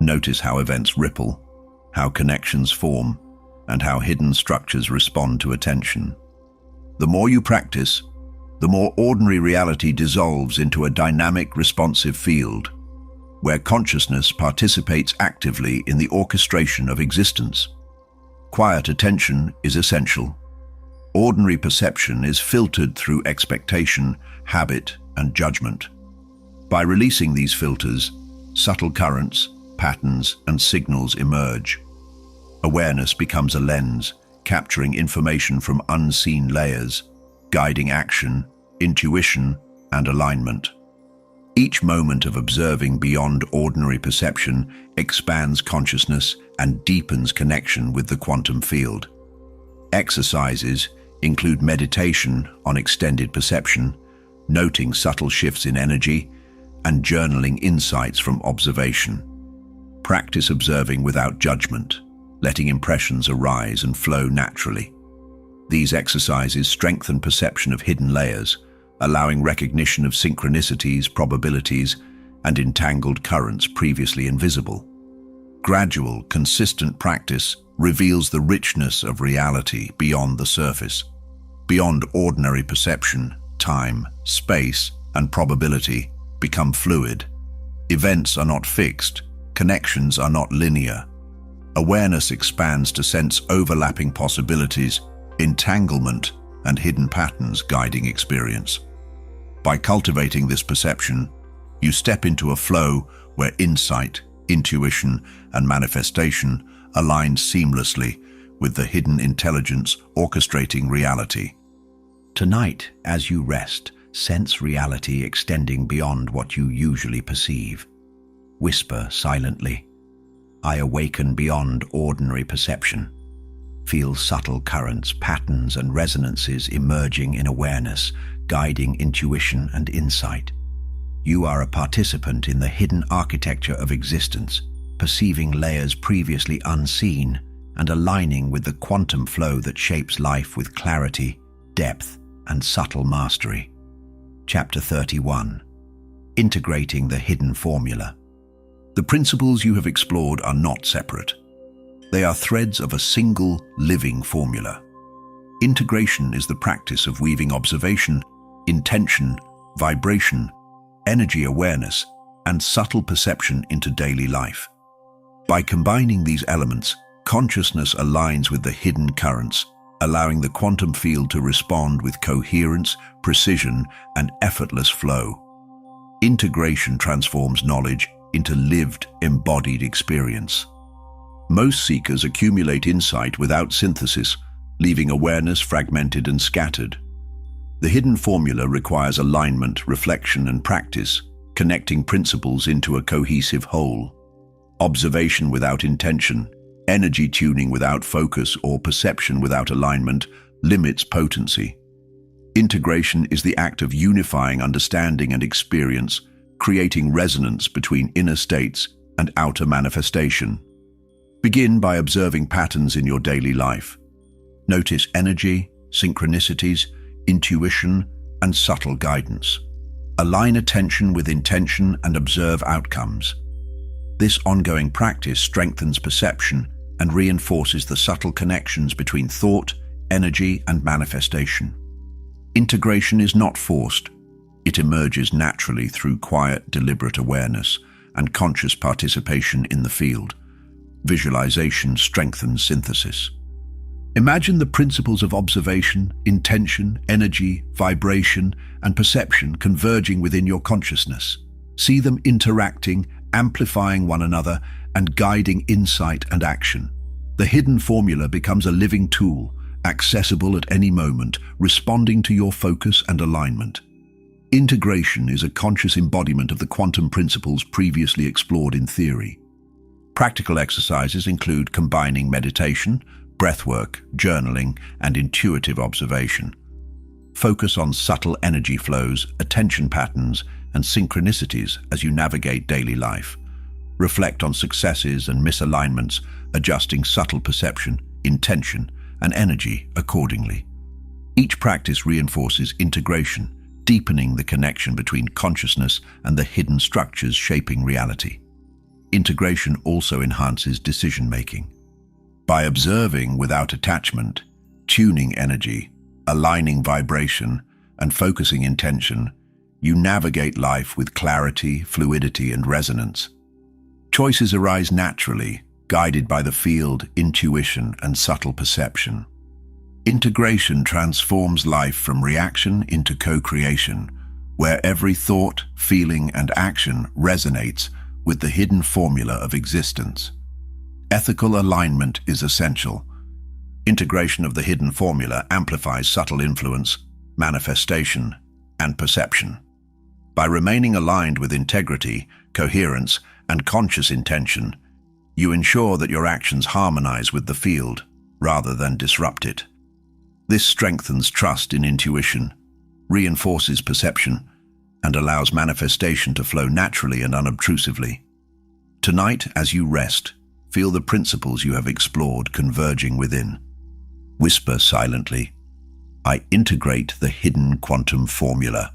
Notice how events ripple, how connections form, and how hidden structures respond to attention. The more you practice, the more ordinary reality dissolves into a dynamic, responsive field, where consciousness participates actively in the orchestration of existence. Quiet attention is essential. Ordinary perception is filtered through expectation, habit, and judgment. By releasing these filters, subtle currents, patterns, and signals emerge. Awareness becomes a lens, capturing information from unseen layers, guiding action, intuition, and alignment. Each moment of observing beyond ordinary perception expands consciousness and deepens connection with the quantum field. Exercises include meditation on extended perception, noting subtle shifts in energy, and journaling insights from observation. Practice observing without judgment, letting impressions arise and flow naturally. These exercises strengthen perception of hidden layers, allowing recognition of synchronicities, probabilities, and entangled currents previously invisible. Gradual, consistent practice reveals the richness of reality beyond the surface. Beyond ordinary perception, time, space, and probability become fluid. Events are not fixed, connections are not linear. Awareness expands to sense overlapping possibilities, entanglement, and hidden patterns guiding experience. By cultivating this perception, you step into a flow where insight, intuition, and manifestation align seamlessly with the hidden intelligence orchestrating reality. Tonight, as you rest, sense reality extending beyond what you usually perceive. Whisper silently, "I awaken beyond ordinary perception." Feel subtle currents, patterns, and resonances emerging in awareness, guiding intuition and insight. You are a participant in the hidden architecture of existence, perceiving layers previously unseen and aligning with the quantum flow that shapes life with clarity, depth, and subtle mastery. Chapter 31. Integrating the hidden formula. The principles you have explored are not separate. They are threads of a single, living formula. Integration is the practice of weaving observation, intention, vibration, energy awareness, and subtle perception into daily life. By combining these elements, consciousness aligns with the hidden currents, allowing the quantum field to respond with coherence, precision, and effortless flow. Integration transforms knowledge into lived, embodied experience. Most seekers accumulate insight without synthesis, leaving awareness fragmented and scattered. The hidden formula requires alignment, reflection, and practice, connecting principles into a cohesive whole. Observation without intention, energy tuning without focus, or perception without alignment limits potency. Integration is the act of unifying understanding and experience, creating resonance between inner states and outer manifestation. Begin by observing patterns in your daily life. Notice energy, synchronicities, intuition, and subtle guidance. Align attention with intention and observe outcomes. This ongoing practice strengthens perception and reinforces the subtle connections between thought, energy, and manifestation. Integration is not forced. It emerges naturally through quiet, deliberate awareness and conscious participation in the field. Visualization strengthens synthesis. Imagine the principles of observation, intention, energy, vibration, and perception converging within your consciousness. See them interacting, amplifying one another, and guiding insight and action. The hidden formula becomes a living tool, accessible at any moment, responding to your focus and alignment. Integration is a conscious embodiment of the quantum principles previously explored in theory. Practical exercises include combining meditation, breathwork, journaling, and intuitive observation. Focus on subtle energy flows, attention patterns, and synchronicities as you navigate daily life. Reflect on successes and misalignments, adjusting subtle perception, intention, and energy accordingly. Each practice reinforces integration, deepening the connection between consciousness and the hidden structures shaping reality. Integration also enhances decision-making. By observing without attachment, tuning energy, aligning vibration, and focusing intention, you navigate life with clarity, fluidity, and resonance. Choices arise naturally, guided by the field, intuition, and subtle perception. Integration transforms life from reaction into co-creation, where every thought, feeling, and action resonates with the hidden formula of existence. Ethical alignment is essential. Integration of the hidden formula amplifies subtle influence, manifestation, and perception. By remaining aligned with integrity, coherence, and conscious intention, you ensure that your actions harmonize with the field rather than disrupt it. This strengthens trust in intuition, reinforces perception, and allows manifestation to flow naturally and unobtrusively. Tonight, as you rest, feel the principles you have explored converging within. Whisper silently, "I integrate the hidden quantum formula."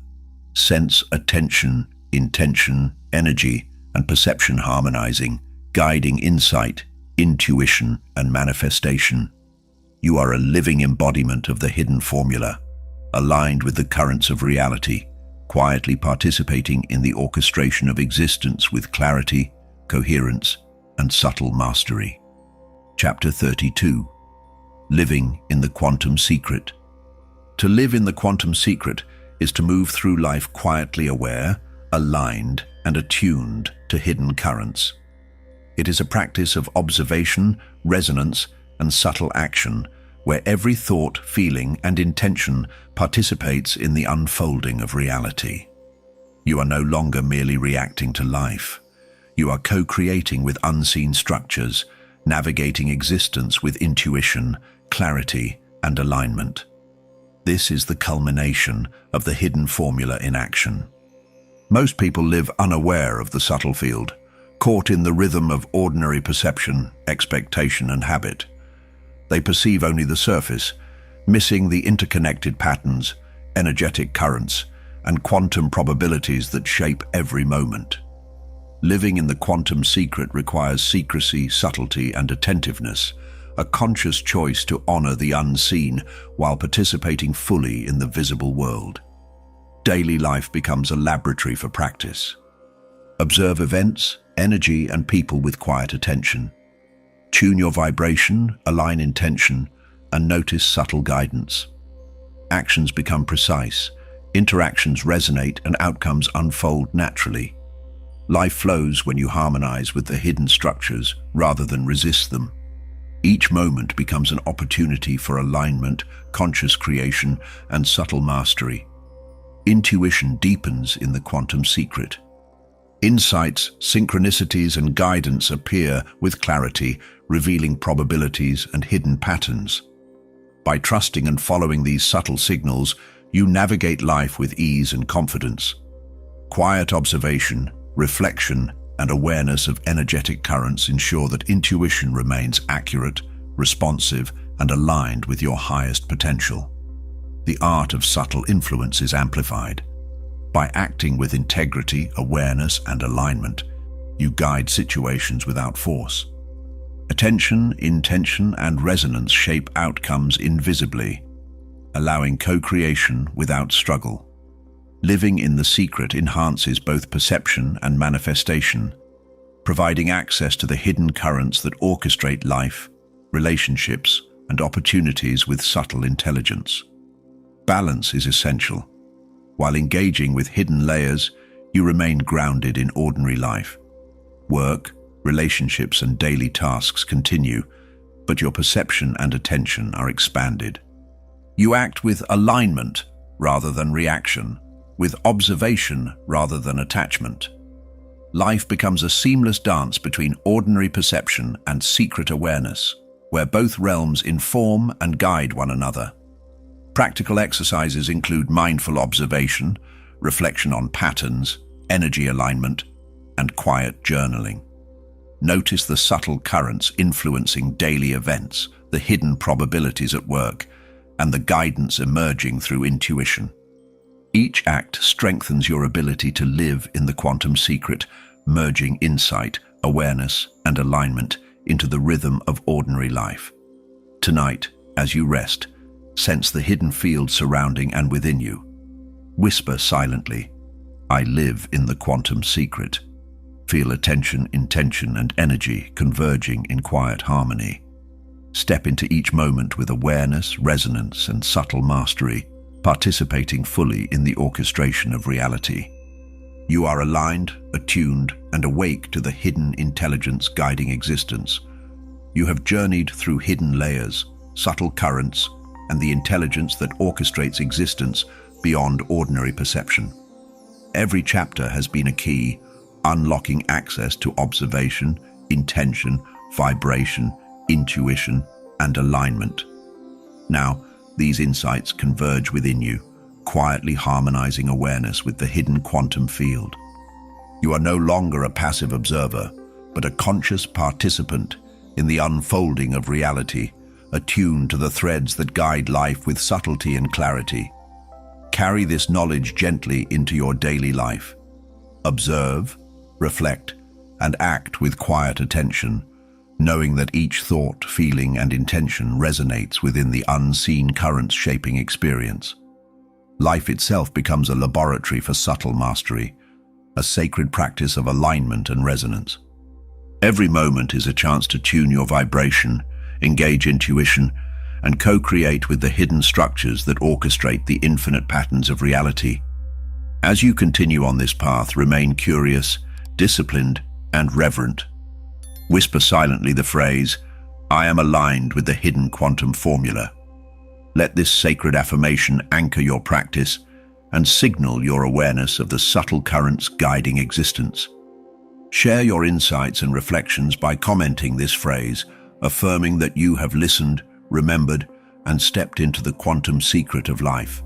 Sense attention, intention, energy, and perception harmonizing, guiding insight, intuition, and manifestation. You are a living embodiment of the hidden formula, aligned with the currents of reality, quietly participating in the orchestration of existence with clarity, coherence, and subtle mastery. Chapter 32. Living in the Quantum Secret. To live in the quantum secret is to move through life quietly aware, aligned, and attuned to hidden currents. It is a practice of observation, resonance, and subtle action, where every thought, feeling, and intention participates in the unfolding of reality. You are no longer merely reacting to life. You are co-creating with unseen structures, navigating existence with intuition, clarity, and alignment. This is the culmination of the hidden formula in action. Most people live unaware of the subtle field, caught in the rhythm of ordinary perception, expectation, and habit. They perceive only the surface, missing the interconnected patterns, energetic currents, and quantum probabilities that shape every moment. Living in the quantum secret requires secrecy, subtlety, and attentiveness, a conscious choice to honor the unseen while participating fully in the visible world. Daily life becomes a laboratory for practice. Observe events, energy, and people with quiet attention. Tune your vibration, align intention, and notice subtle guidance. Actions become precise, interactions resonate, and outcomes unfold naturally. Life flows when you harmonize with the hidden structures rather than resist them. Each moment becomes an opportunity for alignment, conscious creation, and subtle mastery. Intuition deepens in the quantum secret. Insights, synchronicities, and guidance appear with clarity, revealing probabilities and hidden patterns. By trusting and following these subtle signals, you navigate life with ease and confidence. Quiet observation, reflection, and awareness of energetic currents ensure that intuition remains accurate, responsive, and aligned with your highest potential. The art of subtle influence is amplified. By acting with integrity, awareness, and alignment, you guide situations without force. Attention, intention, and resonance shape outcomes invisibly, allowing co-creation without struggle. Living in the secret enhances both perception and manifestation, providing access to the hidden currents that orchestrate life, relationships, and opportunities with subtle intelligence. Balance is essential. While engaging with hidden layers, you remain grounded in ordinary life. Work, relationships, and daily tasks continue, but your perception and attention are expanded. You act with alignment rather than reaction, with observation rather than attachment. Life becomes a seamless dance between ordinary perception and secret awareness, where both realms inform and guide one another. Practical exercises include mindful observation, reflection on patterns, energy alignment, and quiet journaling. Notice the subtle currents influencing daily events, the hidden probabilities at work, and the guidance emerging through intuition. Each act strengthens your ability to live in the quantum secret, merging insight, awareness, and alignment into the rhythm of ordinary life. Tonight, as you rest, sense the hidden field surrounding and within you. Whisper silently, "I live in the quantum secret." Feel attention, intention, and energy converging in quiet harmony. Step into each moment with awareness, resonance, and subtle mastery, participating fully in the orchestration of reality. You are aligned, attuned, and awake to the hidden intelligence guiding existence. You have journeyed through hidden layers, subtle currents, and the intelligence that orchestrates existence beyond ordinary perception. Every chapter has been a key, unlocking access to observation, intention, vibration, intuition, and alignment. Now, these insights converge within you, quietly harmonizing awareness with the hidden quantum field. You are no longer a passive observer, but a conscious participant in the unfolding of reality, attuned to the threads that guide life with subtlety and clarity. Carry this knowledge gently into your daily life. Observe, reflect, and act with quiet attention, knowing that each thought, feeling, and intention resonates within the unseen currents shaping experience. Life itself becomes a laboratory for subtle mastery, a sacred practice of alignment and resonance. Every moment is a chance to tune your vibration, engage intuition, and co-create with the hidden structures that orchestrate the infinite patterns of reality. As you continue on this path, remain curious, disciplined, and reverent. Whisper silently the phrase, "I am aligned with the hidden quantum formula." Let this sacred affirmation anchor your practice and signal your awareness of the subtle currents guiding existence. Share your insights and reflections by commenting this phrase, affirming that you have listened, remembered, and stepped into the quantum secret of life.